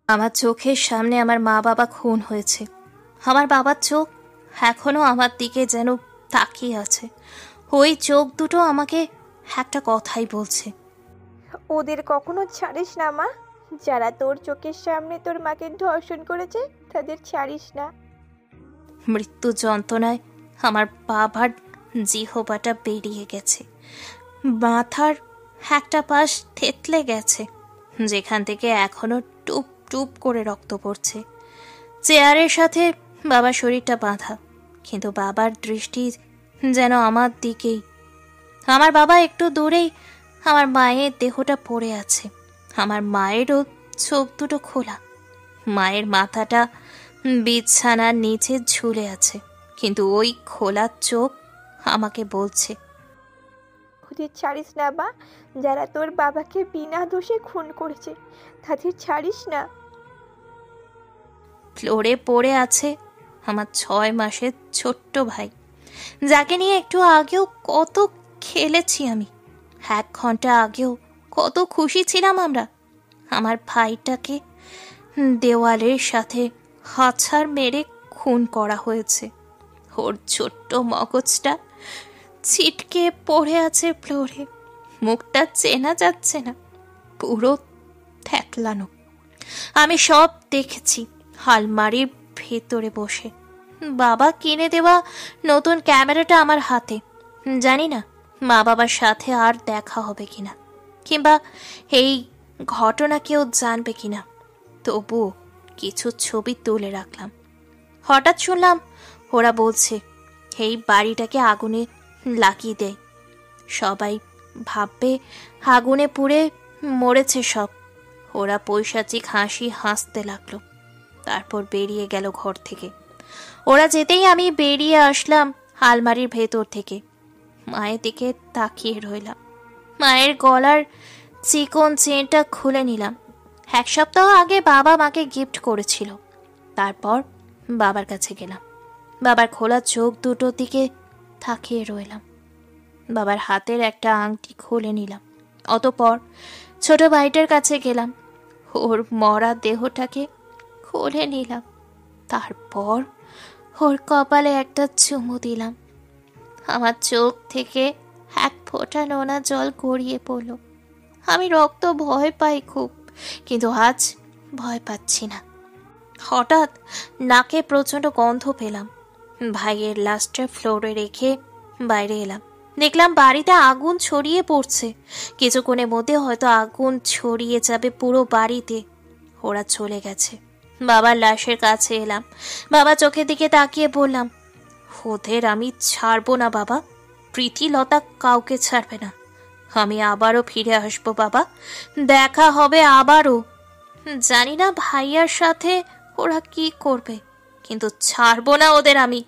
আমার চোখের সামনে আমার মা বাবা খুন হয়েছে। আমার বাবার চোখ এখনো আমার দিকে যেন তাকিয়ে আছে। ওই চোখ দুটো আমাকে একটা কথাই বলছে, ওদের কখনো ছাড়িস না মা। যারা তোর চোখের সামনে তোর মাকে ধর্ষণ করেছে তাদের ছাড়িস না। মৃত্যু যন্ত্রণায় আমার বাবার জিহ্বাটা বেরিয়ে গেছে, মাথার একটা পাশ থেতলে গেছে, যেখান থেকে এখনো টুপ টুপ করে রক্ত পড়ছে। চেয়ারের সাথে বাবার শরীরটা বাঁধা, কিন্তু বাবার দৃষ্টি যেন আমার দিকেই। আমার বাবা একটু দূরেই আমার মায়ের দেহটা পড়ে আছে। আমার মায়েরও চোখ দুটো খোলা, মায়ের মাথাটা বিছানার নিচে ঝুলে আছে, কিন্তু ওই খোলা চোখ আমাকে বলছে, ওদের ছাড়িস না মা। যারা তোর বাবাকে বিনা দোষে খুন করেছে তাদের ছাড়িস না। ফ্লোরে পড়ে আছে আমার 6 মাসের ছোট্ট ভাই, যাকে নিয়ে একটু আগেও কত খেলেছি আমি। 1 ঘন্টা আগেও কত খুশি ছিলাম আমরা। আমার ভাইটাকে দেওয়ালের সাথে হাছাড় মেরে খুন করা হয়েছে। ওর ছোট্ট মগজটা ছিটকে পড়ে আছে ফ্লোরে, মুখটা চেনা যাচ্ছে না, পুরো থ্যাতলানো। আমি সব দেখেছি আলমারির ভেতরে বসে। বাবা কিনে দেওয়া নতুন ক্যামেরাটা আমার হাতে। জানি না মা বাবার সাথে আর দেখা হবে কিনা, কিংবা এই ঘটনা কেউ জানবে কিনা। তবুও কিছু ছবি তুলে রাখলাম। হঠাৎ শুনলাম ওরা বলছে এই বাড়িটাকে আগুনে লাগিয়ে দেয়। সবাই ভাববে আগুনে পুড়ে মরেছে সব। ওরা পৈশাচিক হাসি হাসতে লাগলো, তারপর বেরিয়ে গেল ঘর থেকে। ওরা যেতেই আমি বেরিয়ে আসলাম আলমারির ভেতর থেকে। মায়ের দিকে তাকিয়ে রইলাম। মায়ের গলার চিকন চেনটা খুলে নিলাম। 1 সপ্তাহ আগে বাবা মাকে গিফট করেছিল। তারপর বাবার কাছে গেলাম, বাবার খোলা চোখ দুটোর দিকে তাকিয়ে রইলাম। বাবার হাতের একটা আংটি খুলে নিলাম। অতঃপর ছোট ভাইটার কাছে গেলাম, ওর মরা দেহটাকে খুলে নিলাম। তারপর ওর কপালে একটা চুমু দিলাম। আমার চোখ থেকে 1 ফোঁটা নোনা জল গড়িয়ে পড়ল। আমি রক্ত ভয় পাই খুব, কিন্তু আজ ভয় পাচ্ছি না। হঠাৎ নাকে প্রচণ্ড গন্ধ পেলাম। ভাইয়ের লাশটা ফ্লোরে রেখে বাইরে এলাম। দেখলাম বাড়িতে আগুন ছড়িয়ে পড়ছে। কিছুক্ষণের মধ্যে হয়তো আগুন ছড়িয়ে যাবে পুরো বাড়িতে। ওরা চলে গেছে। বাবার লাশের কাছে এলাম। বাবা চোখের দিকে তাকিয়ে বললাম, ওদের আমি ছাড়বো না বাবা। প্রীতিলতা কাউকে ছাড়বে না। আমি আবারও ফিরে আসবো বাবা, দেখা হবে আবারও। জানি না ভাইয়ার সাথে ওরা কি করবে, কিন্তু ছাড়বো না ওদের আমি।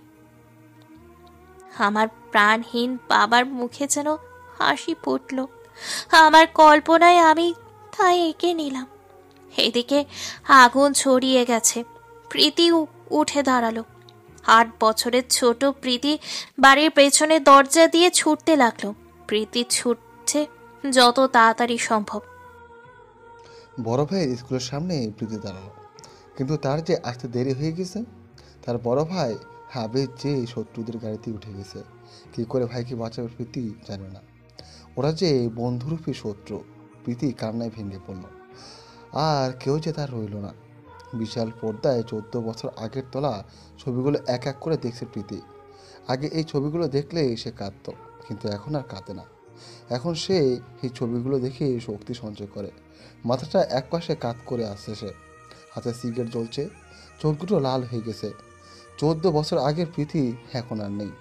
আমার প্রাণহীন বাবার মুখে যেন হাসি ফুটল। আমার কল্পনায় আমি তাই এঁকে নিলাম। এদিকে আগুন ছড়িয়ে গেছে। প্রীতি উঠে দাঁড়ালো। 8 বছরের ছোট প্রীতি বাড়ির পেছনে দরজা দিয়ে ছুটতে লাগলো। প্রীতি ছুটছে যত তাড়াতাড়ি সম্ভব। বড় ভাইয়ের স্কুলের সামনে প্রীতি দাঁড়ালো, কিন্তু তার যে আসতে দেরি হয়ে গেছে। তার বড় ভাই হাবের যে শত্রুদের গাড়িতে উঠে গেছে। কী করে ভাইকে বাঁচাবে প্রীতি জানে না। ওরা যে বন্ধুরূপী শত্রু। প্রীতি কান্নায় ভেঙে পড়ল। আর কেউ যে তার রইল না। বিশাল পর্দায় 14 বছর আগের তোলা ছবিগুলো এক এক করে দেখছে প্রীতি। আগে এই ছবিগুলো দেখলে সে কাঁদত, কিন্তু এখন আর কাঁদে না। এখন সে এই ছবিগুলো দেখে শক্তি সঞ্চয় করে। মাথাটা এক পাশে কাত করে আসছে সে। হাতে সিগারেট জ্বলছে, চোখগুলো লাল হয়ে গেছে। 14 বছর আগের প্রীতি এখন আর নেই।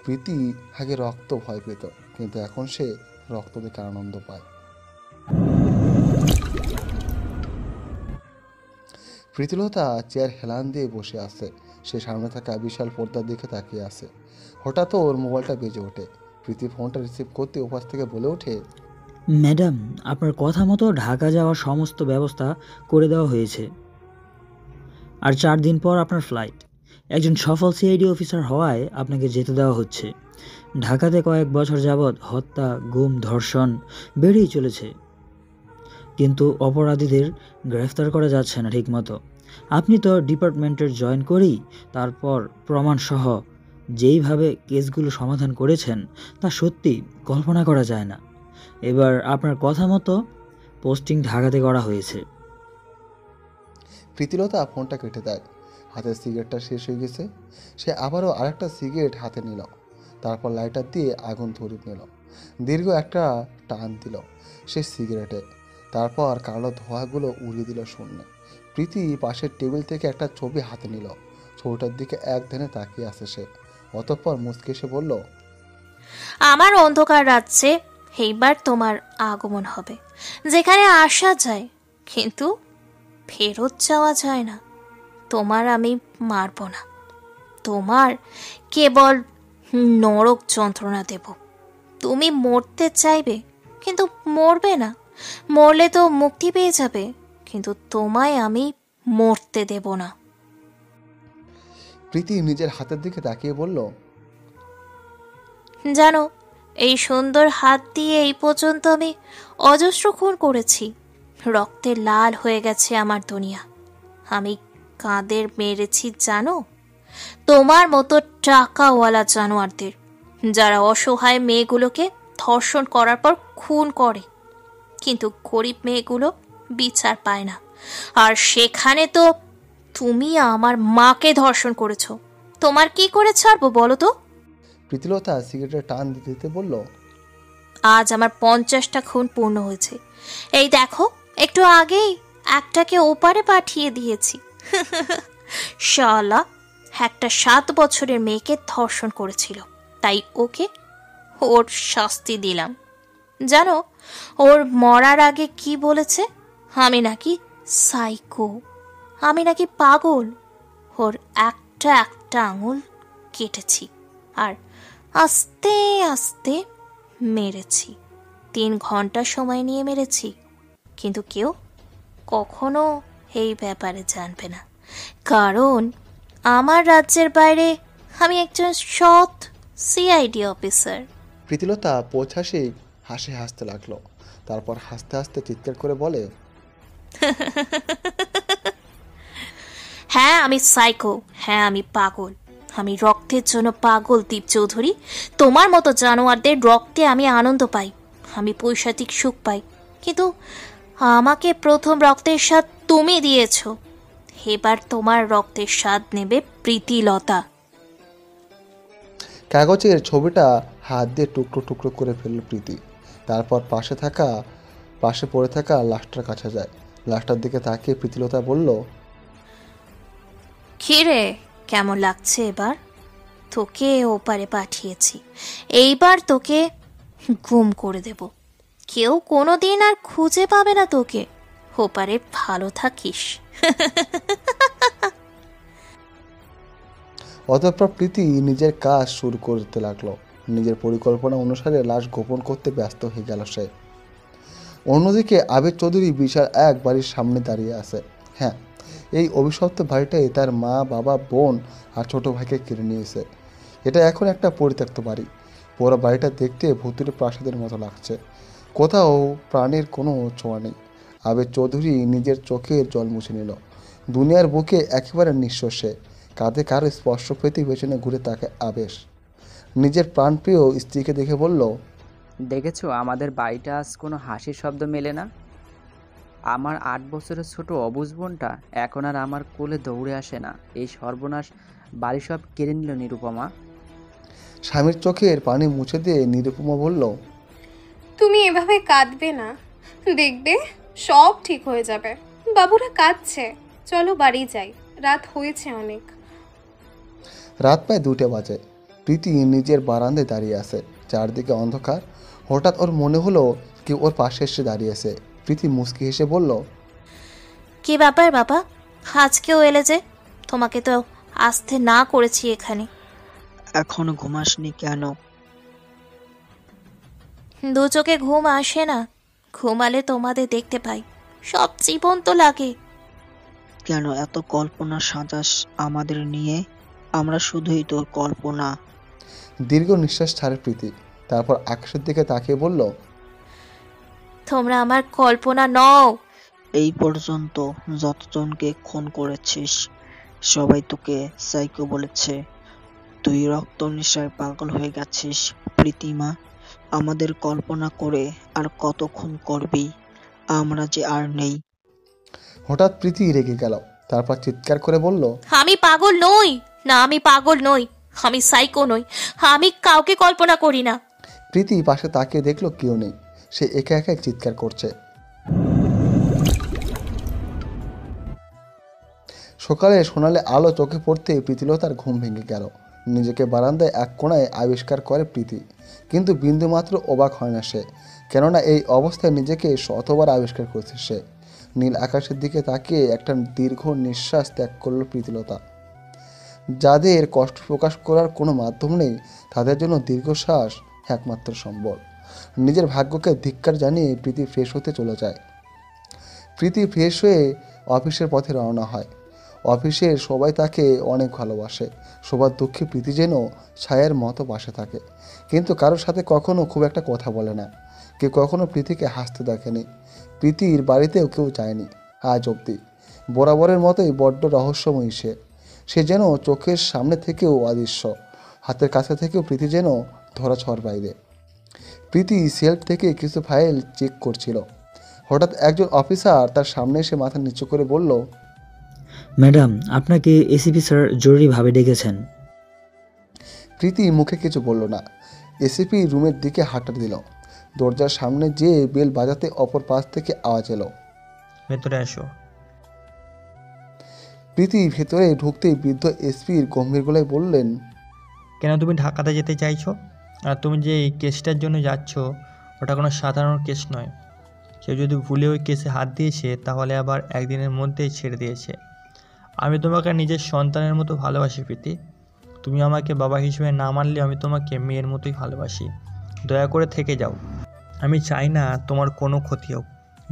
প্রীতি আগে রক্ত ভয় পেত, কিন্তু এখন সে রক্ত দেখে আনন্দ পায়। প্রীতিলতা চেয়ার হেলান দিয়ে বসে আছে। সে সামনে থাকা বিশাল পর্দার দিকে তাকিয়ে আছে। হঠাৎ ওর মোবাইলটা বেজে ওঠে। প্রীতি ফোনটা রিসিভ করতে ওপাশ থেকে বলে ওঠে, ম্যাডাম, আপনার কথা মতো ঢাকা যাওয়ার সমস্ত ব্যবস্থা করে দেওয়া হয়েছে। আর 4 দিন পর আপনার ফ্লাইট। একজন সফল সিআইডি অফিসার হওয়ায় আপনাকে যেতে দেওয়া হচ্ছে। ঢাকাতে কয়েক বছর যাবৎ হত্যা, গুম, ধর্ষণ বেড়েই চলেছে। কিন্তু অপরাধীদের গ্রেফতার করা যাচ্ছে না ঠিকমতো। আপনি তো ডিপার্টমেন্টের জয়েন করেই তারপর প্রমাণসহ যেইভাবে কেসগুলো সমাধান করেছেন তা সত্যি কল্পনা করা যায় না। এবার আপনার কথা মতো পোস্টিং ঢাকাতে করা হয়েছে। প্রীতিলতা ফোনটা কেটে দেয়। হাতের সিগারেটটা শেষ হয়ে গেছে। সে আবারও আরেকটা সিগারেট হাতে নিল, তারপর লাইটার দিয়ে আগুন ধরিয়ে নিল। দীর্ঘ একটা টান দিল সে সিগারেটে, তারপর কালো ধোঁয়াগুলো উড়িয়ে দিল শূন্যে। প্রীতি পাশের টেবিল থেকে একটা ছবি হাতে নিল। ছবিটার দিকে এক ধ্যানে তাকিয়ে আসে সে, অতঃপর মুচকে এসে বলল, আমার অন্ধকার রাজ্যে এইবার তোমার আগমন হবে, যেখানে আসা যায় কিন্তু ফেরত যাওয়া যায় না। তোমার আমি মারব না, তোমার কেবল নরক যন্ত্রণা দেব। তুমি মরতে চাইবে কিন্তু মরবে না, মরলে তো মুক্তি পেয়ে যাবে, কিন্তু তোমায় আমি মরতে দেব না। প্রীতি নিজের হাতের দিকে তাকিয়ে বলল, জানো, এই সুন্দর হাত দিয়ে এই পর্যন্ত আমি অজস্র খুন করেছি। রক্তে লাল হয়ে গেছে আমার দুনিয়া। আমি কাদের মেরেছি জানো? তোমার মতো টাকাওয়ালা জানোয়ারদের, যারা অসহায় মেয়েগুলোকে ধর্ষণ করার পর খুন করে, কিন্তু গরিব মেয়েগুলো বিচার পায় না। আর সেখানে তো তুমি আমার মাকে ধর্ষণ করেছো। তোমার কি করে ছাড়বো বলো তো? প্রীতিলতা সিগারেটের টান দিতে দিতে বলল, আজ আমার 50টা খুন পূর্ণ হয়েছে। এই দেখো, একটু আগেই একটাকে ওপারে পাঠিয়ে দিয়েছি। শালা একটা 7 বছরের মেয়েকে ধর্ষণ করেছিল, তাই ওকে ওর শাস্তি দিলাম। জানো ওর মরার আগে কি বলেছে? আমি নাকি সাইকো, আমি নাকি পাগল। ওর একটা একটা আঙুল কেটেছি আর আস্তে আস্তে মেরেছি। 3 ঘন্টা সময় নিয়ে মেরেছি, কিন্তু কেউ কখনো এই ব্যাপারে জানবে না, কারণ আমার রাজ্যের বাইরে আমি একজন সৎ সিআইডি অফিসার। প্রীতিলতা পৌঁছাসে হাসি হাসতে লাগলো, তারপর হাসতে হাসতে চিৎকার করে বলে, হ্যাঁ আমি সাইকো, হ্যাঁ আমি পাগল, আমি রক্তের জন্য পাগল দীপ চৌধুরী। তোমার মতো জানোয়ারদের রক্তে আমি আনন্দ পাই, আমি পৈশাচিক সুখ পাই, কিন্তু আমাকে প্রথম রক্তের স্বাদ তুমি দিয়েছ। এবার তোমার রক্তের স্বাদ নেবে প্রীতিলতা। কাগজের ছবিটা হাত দিয়ে টুকরো টুকরো করে ফেলল প্রীতি। তারপর পাশে পড়ে থাকা লাশটার কাছে যায়। লাশটার দিকে তাকিয়ে প্রীতিলতা বলল, খিরে কেমন লাগছে এবার? তোকে ওপারে পাঠিয়েছি, এইবার তোকে গুম করে দেব। কেউ কোনোদিন আর খুঁজে পাবে না তোকে। ওপারে ভালো থাকিস। অতঃপর প্রীতি নিজের কাজ শুরু করতে লাগলো। নিজের পরিকল্পনা অনুসারে লাশ গোপন করতে ব্যস্ত হয়ে গেল সে। অন্যদিকে আবির চৌধুরী বিশাল এক বাড়ির সামনে দাঁড়িয়ে আছে। হ্যাঁ, এই অভিশপ্ত বাড়িটাই তার মা, বাবা, বোন আর ছোট ভাইকে কেড়ে নিয়েছে। এটা এখন একটা পরিত্যক্ত বাড়ি। পুরো বাড়িটা দেখতে ভুতুড়ে প্রাসাদের মতো লাগছে, কোথাও প্রাণের কোনো ছোঁয়া নেই। আবির চৌধুরী নিজের চোখের জল মুছে নিল। দুনিয়ার বুকে একেবারে নিঃস্ব সে। কাঁধে কারো স্পর্শ পেতে পেছনে ঘুরে তাকে আবেশ। নিজের প্রাণপ্রিয় স্ত্রীকে দেখে বলল, দেখেছো আমাদের বাড়িটা আজ কোনো হাসির শব্দ মেলে না। আমার 8 বছরের ছোট অবুঝ বোনটা এখন আর আমার কোলে দৌড়ে আসে না। এই সর্বনাশ বাড়ি সব কেড়ে নিল নিরুপমা। স্বামীর চোখের পানি মুছে দিয়ে নিরুপমা বলল, তুমি এভাবে কাঁদবে না, দেখবে সব ঠিক হয়ে যাবে। বাবুরা কাঁদছে, চলো বাড়ি যাই, রাত হয়েছে অনেক। রাত প্রায় 2টা বাজে। প্রীতি নিজের বারান্দায় দাঁড়িয়ে আছে, চারদিকে অন্ধকার। হঠাৎ ওর মনে হলো কেউ ওর পাশে এসে দাঁড়িয়েছে। প্রীতি মুচকি হেসে বলল, কি ব্যাপার বাবা, আজকেও এলে যে? তোমাকে তো আসতে না করেছি এখানে। এখনো ঘুমাসনি কেন? 2 চোখে ঘুম আসে না, ঘুমালে তোমাদের দেখতে পাই, সব জীবন্ত লাগে। কেন এত কল্পনা সাজাস আমাদের নিয়ে? আমরা শুধুই তোর কল্পনা। দীর্ঘ নিঃশ্বাস ছাড়ে প্রীতি, তারপর আকাশের দিকে তাকিয়ে বলল, তোমরা আমার কল্পনা নও। এই পর্যন্ত যতজনকে খুন করেছিস সবাই তোকে সাইকো বলেছে। তুই রক্ত নেশায় পাগল হয়ে গেছিস প্রীতিমা। আমাদের কল্পনা করে আর কত খুন করবি? আমরা যে আর নেই। হঠাৎ প্রীতি রেগে গেল, তারপর চিৎকার করে বলল, আমি পাগল নই। না, আমি পাগল নই, আমি সাইকো নই, আমি কাউকে কল্পনা করি না। প্রীতি পাশে তাকিয়ে দেখলো কেউ নেই, সে একা একা চিৎকার করছে। সকালে সোনালে আলো চোখে পড়তে প্রীতিলতার ঘুম ভেঙে গেল। নিজেকে বারান্দায় এক কোণায় আবিষ্কার করে প্রীতি, কিন্তু বিন্দুমাত্র অবাক হয় না সে, কেননা এই অবস্থায় নিজেকে শতবার আবিষ্কার করছে সে। নীল আকাশের দিকে তাকিয়ে একটা দীর্ঘ নিঃশ্বাস ত্যাগ করল প্রীতিলতা। যাদের কষ্ট প্রকাশ করার কোনো মাধ্যম নেই তাদের জন্য দীর্ঘশ্বাস একমাত্র সম্বল। নিজের ভাগ্যকে ধিক্কার জানিয়ে প্রীতি ফ্রেশ হতে চলে যায়। প্রীতি ফ্রেশ হয়ে অফিসের পথে রওনা হয়। অফিসের সবাই তাকে অনেক ভালোবাসে। সবার দুঃখে প্রীতি যেন ছায়ার মতো পাশে থাকে, কিন্তু কারোর সাথে কখনো খুব একটা কথা বলে না। কেউ কখনো প্রীতিকে হাসতে দেখেনি, প্রীতির বাড়িতেও কেউ যায়নি আজ অবধি। বরাবরের মতোই বড্ড রহস্যময়ী সে যেন চোখের সামনে থেকেও অদৃশ্য, হাতের কাছে থেকেও প্রীতি যেন ধরাছোঁয়ার বাইরে। প্রীতি সেলফ থেকে কিছু ফাইল চেক করছিল। হঠাৎ একজন অফিসার তার সামনে এসে মাথা নিচু করে বলল, ম্যাডাম, আপনাকে এসিপি স্যার জরুরিভাবে ডেকেছেন। প্রীতি মুখে কিছু বলল না। এসিপি রুমের দিকে হাঁটা দিল। দরজার সামনে যেয়ে বেল বাজাতে অপর পাশ থেকে আওয়াজ এলো, ভেতরে আসো। প্রীতি ভেতরে ঢুকতেই বৃদ্ধ এসপির গম্ভীর গলায় বললেন, কেন তুমি ঢাকাতে যেতে চাইছো? আর তুমি যে এই কেসটার জন্য যাচ্ছ ওটা কোনো সাধারণ কেস নয়। কেউ যদি ভুলে ওই কেসে হাত দিয়েছে তাহলে আবার একদিনের মধ্যেই ছেড়ে দিয়েছে। আমি তোমাকে নিজের সন্তানের মতো ভালোবাসি প্রীতি। তুমি আমাকে বাবা হিসেবে না মানলেও আমি তোমাকে মেয়ের মতোই ভালোবাসি। দয়া করে থেকে যাও। আমি চাই না তোমার কোনো ক্ষতি হোক।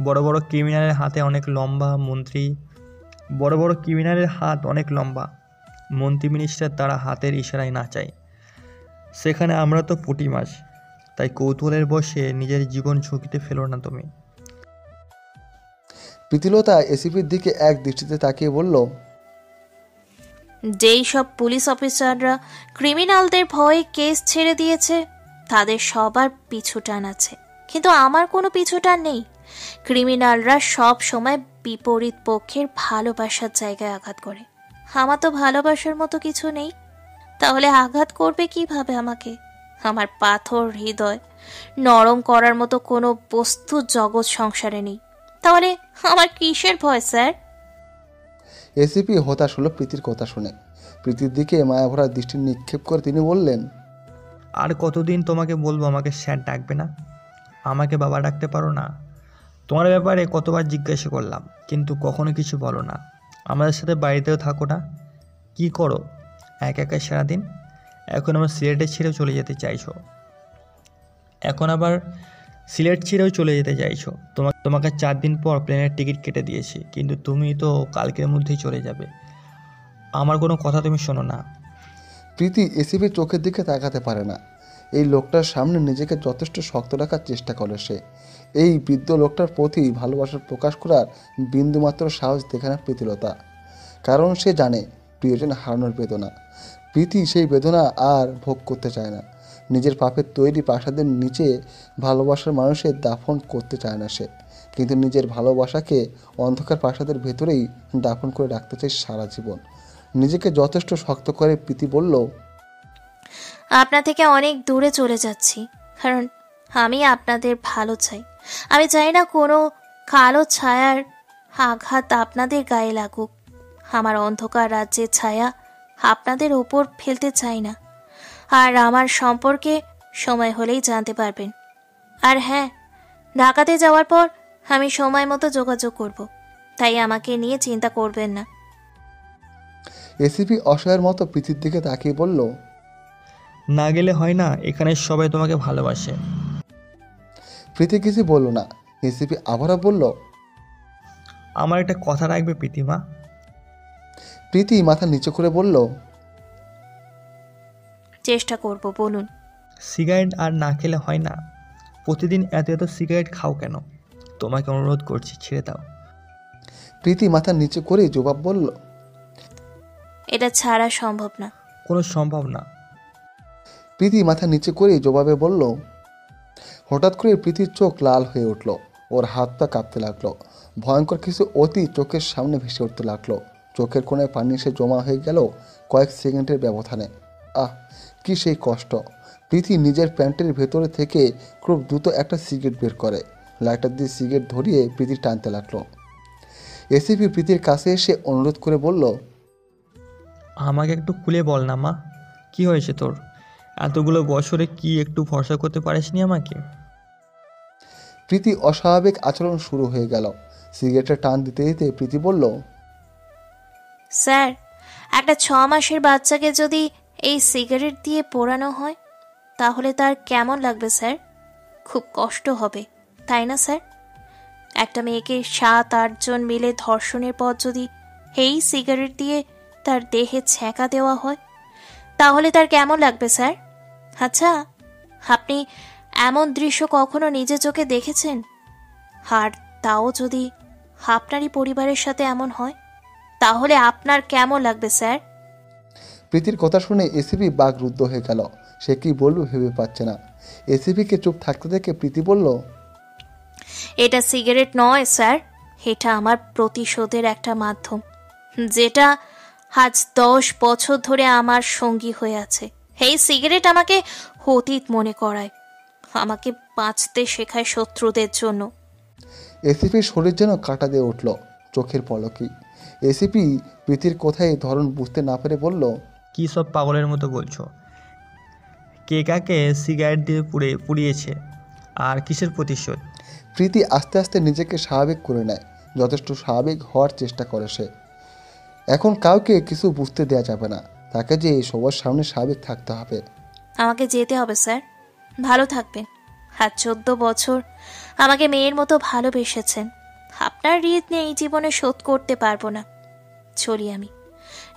বড় বড় ক্রিমিনালের হাত অনেক লম্বা। মন্ত্রী মিনিস্টার তারা হাতের ইশারায় নাচায়, সেখানে আমরা তো পুঁটি মাছ। তাই কৌতূহলের বশে নিজের জীবন ঝুঁকিতে ফেলো না তুমি। প্রীতিলতা এসিপির দিকে এক দৃষ্টিতে তাকিয়ে বলল, যেই সব পুলিশ অফিসাররা ক্রিমিনালদের ভয়ে কেস ছেড়ে দিয়েছে তাদের সবার পিছুটান আছে, কিন্তু আমার কোনো পিছুটান নেই। ক্রিমিনালরা সব সময় বিপরীত পক্ষের ভালোবাসার জায়গায় আঘাত করে। আমার তো ভালোবাসার মতো কিছু নেই, তাহলে আঘাত করবে কিভাবে আমাকে? আমার পাথর হৃদয় নরম করার মতো কোনো বস্তু জগৎ সংসারে নেই, তাহলে আমার কিসের ভয় স্যার? এসিপি হতাশ হলো প্রীতির কথা শুনে। প্রীতির দিকে মায়াভরা দৃষ্টি নিক্ষেপ করে তিনি বললেন, আর কতদিন তোমাকে বলবো আমাকে স্যার ডাকবে না? আমাকে বাবা ডাকতে পারো না? তোমার ব্যাপারে কতবার জিজ্ঞাসা করলাম, কিন্তু কখনো কিছু বলো না। আমাদের সাথে বাড়িতেও থাকো না, কি করো একা একা সারাদিন? এখন আমার সিলেটে ছেড়েও চলে যেতে চাইছো। তোমাকে 4 দিন পর প্লেনের টিকিট কেটে দিয়েছি, কিন্তু তুমি তো কালকের মধ্যেই চলে যাবে। আমার কোনো কথা তুমি শোনো না। প্রীতি এসিপির চোখের দিকে তাকাতে পারে না। এই লোকটার সামনে নিজেকে যথেষ্ট শক্ত রাখার চেষ্টা করে সে। এই বৃদ্ধ লোকটার প্রতি ভালোবাসার প্রকাশ করার বিন্দুমাত্র সাহস দেখে না প্রীতিলতা, কারণ সে জানে প্রিয়জন হারানোর বেদনা। প্রীতি সেই বেদনা আর ভোগ করতে চায় না। নিজের পাপের তৈরি প্রাসাদের নিচে ভালোবাসার মানুষের দাফন করতে চায় না সে, কিন্তু নিজের ভালোবাসাকে অন্ধকার প্রাসাদের ভেতরেই দাফন করে রাখতে চায় সারা জীবন। নিজেকে যথেষ্ট শক্ত করে প্রীতি বলল, আপনার থেকে অনেক দূরে চলে যাচ্ছি, কারণ আমি আপনাদের ভালো চাই। আমি চাই না কোনো কালো ছায়ার আঘাত আপনাদের গায়ে লাগুক। আমার অন্ধকার রাজ্যের ছায়া আপনাদের ওপর ফেলতে চাই না। আর আমার সম্পর্কে সময় হলেই জানতে পারবেন। আর হ্যাঁ, ঢাকাতে যাওয়ার পর আমি সময় মতো যোগাযোগ করব, তাই আমাকে নিয়ে চিন্তা করবেন না। এসিপি অসহায়ের মতো প্রীতির দিকে তাকিয়ে বলল, না গেলে হয় না? এখানে সবাই তোমাকে ভালোবাসে। প্রীতি কিছু বলল না। এসিপি আবারও বলল, আমার একটা কথা রাখবে প্রীতিমা? প্রীতি মাথা নিচু করে বলল, চেষ্টা করব, বলুন। সিগারেট আর না খেলে হয় না? প্রতিদিন এত এত সিগারেট খাও কেন? তোমাকে অনুরোধ করছি, ছেড়ে দাও। প্রীতি মাথা নিচু করে জবাব বলল, এটা ছাড়া সম্ভব না। কোনো সম্ভব না। প্রীতি মাথা নিচু করে জবাবে বলল। হঠাৎ করে প্রীতির চোখ লাল হয়ে উঠল, ওর হাত পা কাঁপতে লাগলো, ভয়ঙ্কর কিছু অতি চোখের সামনে ভেসে উঠতে লাগলো। চোখের কোণে পানি এসে জমা হয়ে গেল কয়েক সেকেন্ডের ব্যবধানে। আহ, কি সেই কষ্ট! প্রীতি নিজের প্যান্টের ভেতরে থেকে খুব দ্রুত একটা সিগারেট বের করে, লাইটার দিয়ে সিগারেট ধরিয়ে প্রীতি টানতে লাগলো। এসিপি প্রীতির কাছে এসে অনুরোধ করে বলল, আমাকে একটু খুলে বল না মা, কি হয়েছে তোর? এতগুলো বছরে কি একটু ভরসা করতে পারিসনি আমাকে? প্রীতি অস্বাভাবিক আচরণ শুরু হয়ে গেল। সিগারেটের টান দিতে দিতে প্রীতি বলল, স্যার, একটা 6 মাসের বাচ্চাকে যদি এই সিগারেট দিয়ে পোড়ানো হয় তাহলে তার কেমন লাগবে স্যার? খুব কষ্ট হবে, তাই না স্যার? একটা মেয়েকে 7-8 জন মিলে ধর্ষণের পর যদি এই সিগারেট দিয়ে তার দেহে ছ্যাঁকা দেওয়া হয় তাহলে তার কেমন লাগবে স্যার? আচ্ছা, আপনি এমন দৃশ্য কখনো নিজে চোখে দেখেছেন? আর তাও যদি আপনারই পরিবারের সাথে এমন হয় তাহলে আপনার কেমন লাগবে স্যার? প্রীতির কথা শুনে এসিপি বাকরুদ্ধ হয়ে গেল। সে কি বলবে ভেবে পাচ্ছে না। এসিপিকে চুপ থাকতে দেখে প্রীতি বলল, এটা সিগারেট নয় স্যার, এটা আমার প্রতিশোধের একটা মাধ্যম, যেটা আজ 10 বছর ধরে আমার সঙ্গী হয়ে আছে। এই সিগারেট আমাকে অতীত মনে করায়, আমাকে বাঁচতে শেখায় শত্রুদের জন্য। এসিপির শরীর যেন কাঁটা দিয়ে উঠল চোখের পলকেই। এসিপি প্রীতির কথায় ধরন বুঝতে না পেরে বলল, কী সব পাগলের মতো বলছো? কে কাকে সিগারেট দিয়ে পুড়িয়েছে আর কিসের প্রতিশোধ? প্রীতি আস্তে আস্তে নিজেকে স্বাভাবিক করে নেয়, যথেষ্ট স্বাভাবিক হওয়ার চেষ্টা করে সে। এখন কাউকে কিছু বুঝতে দেওয়া যাবে না, তাকে যে সবার সামনে স্বাভাবিক থাকতে হবে। আমাকে যেতে হবে স্যার, ভালো থাকবেন। আর 14 বছর আমাকে মেয়ের মতো ভালোবেসেছেন, আপনার ঋণ এই জীবনে শোধ করতে পারবো না। চলি আমি,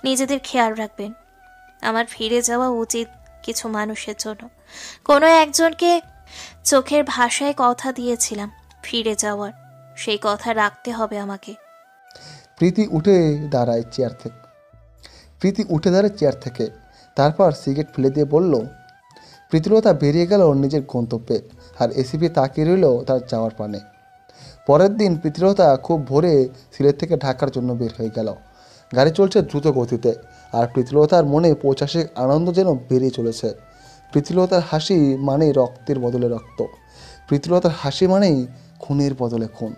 নিজেদের খেয়াল রাখবেন। আমার ফিরে যাওয়া উচিত কিছু মানুষের জন্য। কোনো একজনকে চোখের ভাষায় কথা দিয়েছিলাম ফিরে যাওয়ার, সেই কথা রাখতে হবে আমাকে। প্রীতি উঠে দাঁড়ায় চেয়ার থেকে। তারপর সিগারেট ফেলে দিয়ে বলল, প্রীতিলতা বেরিয়ে গেল নিজের গন্তব্যে, আর এসিপি তাকিয়ে রইল তার যাওয়ার পানে। পরের দিন প্রীতিলতা খুব ভোরে সিলেট থেকে ঢাকার জন্য বের হয়ে গেল। গাড়ি চলছে দ্রুত গতিতে, আর প্রীতিলতার মনে পৌঁছাসে আনন্দ যেন বেরিয়ে চলেছে। প্রীতিলতার হাসি মানেই রক্তের বদলে রক্ত, প্রীতিলতার হাসি মানেই খুনের বদলে খুন।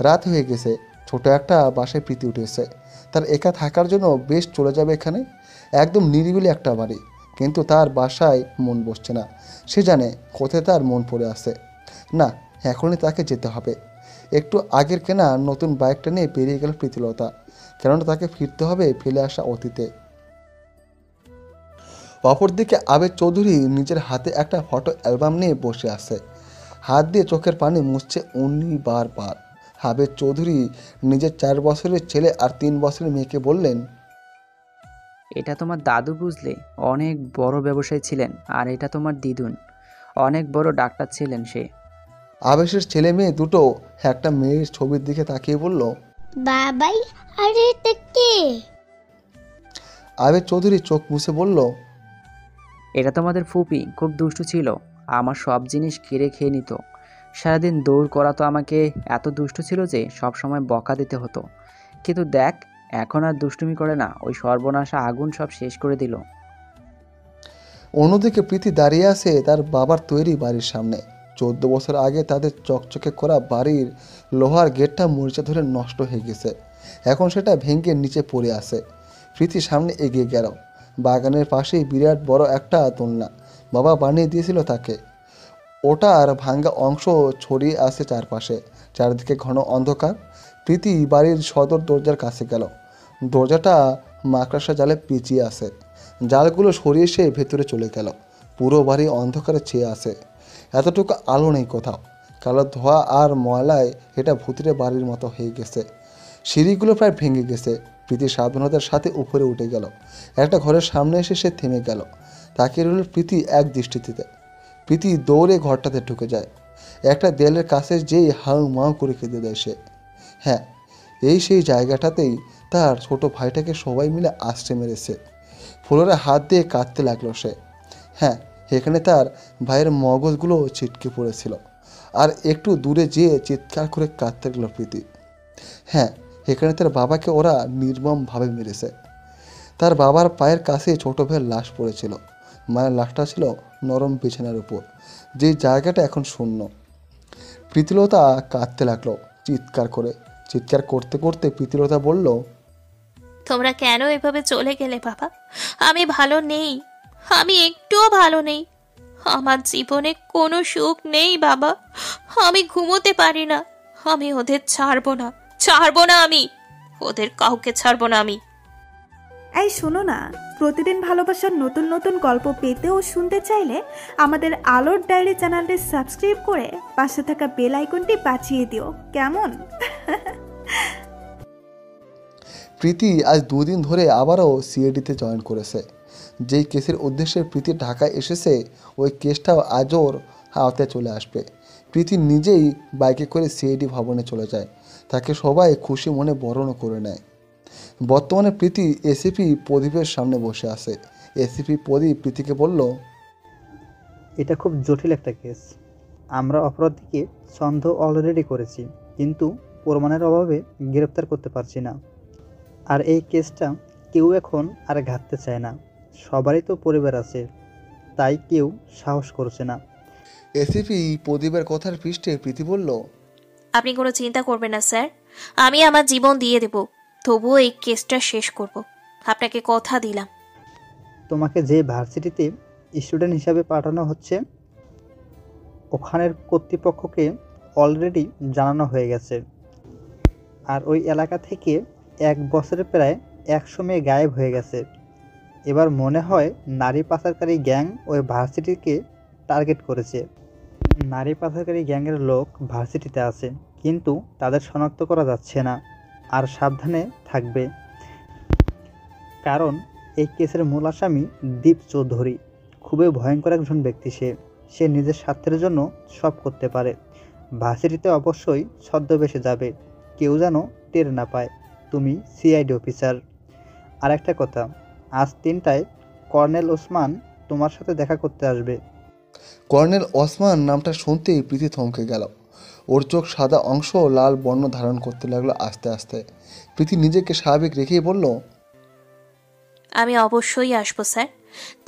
রাত হয়ে গেছে, ছোট একটা বাসায় প্রীতি উঠেছে। তার একা থাকার জন্য বেশ চলে যাবে এখানে, একদম নিরিবিলি একটা বাড়ি। কিন্তু তার বাসায় মন বসছে না। সে জানে কোথায় তার মন পড়ে আছে। না, এখনই তাকে যেতে হবে। একটু আগের কেনা নতুন বাইকটা নিয়ে বেরিয়ে গেল প্রীতিলতা, কেননা তাকে ফিরতে হবে ফেলে আসা অতীতে। অপরদিকে আবেদ চৌধুরী নিজের হাতে একটা ফটো অ্যালবাম নিয়ে বসে আছে, হাত দিয়ে চোখের পানি মুছছে বারবার। আবেদ চৌধুরী নিজের 4 বছরের ছেলে আর 3 বছরের মেয়েকে বললেন, এটা তোমার দাদু বুঝলে, অনেক বড় ব্যবসায়ী ছিলেন। আর এটা তোমার দিদুন, অনেক বড় ডাক্তার ছিলেন সে। আবেশের ছেলে মেয়ে দুটো একটা মেয়ের ছবির দিকে তাকিয়ে বলল, বাবাই, আরে এটা কে? আবেদ চৌধুরী চোখ মুছে বলল, এটা তোমাদের ফুপি, খুব দুষ্টু ছিল, আমার সব জিনিস কেড়ে খেয়ে নিত। সারাদিন দৌড় করাতো আমাকে, এত দুষ্টু ছিল যে সব সময় বকা দিতে হতো। কিন্তু দেখ, এখন আর দুষ্টুমি করে না, ওই সর্বনাশা আগুন সব শেষ করে দিল। অন্যদিকে প্রীতি দাঁড়িয়ে আছে তার বাবার তৈরি বাড়ির সামনে। 14 বছর আগে তাদের চকচকে করা বাড়ির লোহার গেটটা মরিচা ধরে নষ্ট হয়ে গেছে, এখন সেটা ভেঙে নিচে পড়ে আছে। প্রীতি সামনে এগিয়ে গেল। বাগানের পাশেই বিরাট বড় একটা দোলনা বাবা বানিয়ে দিয়েছিল তাকে। ওটার ভাঙ্গা অংশ ছড়িয়ে আছে চারপাশে, চারিদিকে ঘন অন্ধকার। প্রীতি বাড়ির সদর দরজার কাছে গেল। দরজাটা মাকড়সা জালে পেঁচিয়ে আছে, জালগুলো সরিয়ে সে ভেতরে চলে গেল। পুরো বাড়ি অন্ধকারে ছেয়ে আছে, এতটুকু আলো নেই কোথাও। কালো ধোয়া আর ময়লায় এটা ভূতিরে বাড়ির মতো হয়ে গেছে। সিঁড়িগুলো প্রায় ভেঙে গেছে। প্রীতি সাবধানতার সাথে উপরে উঠে গেল। একটা ঘরের সামনে এসে সে থেমে গেল, তাকিয়ে রইল প্রীতি এক দৃষ্টিতে। প্রীতি দৌড়ে ঘরটাতে ঢুকে যায়। একটা দেয়ালের কাছে যেই হাউ মাউ করে কেঁদে দেয় সে। হ্যাঁ, এই সেই জায়গাটাতেই তার ছোট ভাইটাকে সবাই মিলে আছড়ে মেরেছে। ফ্লোরে হাত দিয়ে কাঁদতে লাগলো সে। হ্যাঁ, এখানে তার ভাইয়ের মগজগুলো ছিটকে পড়েছিল। আর একটু দূরে যেয়ে চিৎকার করে কাঁদতে লাগলো প্রীতি। হ্যাঁ, এখানে তার বাবাকে ওরা নির্মমভাবে মেরেছে। তার বাবার পায়ের কাছে ছোট ভাইয়ের লাশ পড়েছিল। মায়ের লাশটা ছিল নরম বিছানার উপর, যে জায়গাটা এখন শূন্য। প্রীতিলতা কাঁদতে লাগলো চিৎকার করে। চিৎকার করতে করতে প্রীতিলতা বলল, তোমরা কেন এভাবে চলে গেলে বাবা? আমি ভালো নেই, আমি একটুও ভালো নেই। আমার জীবনে কোনো সুখ নেই বাবা। আমি ঘুমোতে পারি না। আমি ওদের ছাড়বো না, ছাড়বো না, আমি ওদের কাউকে ছাড়বো না আমি। এই শোনো না, প্রতিদিন ভালোবাসার নতুন নতুন গল্প পেতে ও শুনতে চাইলে আমাদের আলোর ডায়েরি চ্যানেলটি সাবস্ক্রাইব করে পাশে থাকা বেল আইকনটি বাজিয়ে দিও, কেমন? প্রীতি আজ 2 দিন ধরে আবারও সিআইডিতে জয়েন করেছে। যেই কেসের উদ্দেশ্যে প্রীতি ঢাকায় এসেছে, ওই কেসটাও আজ ওর আওতায় চলে আসবে। প্রীতি নিজেই বাইকে করে সিআইডি ভবনে চলে যায়। তাকে সবাই খুশি মনে বরণও করে নেয়। বর্তমানে প্রীতি এসিপি প্রদীপের সামনে বসে আছে। এসিপি প্রদীপ প্রীতিকে বলল, এটা খুব জটিল একটা কেস। আমরা অপরাধীকে সন্দেহ অলরেডি করেছি, কিন্তু প্রমাণের অভাবে গ্রেপ্তার করতে পারছি না। আর এই কেসটা কেউ এখন আর ঘাটতে চায় না। সবারই তো পরিবার আছে, তাই কেউ সাহস করছে না। এসিপি প্রদীপের কথার পৃষ্ঠে প্রীতি বলল, আপনি কোনো চিন্তা করবেন না স্যার, আমি আমার জীবন দিয়ে দেব, তবুও এই কেসটা শেষ করব। আপনাকে কথা দিলাম। তোমাকে যে ভার্সিটিতে স্টুডেন্ট হিসাবে পাঠানো হচ্ছে, ওখানের কর্তৃপক্ষকে অলরেডি জানানো হয়ে গেছে। আর ওই এলাকা থেকে 1 বছরে প্রায় 100 মেয়ে গায়েব হয়ে গেছে। এবার মনে হয় নারী পাচারকারী গ্যাং ওই ভার্সিটিকে টার্গেট করেছে। নারী পাচারকারী গ্যাংয়ের লোক ভার্সিটিতে আছে, কিন্তু তাদের শনাক্ত করা যাচ্ছে না। আর সাবধানে থাকবে, কারণ এই কেসের মূল আসামি দীপ চৌধুরী খুবই ভয়ঙ্কর একজন ব্যক্তি। সে নিজের স্বার্থের জন্য সব করতে পারে। ভার্সিটিতে অবশ্যই ছদ্মবেশে যাবে, কেউ যেন টের না পায় তুমি সিআইডি অফিসার। আর একটা কথা, আজ 3টায় কর্নেল ওসমান তোমার সাথে দেখা করতে আসবে। কর্নেল ওসমান নামটা শুনতেই প্রীতি থমকে গেল। ওর চোখ সাদা অংশ লাল বর্ণ ধারণ করতে লাগলো আস্তে আস্তে। প্রীতি নিজেকে স্বাভাবিক রেখেই বলল, আমি অবশ্যই আসবো স্যার,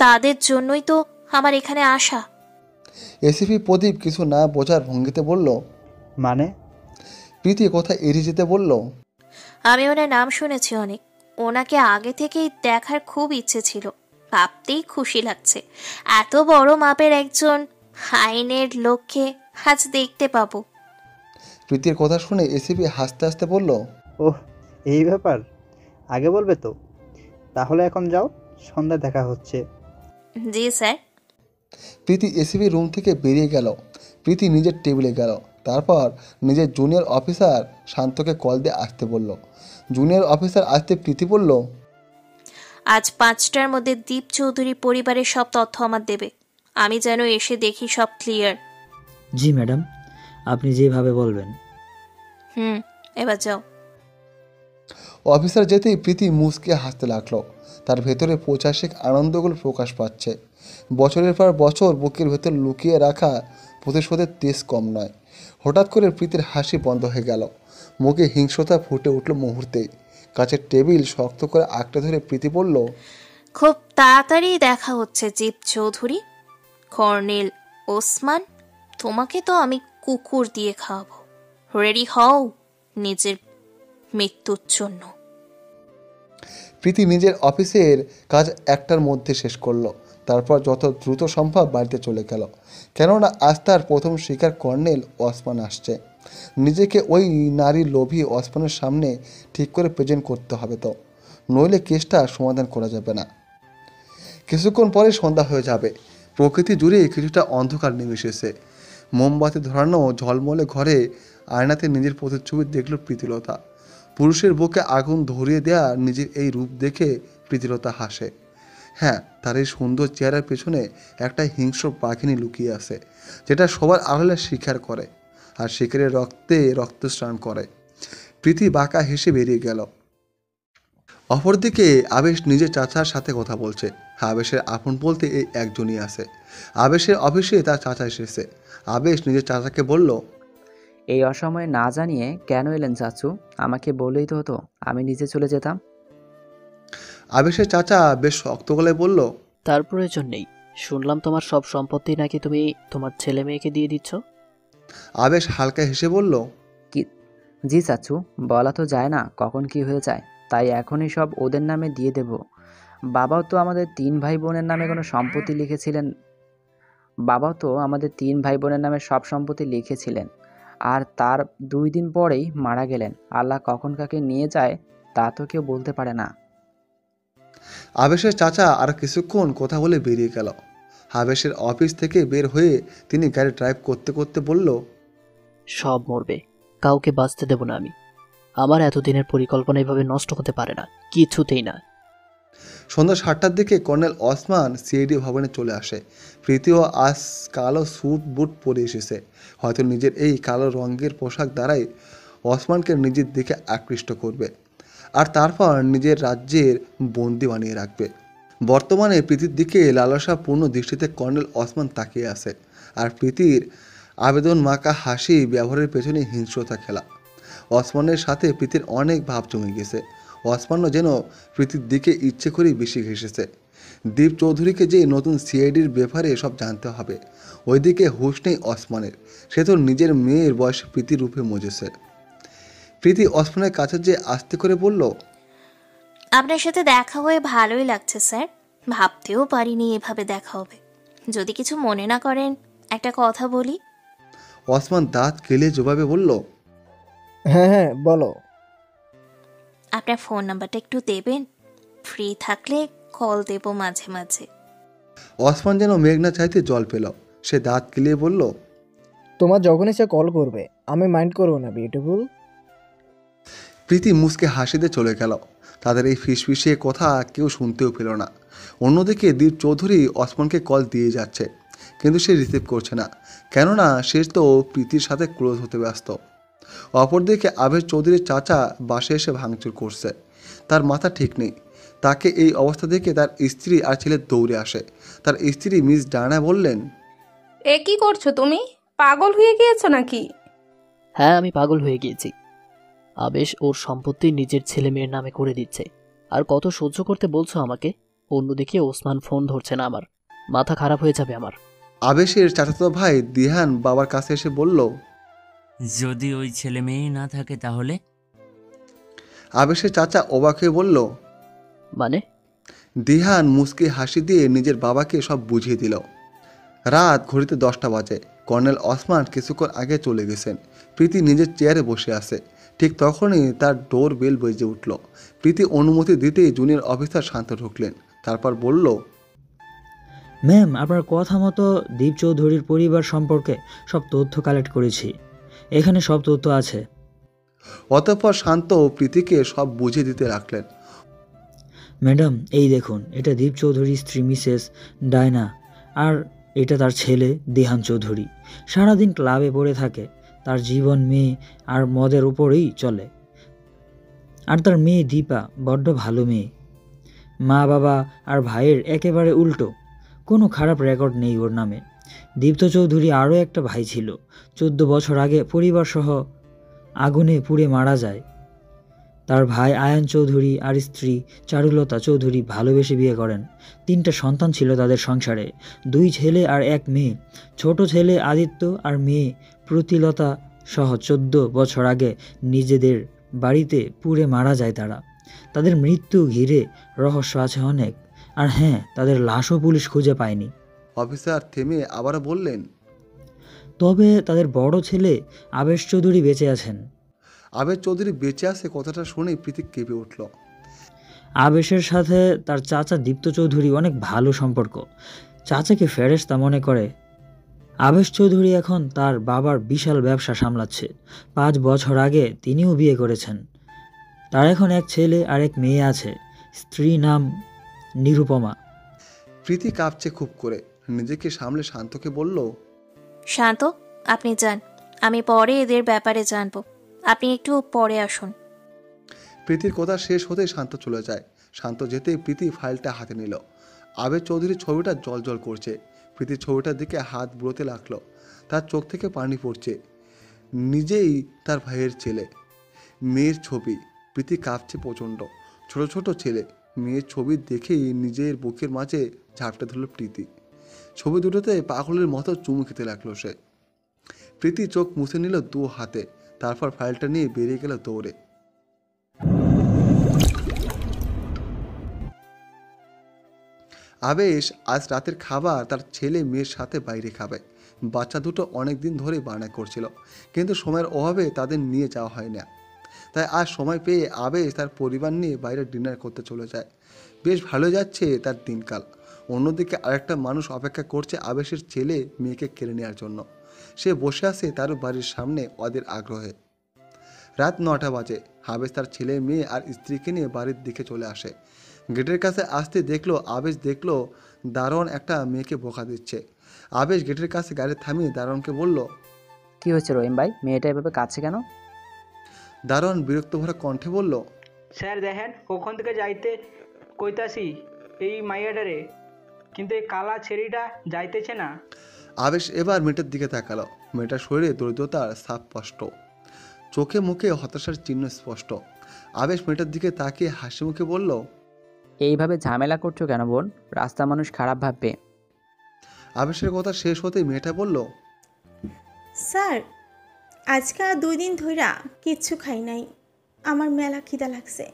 তাদের জন্যই তো আমার এখানে আসা। এসিপি প্রদীপ কিছু না বোঝার ভঙ্গিতে বলল, মানে? প্রীতি কথা এড়িয়ে যেতে বলল, আমি ওনার নাম শুনেছি অনেক, ওনাকে আগে থেকেই দেখার খুব ইচ্ছে ছিল। ভাবতেই খুশি লাগছে, এত বড় মাপের একজন আইনের লোককে আজ দেখতে পাবো। প্রীতির কথা শুনে এসিপি হাসতে হাসতে বলল, ওহ, এই ব্যাপার, আগে বলবে তো। তাহলে এখন যাও, সন্ধ্যায় দেখা হচ্ছে। জি স্যার। প্রীতি এসিপি রুম থেকে বেরিয়ে গেল। প্রীতি নিজের টেবিলে গেল, তারপর নিজের জুনিয়র অফিসার শান্তকে কল দিয়ে আসতে বলল। জুনিয়র অফিসার আসতে প্রীতি বলল, আজ 5টার মধ্যে দীপ চৌধুরী পরিবারের সব তথ্য আমার দেবে, আমি যেন এসে দেখি সব ক্লিয়ার। জি ম্যাডাম, আপনি যেভাবে বলবেন। এবার যাও। অফিসার যেতেই প্রীতি মুচকে হাসতে লাগলো। তার ভেতরে পৈশাচিক আনন্দগুলো প্রকাশ পাচ্ছে। বছরের পর বছর বুকের ভেতর লুকিয়ে রাখা প্রতিশোধের তেজ কম নয়। হঠাৎ করে প্রীতির হাসি বন্ধ হয়ে গেল। মুখে হিংস্রতা ফুটে উঠল মুহূর্তেই। কাছের টেবিল শক্ত করে আঁকড়ে ধরে প্রীতি বলল, খুব তাড়াতাড়ি দেখা হচ্ছে দীপ চৌধুরী। কর্নেল ওসমান, তোমাকে তো আমি কুকুর দিয়ে খাওয়াবো। রেডি হও নিজের মৃত্যুর জন্য। প্রীতি নিজের অফিসের কাজ 1টার মধ্যে শেষ করলো। তারপর যত দ্রুত সম্ভব বাড়িতে চলে গেল, কেননা আজ তার প্রথম শিকার কর্নেল ওসমান আসছে। নিজেকে ওই নারী লোভী ওসমানের সামনে ঠিক করে প্রেজেন্ট করতে হবে, তো নইলে কেসটা সমাধান করা যাবে না। কিছুক্ষণ পরে সন্ধ্যা হয়ে যাবে। প্রকৃতি জুড়ে কিছুটা অন্ধকার নেমে এসেছে। মোমবাতি ধরানো ঝলমলে ঘরে আয়নাতে নিজের প্রতিচ্ছবি দেখল প্রীতিলতা। পুরুষের বুকে আগুন ধরিয়ে দেয়া নিজের এই রূপ দেখে প্রীতিলতা হাসে। হ্যাঁ, তার এই সুন্দর চেহারার পেছনে একটা হিংস্র বাঘিনী লুকিয়ে আছে, যেটা সবার আড়ালে শিকার করে আর শিকারের রক্তে রক্তস্নান করে। প্রীতি বাঁকা হেসে বেরিয়ে গেল। অপরদিকে আবেশ নিজের চাচার সাথে কথা বলছে। আবেশের আপন বলতে এই একজনই আছে। আবেশের অফিসে তার চাচা এসেছে। আবেশ নিজের চাচাকে বলল, এই অসময়ে না জানিয়ে কেন এলেন চাচু? আমাকে বললেই তো হতো, আমি নিজে চলে যেতাম। আবেশের চাচা বেশ শক্ত গলায় বলল, তার প্রয়োজন নেই। শুনলাম তোমার সব সম্পত্তি নাকি তুমি তোমার ছেলে মেয়েকে দিয়ে দিচ্ছ। আবেশ হালকা হেসে বলল, কি? জি চাচু, বলা তো যায় না কখন কি হয়ে যায়, তাই এখনই সব ওদের নামে দিয়ে দেব। বাবাও তো আমাদের 3 ভাই বোনের নামে কোনো সম্পত্তি লিখেছিলেন। বাবাও তো আমাদের 3 ভাই বোনের নামে সব সম্পত্তি লিখেছিলেন, আর তার 2 দিন পরেই মারা গেলেন। আল্লাহ কখন কাকে নিয়ে যায় তা তো কেউ বলতে পারে না। আবেশের চাচা আর কিছুক্ষণ কথা বলে বেরিয়ে গেল। আবেশের অফিস থেকে বের হয়ে তিনি গাড়ি ড্রাইভ করতে করতে বলল, সব মরবে, কাউকে বাঁচতে দেব না আমি। আমার এতদিনের পরিকল্পনা এভাবে নষ্ট হতে পারে না, কিছুতেই না। সন্ধ্যা 7টার দিকে কর্নেল ওসমান সিআইডি ভবনে চলে আসে। প্রীতিও আজ কালো স্যুট বুট পরে এসেছে। হয়তো নিজের এই কালো রঙের পোশাক দ্বারাই ওসমানকে নিজের দিকে আকৃষ্ট করবে আর তারপর নিজের রাজ্যের বন্দি বানিয়ে রাখবে। বর্তমানে প্রীতির দিকে লালসাপূর্ণ দৃষ্টিতে কর্নেল ওসমান তাকিয়ে আছে, আর প্রীতির আবেদন মাখা হাসি ব্যবহারের পেছনে হিংস্রতা খেলা। ওসমানের সাথে প্রীতির অনেক ভাব জমে গেছে। ওসমানও যেন প্রীতির দিকে ইচ্ছে করেই বেশি ঘেসেছে। দীপ চৌধুরীকে যে নতুন সিআইডির ব্যাপারে সব জানতে হবে, ওইদিকে হুঁশ নেই ওসমানের। সে তো নিজের মেয়ের বয়সে প্রীতির রূপে মজেছে। প্রীতি ওসমানের কাছে যে আস্তে করে বলল, আপনার সাথে দেখা হয়ে ভালোই লাগছে স্যার। ভাবতেও পারিনি এভাবে দেখা হবে। যদি কিছু মনে না করেন একটা কথা বলি। ওসমান দাঁত কেলে জবাবে বলল, হ্যাঁ হ্যাঁ বলো। আপনার ফোন নাম্বারটা একটু দেবেন? ফ্রি থাকলে কল দেব মাঝে মাঝে। ওসমান যেন মেঘনা চাইতে জল পেল। সে দাঁত কেলিয়ে বলল, তোমার যখন ইচ্ছা কল করবে, আমি মাইন্ড করবো না বিউটিফুল। প্রীতি মুসকে হাসিতে চলে গেল। তাদের এই ফিসফিসিয়ে কথা কেউ শুনতেও পেল না। অন্যদিকে দীপ চৌধুরী ওসমানকে কল দিয়ে যাচ্ছে, কিন্তু সে রিসিভ করছে না, কেননা সে তো প্রীতির সাথে ক্লোজ হতে ব্যস্ত। অপরদিকে আবেশ চৌধুরীর চাচা বাসে এসে ভাঙচুর করছে। তার মাথা ঠিক নেই। তাকে এই অবস্থা দেখে তার স্ত্রী আর ছেলে দৌড়ে আসে। তার স্ত্রী মিস ডানা বললেন, এ কি করছো তুমি? পাগল হয়ে গিয়েছো নাকি? হ্যাঁ, আমি পাগল হয়ে গিয়েছি। আবেশ ওর সম্পত্তি নিজের ছেলে মেয়ের নামে করে দিচ্ছে, আর কত সহ্য করতে বলছো আমাকে? অন্যদিকে ওসমান ফোন ধরছে না, আমার মাথা খারাপ হয়ে যাবে আমার। আবেশের চাচাতো ভাই দিহান বাবার কাছে এসে বলল, যদি ওই ছেলে মেয়ে না থাকে তাহলে? আবেশের চাচা অবাক হয়ে বলল, মানে? দিহান মুস্কি হাসি দিয়ে নিজের বাবাকে সব বুঝিয়ে দিল। রাত ঘড়িতে 10টা বাজে। কর্নেল ওসমান কিছুক্ষণ আগে চলে গেছেন। প্রীতি নিজের চেয়ারে বসে আছে। ঠিক তখনই তার ডোর বেল বেজে উঠল। প্রীতি অনুমতি দিতেই জুনিয়র অফিসার শান্ত ঢুকলেন। তারপর বলল, ম্যাম, আপনার কথা মতো দীপ চৌধুরীর পরিবার সম্পর্কে সব তথ্য কালেক্ট করেছি। এখানে সব তথ্য আছে। অতঃপর শান্ত প্রীতিকে সব বুঝিয়ে দিতে রাখলেন। ম্যাডাম, এই দেখুন, এটা দীপ চৌধুরীর স্ত্রী মিসেস ডায়না, আর এটা তার ছেলে দিহান চৌধুরী। সারাদিন ক্লাবে পড়ে থাকে। তার জীবন মেয়ে আর মদের উপরেই চলে। আর তার মেয়ে দীপা বড্ড ভালো মেয়ে। মা বাবা আর ভাইয়ের একেবারে উল্টো। কোনো খারাপ রেকর্ড নেই ওর নামে। দীপ্ত চৌধুরী আরও একটা ভাই ছিল। 14 বছর আগে পরিবারসহ আগুনে পুড়ে মারা যায়। তার ভাই আয়ান চৌধুরী আর স্ত্রী চারুলতা চৌধুরী ভালোবেসে বিয়ে করেন। 3টা সন্তান ছিল তাদের সংসারে, 2 ছেলে আর 1 মেয়ে। ছোট ছেলে আদিত্য আর মেয়ে প্রতিলতা সহ 14 বছর আগে নিজেদের বাড়িতে পুড়ে মারা যায় তারা। তাদের মৃত্যু ঘিরে রহস্য আছে অনেক। আর হ্যাঁ, তাদের লাশও পুলিশ খুঁজে পায়নি। অফিসার থেমে আবারও বললেন, তবে তাদের বড় ছেলে আবেশ চৌধুরী বেঁচে আছেন। আবেশ চৌধুরী বেঁচে আছে কথাটা শুনেই প্রীতি কেঁপে উঠল। আবেশের সাথে তার চাচা দীপ্ত চৌধুরী অনেক ভালো সম্পর্ক। চাচাকে ফেরেশতা মনে করে। আবেশ চৌধুরী এখন তার বাবার বিশাল ব্যবসা সামলাচ্ছে। 5 বছর আগে তিনিও বিয়ে করেছেন। তার এখন 1 ছেলে আর 1 মেয়ে আছে। স্ত্রী নাম নিরুপমা। প্রীতি কাঁপছে খুব করে, নিজেকে সামলে শান্তকে বলল, শান্ত, আপনি যান, আমি পরে এদের ব্যাপারে জানবো, আপনি একটু পরে আসুন। প্রীতির কথা শেষ হতেই শান্ত চলে যায়। শান্ত যেতেই প্রীতি ফাইলটা হাতে নিল। আবেদ চৌধুরীর ছবিটা জল করছে। প্রীতির ছবিটার দিকে হাত বুলোতে লাগলো। তার চোখ থেকে পানি পড়ছে। নিজেই তার ভাইয়ের ছেলে, মেয়ের ছবি। প্রীতি কাঁপছে প্রচণ্ড। ছোট ছোট ছেলে, মেয়ের ছবি দেখেই নিজের বুকের মাঝে ঝাপটে ধরল প্রীতি। ছবি দুটোতে পাগলের মতো চুমু খেতে লাগলো সে। প্রীতি চোখ মুছে নিল দু হাতে, তারপর ফাইলটা নিয়ে বেরিয়ে গেল দৌড়ে। আবেশ আজ রাতের খাবার তার ছেলে মেয়ের সাথে বাইরে খাবে। বাচ্চা দুটো অনেক দিন ধরে বায়না করছিল, কিন্তু সময়ের অভাবে তাদের নিয়ে যাওয়া হয় না। তাই আজ সময় পেয়ে আবেশ তার পরিবার নিয়ে বাইরে ডিনার করতে চলে যায়। বেশ ভালো যাচ্ছে তার দিনকাল। অন্যদিকে আরেকটা মানুষ অপেক্ষা করছে আবেশের ছেলে মেয়েকে কেড়ে নেওয়ার জন্য। সে বসে আছে তার বাড়ির সামনে অধীর আগ্রহে। রাত 9টা বাজে। আবেশ তার ছেলে মেয়ে আর স্ত্রীকে নিয়ে বাড়ির দিকে চলে আসে। গেটের কাছে আসতে আবেশ দেখলো দারোয়ান একটা মেয়েকে বোকা দিচ্ছে। আবেশ গেটের কাছে গাড়ি থামিয়ে দারোয়ানকে বলল, কি হয়েছে রহিম ভাই, মেয়েটা এভাবে কাছে কেন? দারোয়ান বিরক্ত ভরা কণ্ঠে বলল, স্যার দেখেন ওখান থেকে যাইতে কইতাছি এই মাইয়াডারে, কিন্তু এই কালা ছেড়িটা যাইতেছে না। আবেশ এবার মেয়েটার দিকে তাকালো। মেয়েটার শরীরে দরিদ্রতার ছাপ স্পষ্ট, চোখে মুখে হতাশার চিহ্ন স্পষ্ট। আবেশ মেয়েটার দিকে তাকিয়ে হাসি মুখে বলল, এইভাবে ঝামেলা করছো কেন বোন? রাস্তা মানুষ খারাপ ভাববে। আবেশের কথা শেষ হতেই মেয়েটা বলল, স্যার আজকে 2 দিন ধইরা কিচ্ছু খাই নাই, আমার মেলা খিদা লাগছে,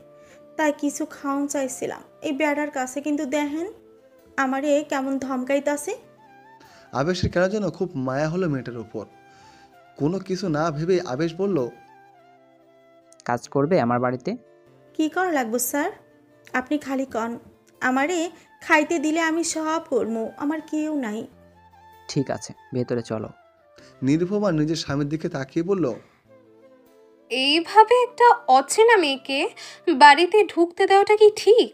তাই কিছু খাওয়ান চাইছিলাম এই বেড়ার কাছে, কিন্তু দেখেন আমারে কেমন ধমকাইতাছে। আবেশের কেন যেন খুব মায়া হলো মেয়েটার উপর। কোনো কিছু না ভেবে আবেশ বলল, কাজ করবে আমার বাড়িতে? কি করা লাগবো স্যার, আপনি খালি কন, আমারে খাইতে দিলে আমি সব করবো, আমার কেউ নাই। ঠিক আছে, ভেতরে চলো। নিরুপমা নিজের স্বামীর দিকে তাকিয়ে বলল, এইভাবে একটা অচেনা মেয়েকে বাড়িতে ঢুকতে দেওয়াটা কি ঠিক?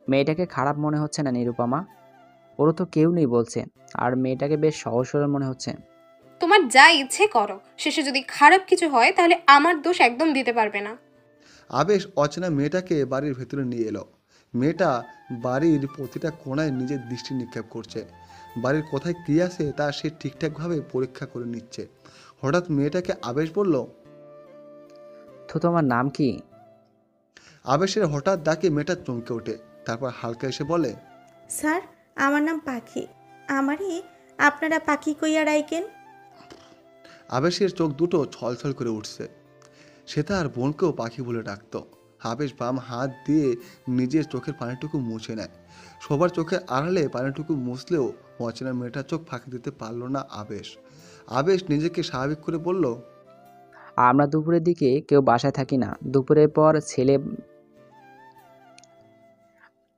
মেয়েটাকে খারাপ মনে হচ্ছে না নিরুপমা? ওরও তো কেউ নেই বলছে, আর মেয়েটাকে বেশ সহজ সরল মনে হচ্ছে। তোমার যা ইচ্ছে করো, শেষে যদি খারাপ কিছু হয় তাহলে আমার দোষ একদম দিতে পারবে না। আবেশ অচেনা মেয়েটাকে বাড়ির ভেতরে নিয়ে এলো। মেয়েটা বাড়ির প্রতিটা কোণায় নিজের দৃষ্টি নিক্ষেপ করছে। বাড়ির কোথায় কী আছে তা সে ঠিকঠাকভাবে পরীক্ষা করে নিচ্ছে। হঠাৎ মেয়েটাকে আবেশ বলল, তো তোমার নাম কি? আবেশের হঠাৎ ডাকে মেয়েটা চমকে ওঠে, তারপর হালকা এসে বলে, স্যার আমার নাম পাখি, আমারই আপনারা পাখি কইয়া রাইকেন। আবেশের চোখ দুটো ছলছল করে উঠছে। সে তার বোনকেও পাখি বলে ডাকত। আবেশ বাম হাত দিয়ে নিজের চোখের পানিটুকু মুছে নেয়। সবার চোখের আড়ালে পানিটুকু মুছলেও অচেনা মেয়েটার চোখ ফাঁকি দিতে পারল না আবেশ। আবেশ নিজেকে স্বাভাবিক করে বলল, আমরা দুপুরের দিকে কেউ বাসায় থাকি না, দুপুরের পর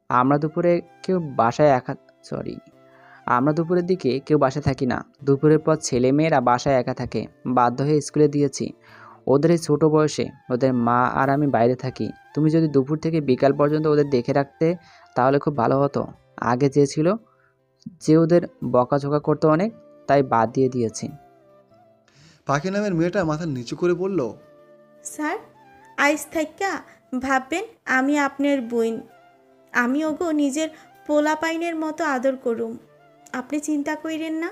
আমরা দুপুরের দিকে কেউ বাসায় থাকি না, দুপুরের পর ছেলে মেয়েরা বাসায় একা থাকে, বাধ্য হয়ে স্কুলে দিয়েছি। ওদের এই ছোটো বয়সে ওদের মা আর আমি বাইরে থাকি। তুমি যদি দুপুর থেকে বিকাল পর্যন্ত ওদের দেখে রাখতে তাহলে খুব ভালো হতো। আগে যে ওদের বকাঝকা করতো অনেক, তাই বাদ দিয়ে দিয়েছি। পাখি নামের মেয়েটা মাথা নিচু করে বলল, স্যার আইস থাইকা ভাববেন আমি আপনার বোন, আমি ওগো নিজের পোলা পাইনের মতো আদর করুম, আপনি চিন্তা কইরেন না।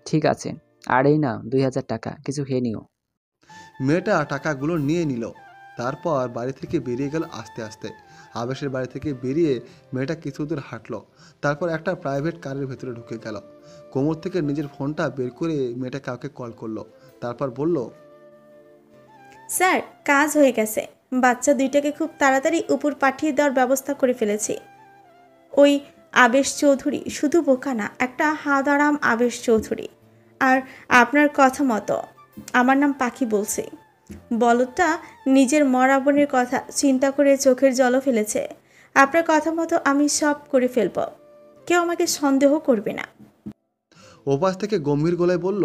ঠিক আছে, আর এই না 2000 টাকা, কিছু খেয়ে নিও। মেয়েটা টাকাগুলো নিয়ে নিল। তারপর বাড়ি থেকে বেরিয়ে গেল আস্তে আস্তে। আবেশের বাড়ি থেকে বেরিয়ে মেয়েটা কিছু দূর হাঁটলো, তারপর একটা প্রাইভেট কারের ভেতরে ঢুকে গেল। কোমর থেকে নিজের ফোনটা বের করে মেয়েটা কাউকে কল করলো, তারপর বলল, স্যার কাজ হয়ে গেছে, বাচ্চা দুইটাকে খুব তাড়াতাড়ি উপর পাঠিয়ে দেওয়ার ব্যবস্থা করে ফেলেছি। ওই আবেশ চৌধুরী শুধু বোকা না, একটা হাদারাম আবেশ চৌধুরী। আর আপনার কথা মতো আমার নাম পাখি বলছি, বলদটা নিজের মরা বোনের কথা চিন্তা করে চোখের জলও ফেলেছে। আপনার কথা মতো আমি সব করে ফেলব, কেউ আমাকে সন্দেহ করবে না। ওপাশ থেকে গম্ভীর গলায় বলল,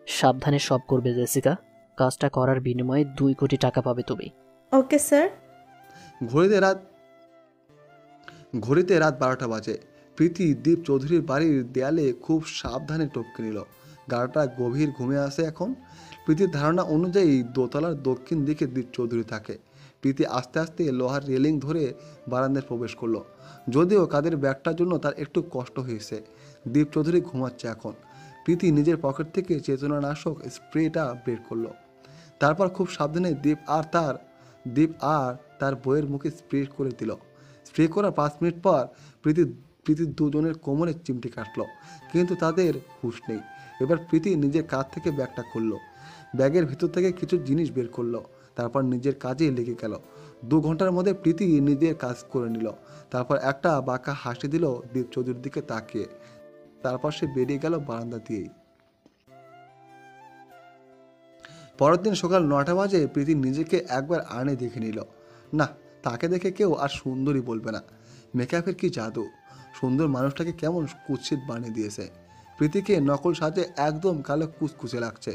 সাবধানে সব করবে জেসিকা, কাজটা করার বিনিময়ে 2 কোটি টাকা পাবে তুমি। Okay sir. ঘড়িতে রাত 12টা বাজে। প্রীতি দীপ চৌধুরীর বাড়ির দেয়ালে খুব সাবধানে টপকে নিল। গাড়িটা গভীর ঘুমে আসে এখন। প্রীতির ধারণা অনুযায়ী দোতলার দক্ষিণ দিকে দীপ চৌধুরী থাকে। প্রীতি আস্তে আস্তে লোহার রেলিং ধরে বারান্দায় প্রবেশ করলো। যদিও কাদের ব্যাগটার জন্য তার একটু কষ্ট হয়েছে। দীপ চৌধুরী ঘুমাচ্ছে এখন। প্রীতি নিজের পকেট থেকে চেতনানাশক স্প্রেটা বের করলো। তারপর খুব সাবধানে দীপ আর তার বইয়ের মুখে স্প্রে করে দিল। স্প্রে করার 5 মিনিট পর প্রীতির দুজনের কোমরে চিমটি কাটলো, কিন্তু তাদের হুঁশ নেই। এবার প্রীতি নিজের কাঁধ থেকে ব্যাগটা খুললো, ব্যাগের ভিতর থেকে কিছু জিনিস বের করলো, তারপর নিজের কাজে লেগে গেল। 2 ঘন্টার মধ্যে প্রীতি নিজের কাজ করে নিল। তারপর একটা বাঁকা হাসি দিল দীপ চৌধুরীর দিকে তাকিয়ে। তারপর সে বেরিয়ে গেল বারান্দা দিয়েই। পরের দিন সকাল 9টা বাজে প্রীতি নিজেকে একবার আয়নায় দেখে নিল। না, তাকে দেখে কেউ আর সুন্দরী বলবে না। মেকআপের কি জাদু! সুন্দর মানুষটাকে কেমন কুৎসিত বানিয়ে দিয়েছে। প্রীতিকে নকল সাজে একদম কালো কুচকুচে লাগছে।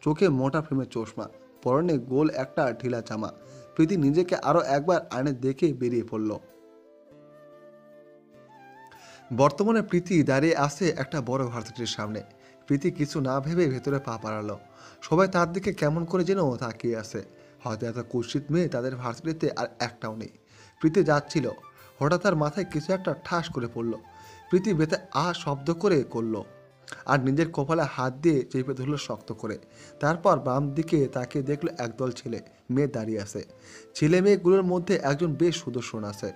চোখে মোটা ফ্রেমের চশমা, পরনে গোল একটা ঢিলা জামা। প্রীতি নিজেকে আরো একবার আয়নায় দেখে বেরিয়ে পড়ল। বর্তমানে প্রীতি দাঁড়িয়ে আছে একটা বড় ভার্সিটির সামনে। প্রীতি কিছু না ভেবে ভেতরে পা বাড়ালো। সবাই তার দিকে কেমন করে যেন তাকিয়ে আছে। হয়তো এত কুৎসিত মেয়ে তাদের ভার্সিটিতে আর একটাও নেই। প্রীতি যাচ্ছিল, হঠাৎ তার মাথায় কিছু একটা ঠাস করে পড়ল। প্রীতি বেতে শব্দ করে করলো আর নিজের কপালে হাত দিয়ে চেপে ধরল শক্ত করে। তারপর বাম দিকে তাকিয়ে দেখলো একদল ছেলে মেয়ে দাঁড়িয়ে আছে। ছেলে মেয়েগুলোর মধ্যে একজন বেশ সুদর্শন আছে।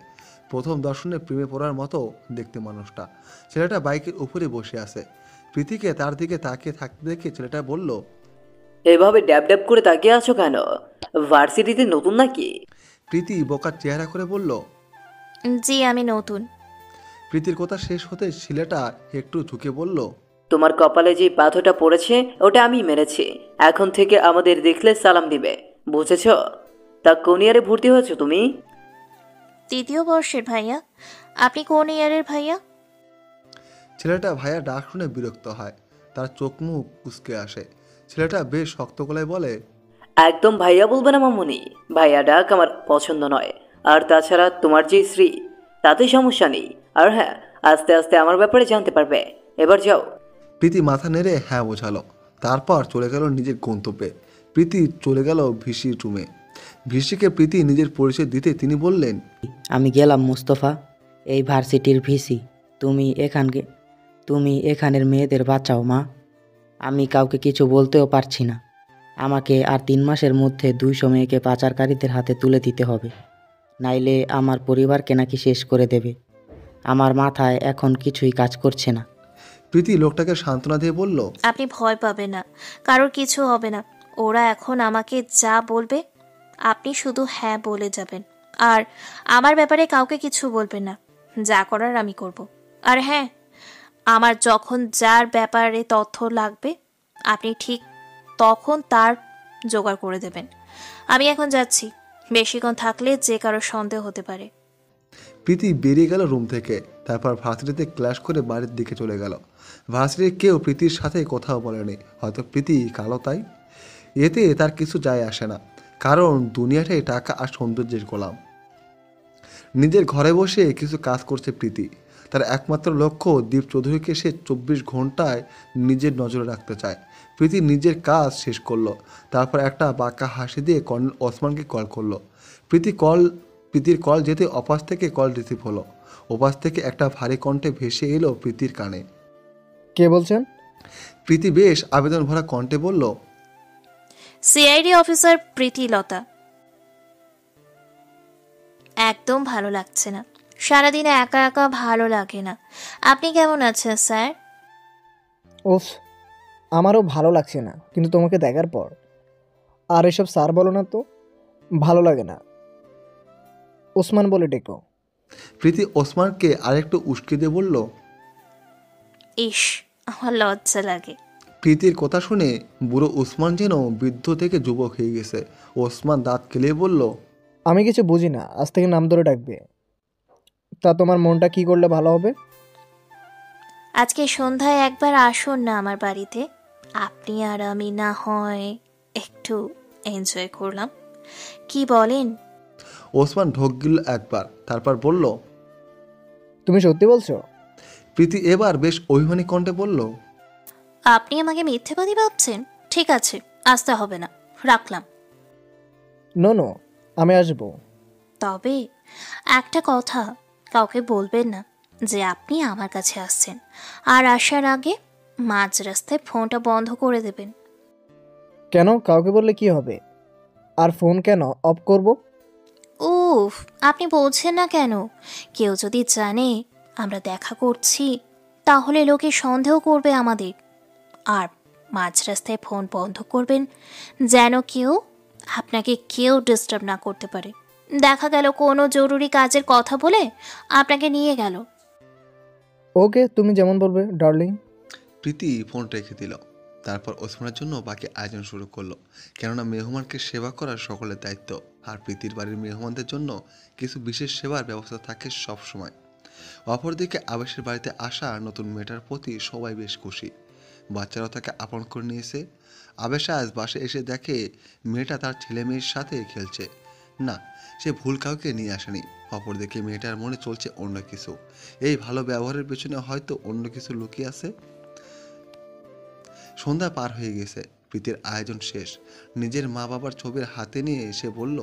প্রথম দর্শনে প্রেমে পড়ার মতো দেখতে মানুষটা। ছেলেটা বাইকের উপরে বসে আছে। প্রীতিকে তার দিকে তাকিয়ে থাকতে দেখে ছেলেটা বলল, এভাবে ড্যাব ড্যাব করে তাকিয়ে আছো কেন? ভার্সিটিতে নতুন নাকি? প্রীতি বোকার চেহারা করে বলল, জি আমি নতুন। প্রীতির কথা শেষ হতে ছেলেটা একটু ঝুঁকে বলল, তোমার কপালে যে পাথরটা পড়েছে ওটা আমি মেরেছি। এখন থেকে আমাদের দেখলে সালাম দিবে, বুঝেছ? তা কোন ইয়ারে ভর্তি হয়েছো তুমি? 3য় বর্ষের ভাইয়া। আপনি কোন ইয়ারের ভাইয়া? ছেলেটা ভাইয়া ডাক শুনে বিরক্ত হয়। তার চোখ মুখ কুঁচকে আসে। ছেলেটা বেশ শক্ত গলায় বলে, একদম ভাইয়া বলবে না মামুনি। ভাইয়া ডাক আমার পছন্দ নয়। আর তাছাড়া তোমার যে স্ত্রী, তাতে সমস্যা নেই। আর হ্যাঁ, আস্তে আস্তে আমার ব্যাপারে জানতে পারবে। এবার যাও। প্রীতি মাথা নেড়ে হ্যাঁ বোঝালো। তারপর চলে গেল নিজের গন্তব্যে। প্রীতি চলে গেল ভিসির রুমে। ভিসিকে প্রীতি নিজের পরিচয় দিতে তিনি বললেন, আমি গেলাম মুস্তফা, এই ভার্সিটির ভিসি। তুমি এখানের মেয়েদের বাঁচাও মা। আমি কাউকে কিছু বলতেও পারছি না। আমাকে আর 3 মাসের মধ্যে 200 মেয়েকে পাচারকারীদের হাতে তুলে দিতে হবে, নাইলে আমার পরিবারকে নাকি শেষ করে দেবে। আমার মাথায় এখন কিছুই কাজ করছে না। প্রীতি লোকটাকে সান্ত্বনা দিয়ে বলল, আপনি ভয় পাবেন না, কারোর কিছু হবে না। ওরা এখন আমাকে যা বলবে আপনি শুধু হ্যাঁ বলে যাবেন। আর আমার ব্যাপারে কাউকে কিছু বলবেন না। যা করার আমি করব। আর হ্যাঁ, আমার যখন যার ব্যাপারে তথ্য লাগবে আপনি ঠিক তখন তার জোগাড় করে দেবেন। আমি এখন যাচ্ছি। বেশিক্ষণ থাকলে যে কারো সন্দেহ হতে পারে। প্রীতি বেরিয়ে গেল রুম থেকে। তারপর ভার্সিটিতে ক্লাস করে বাড়ির দিকে চলে গেল। ভার্সিটির কেউ প্রীতির সাথে কথাও বলেনি। হয়তো প্রীতি কালো, তাই এতে তার কিছু যায় আসে না। কারণ দুনিয়াটাই টাকা আর সৌন্দর্যের গোলাম। নিজের ঘরে বসে কিছু কাজ করছে প্রীতি। তার একমাত্র লক্ষ্য দীপ চৌধুরীকে সে 24 ঘন্টায় নিজের নজরে রাখতে চায়। প্রীতি নিজের কাজ শেষ করলো। তারপর একটা বাঁকা হাসি দিয়ে কর্নেল ওসমানকে কল করলো। প্রীতির কল যেতে অপাস থেকে কল রিসিভ হলো। ওপাশ থেকে একটা ভারী কণ্ঠে ভেসে এলো প্রীতির কানে। কে বলছেন? প্রীতি বেশ আবেদন ভরা কণ্ঠে বলল, সিআইডি অফিসার প্রীতি লতা। একদম ভালো লাগছে না। সারাদিন একা একা ভালো লাগে না। আপনি কেমন আছেন স্যার? ওফ, আমারও ভালো লাগছে না, কিন্তু তোমাকে দেখার পর আর এসব স্যার বলো না তো, ভালো লাগে না। ওসমান বলে ডেকো। প্রীতি ওসমানকে আরেকটু উস্কে দিয়ে বলল, ইস, আমার লজ্জা লাগে। প্রীতির কথা শুনে বুড়ো ওসমান যেন বৃদ্ধ থেকে যুবক হয়ে গেছে। ওসমান দাঁত কেলে বলল, আমি কিছু বুঝি না, আজ থেকে নাম ধরে ডাকবে। তা তোমার মনটা কি করলে ভালো হবে? আজকে সন্ধ্যায় একবার আসুন না আমার বাড়িতে। আপনি আর আমি না হয় একটু এনজয় করলাম, কি বলেন? ওসমান ঢোক গিল একবার, তারপর বলল, তুমি সত্যি বলছো? প্রীতি এবার বেশ অভিমানী কণ্ঠে বলল, আপনি আমাকে মিথ্যেবাদী ভাবছেন? ঠিক আছে, আসতে হবে না, রাখলাম। নো নো, আমি আসবো। তবে একটা কথা, কাউকে বলবেন না যে আপনি আমার কাছে আসছেন, আর আসার আগে মাঝ রাস্তায় ফোনটা বন্ধ করে দেবেন। কেন, কাউকে বললে কি হবে? আর ফোন কেন অফ করব? উফ, আপনি বলছেন না কেন? কেউ যদি জানে আমরা দেখা করছি তাহলে লোকে সন্দেহ করবে আমাদের। আর মাঝ রাস্তায় ফোন বন্ধ করবেন যেন আপনাকে কেউ ডিস্টার্ব না করতে পারে। দেখা গেল কোনো জরুরি কাজের কথা বলে আপনাকে নিয়ে গেল। ওকে, তুমি যেমন বলবে ডার্লিং। প্রীতি ফোন রেখে দিল। তারপর ওসমানের জন্য বাকি আয়োজন শুরু করলো, কেননা মেহমানকে সেবা করা সকলের দায়িত্ব। আর প্রীতির বাড়ির মেহমানদের জন্য কিছু বিশেষ সেবার ব্যবস্থা থাকে সব সময়। অপরদিকে আবেশের বাড়িতে আসা নতুন মেয়েটার প্রতি সবাই বেশ খুশি। বাচ্চারাও তাকে আপন করে নিয়েছে। আবেশ আজ বাসে এসে দেখে মেয়েটা তার ছেলে মেয়ের সাথে খেলছে। না, সে ভুল কাউকে নিয়ে আসেনি। অপরদিকে মেয়েটার মনে চলছে অন্য কিছু। এই ভালো ব্যবহারের পেছনে হয়তো অন্য কিছু লুকিয়ে আছে। সন্ধ্যা পার হয়ে গেছে, প্রীতির আয়োজন শেষ। নিজের মা বাবার ছবির হাতে নিয়ে সে বলল,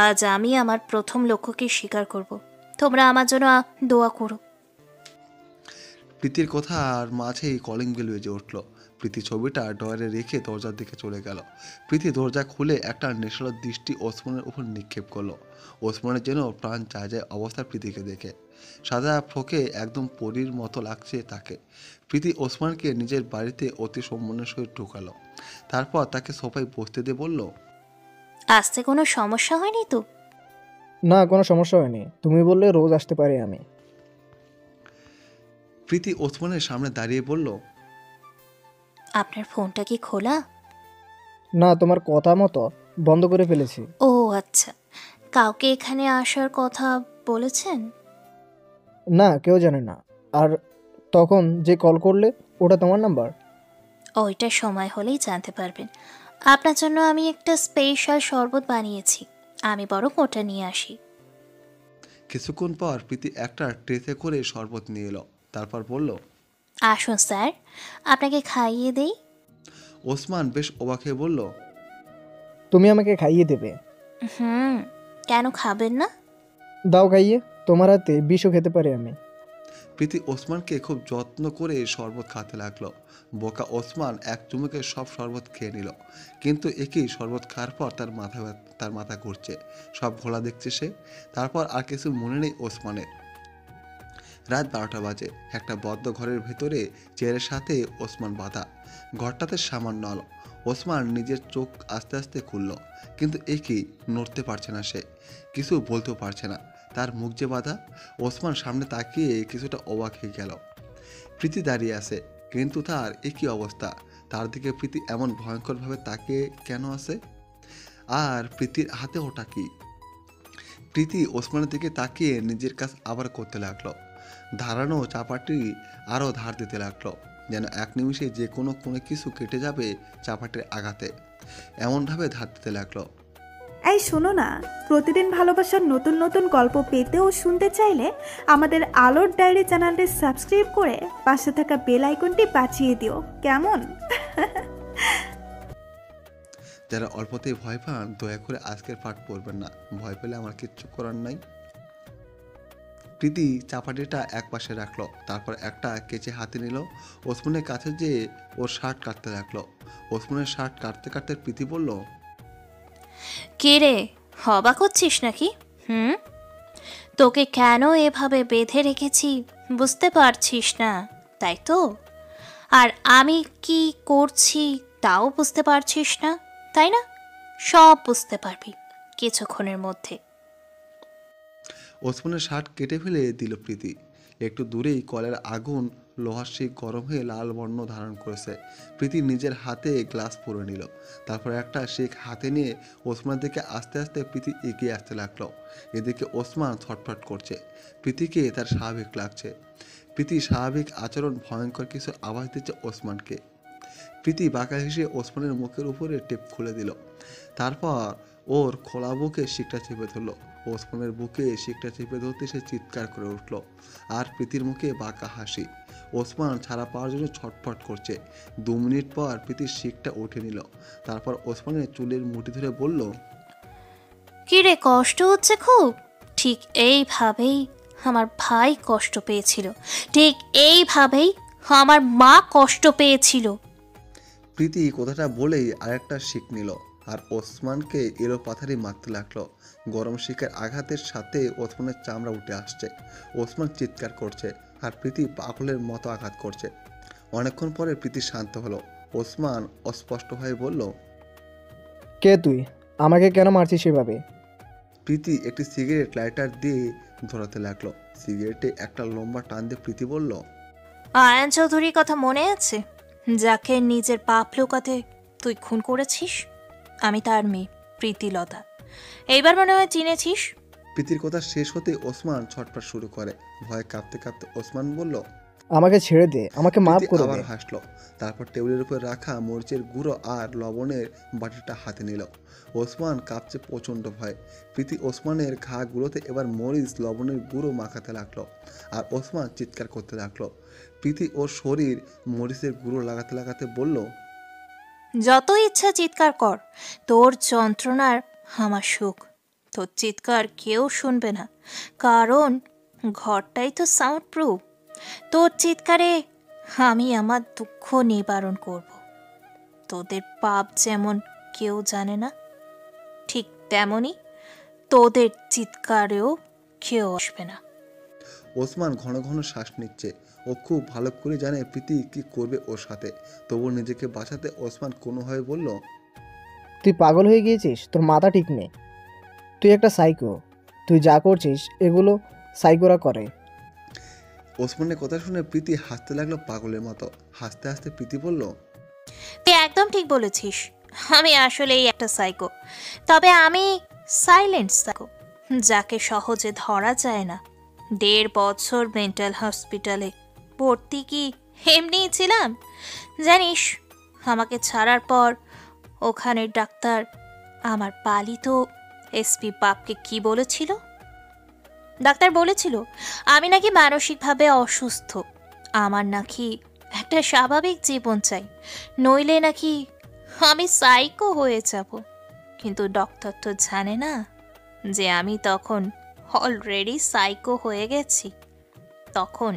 আজ আমি আমার প্রথম লক্ষ্যকে স্বীকার করব, তোমরা আমার জন্য দোয়া করো। প্রীতির কথার মাঝেই কলিং বেল বেজে উঠল। প্রীতি ছবিটা ডয়ারে রেখে দরজার দিকে চলে গেল। প্রীতি দরজা খুলে একটা নেশার দৃষ্টি ওসমানের উপর নিক্ষেপ করলো। ওসমানের যেন প্রাণ যায় যায় অবস্থা প্রীতিকে দেখে। সাদা ফ্রকে একদম পরীর মতো লাগছে তাকে। প্রীতি ওসমানকে নিজের বাড়িতে অতি সম্মানের সহিত ঢুকালো। তারপর তাকে সোফায় বসতে দিয়ে বলল, আসতে কোনো সমস্যা হয়নি তো? না, কোনো সমস্যা হয়নি, তুমি বললে রোজ আসতে পারি আমি। প্রীতি ওসমানের সামনে দাঁড়িয়ে বলল, আপনার ফোনটা কি খোলা? না, তোমার কথা মতো বন্ধ করে ফেলেছি। ও আচ্ছা, কাউকে এখানে আসার কথা বলেছেন? না, কেউ জানে না। আর তখন যে কল করলে ওটা তোমার নাম্বার? ওইটা সময় হলেই জানতে পারবেন। আপনার জন্য আমি একটা স্পেশাল শরবত বানিয়েছি, আমি বরং ওটা নিয়ে আসি। কিছুক্ষণ পর প্রীতি একটা ট্রেতে করে শরবত নিয়ে এলো। তারপর বলল, আসুন স্যার, আপনাকে খাইয়ে দেই। ওসমান বেশ অবাক হয়ে বলল, তুমি আমাকে খাইয়ে দেবে? কেন খাবেন না? দাও খাইয়ে, তোমার হাতে বিষও খেতে পারি আমি। প্রীতি ওসমানকে খুব যত্ন করে শরবত খাতে লাগলো। বোকা ওসমান এক চুমুকে সব শরবত খেয়ে নিল। কিন্তু একই শরবত খাওয়ার পর তার মাথা ঘুরছে, সব ঘোলা দেখছে সে। তারপর আর কিছু মনে নেই ওসমানের। রাত 12টা বাজে। একটা বদ্ধ ঘরের ভেতরে চেয়ারের সাথে ওসমান বাঁধা। ঘরটাতে সামান্য আলো। ওসমান নিজের চোখ আস্তে আস্তে খুলল, কিন্তু একই নড়তে পারছে না সে, কিছু বলতেও পারছে না। তার মুখ যে বাঁধা। ওসমান সামনে তাকিয়ে কিছুটা অবাক হয়ে গেল। প্রীতি দাঁড়িয়ে আছে, কিন্তু তার একই অবস্থা। তার দিকে প্রীতি এমন ভয়ঙ্করভাবে তাকিয়ে কেন আছে? আর প্রীতির হাতে ওটা কি? প্রীতি ওসমানের দিকে তাকিয়ে নিজের কাজ আবার করতে লাগলো। ধারানো চাপাটি আরও ধার দিতে লাগলো, যেন এক নিমিষে যে কোনো কিছু কেটে যাবে চাপাটির আঘাতে। এমনভাবে ধার দিতে লাগলো। এই শোনো না, প্রতিদিন ভালোবাসার নতুন নতুন গল্প পেতে ও শুনতে চাইলে আমাদের আলোর ডায়েরি চ্যানেলটি সাবস্ক্রাইব করে পাশে থাকা বেল আইকনটি বাজিয়ে দিও, কেমন? যারা অল্পতেই ভয় পান দয়া করে আজকের পাঠ পড়বেন না, ভয় পেলে আমার কিচ্ছু করার নাই। প্রীতি চাপাটিটা এক পাশে রাখলো, তারপর একটা কেচে হাতে নিল। ওসমানের কাছে যেয়ে ওর শার্ট কাটতে লাগলো। ওসমানের শার্ট কাটতে কাটতে প্রীতি বলল, কে রে, অবাক হচ্ছিস নাকি? তোকে কেন এভাবে বেঁধে রেখেছি বুঝতে পারছিস না, তাই তো? আর আমি কি করছি তাও বুঝতে পারছিস না, তাই না? সব বুঝতে পারবি কিছুক্ষণের মধ্যে। ওসমানের শার্ট কেটে ফেলে দিল প্রীতি। একটু দূরেই কলের আগুন লোহার শিক গরম হয়ে লাল বর্ণ ধারণ করেছে। প্রীতি নিজের হাতে গ্লাস পুরে নিল। তারপর একটা শিক হাতে নিয়ে ওসমানের দিকে আস্তে আস্তে প্রীতি এগিয়ে আসতে লাগলো। এদিকে ওসমান ছটফট করছে। প্রীতিকে তার স্বাভাবিক লাগছে। প্রীতি স্বাভাবিক আচরণ ভয়ঙ্কর কিছু আভাস দিচ্ছে ওসমানকে। প্রীতি বাঁকা হেসে ওসমানের মুখের উপরে টেপ খুলে দিল। তারপর ওর খোলা বুকে শিকটা চেপে ধরলো। ওসমানের বুকে শিকটা চেপে ধরতে সে চিৎকার করে উঠল। আর প্রীতির মুখে বাঁকা হাসি। ওসমান ছাড়া পাওয়ার জন্য ছটফট করছে। 2 মিনিট পর প্রীতির শিকটা উঠে নিল। তারপর ওসমানের চুলের মুঠি ধরে বলল, কি রে, কষ্ট হচ্ছে খুব? ঠিক এইভাবেই আমার ভাই কষ্ট পেয়েছিল, ঠিক এইভাবেই আমার মা কষ্ট পেয়েছিল। প্রীতি কথাটা বলেই আরেকটা শিক নিল আর ওসমানকে এলো পাথারি মারতে লাগলো। গরম শিকের আঘাতের সাথে ওসমানের চামড়া উঠে আসছে। ওসমান চিৎকার করছে আর প্রীতি পাগলের মতো আঘাত করছে। অনেকক্ষণ পরে প্রীতি শান্ত হলো। ওসমান অস্পষ্টভাবে বলল, কে তুই? আমাকে কেন মারছিস সেভাবে? প্রীতি একটি সিগারেট লাইটার দিয়ে ধরাতে লাগলো। সিগারেটে একটা লম্বা টান দিয়ে প্রীতি বলল, আয়ান চৌধুরীর কথা মনে আছে, যাকে নিজের পাপ লুকাতে তুই খুন করেছিস? আমি তার মেয়ে প্রীতিলতা। এইবার মনে হয় চিনেছিস। প্রীতির কথা শেষ হতে ওসমান ছটফট শুরু করে। ভয়ে কাঁপতে কাঁপতে ওসমান বলল, আমাকে ছেড়ে দে, আমাকে মাফ করে আবার দে। হাসলো। তারপর টেবিলের উপর রাখা মরিচের গুঁড়ো আর লবণের বাটিটা হাতে নিল। ওসমান কাঁপছে প্রচণ্ড ভয়। প্রীতি ওসমানের ঘাগুলোতে এবার মরিচ লবণের গুঁড়ো মাখাতে লাগলো আর ওসমান চিৎকার করতে লাগলো। প্রীতি ওর শরীর মরিচের গুঁড়ো লাগাতে লাগাতে বলল, যত ইচ্ছা চিৎকার কর, তোর যন্ত্রণার আমার সুখ। তোর চিৎকার কেউ শুনবে না, কারণ ঘরটাই তো সাউন্ড প্রুফ। তোর চিৎকারে আমি আমার দুঃখ নিবারণ করব। তোদের পাপ যেমন কেউ জানে না, ঠিক তেমনই তোদের চিৎকারেও কেউ আসবে না। ওসমান ঘন ঘন শ্বাস নিচ্ছে। ও খুব ভালো করে জানে প্রীতি কি করবে ওর সাথে। তবু নিজেকে বাঁচাতে ওসমান কোনোভাবে বলল, তুই পাগল হয়ে গিয়েছিস, তোর মাথা ঠিক নেই। তুই একটা সাইকো। তুই যা করছিস এগুলো সাইকোরা করে। ওসমানের কথা শুনে প্রীতি হাসতে লাগলো পাগলের মতো। হাসতে হাসতে প্রীতি বলল, তুই একদম ঠিক বলেছিস, আমি আসলেই একটা সাইকো। তবে আমি সাইলেন্ট সাইকো, যাকে সহজে ধরা যায় না। 1.5 বছর মেন্টাল হসপিটালে ভর্তি কি এমনিই ছিলাম? জানিস, আমাকে ছাড়ার পর ওখানের ডাক্তার আমার পালিত এসপি বাপকে কি বলেছিল? ডাক্তার বলেছিল আমি নাকি মানসিকভাবে অসুস্থ, আমার নাকি একটা স্বাভাবিক জীবন চাই, নইলে নাকি আমি সাইকো হয়ে যাব। কিন্তু ডক্টর তো জানে না যে আমি তখন অলরেডি সাইকো হয়ে গেছি। তখন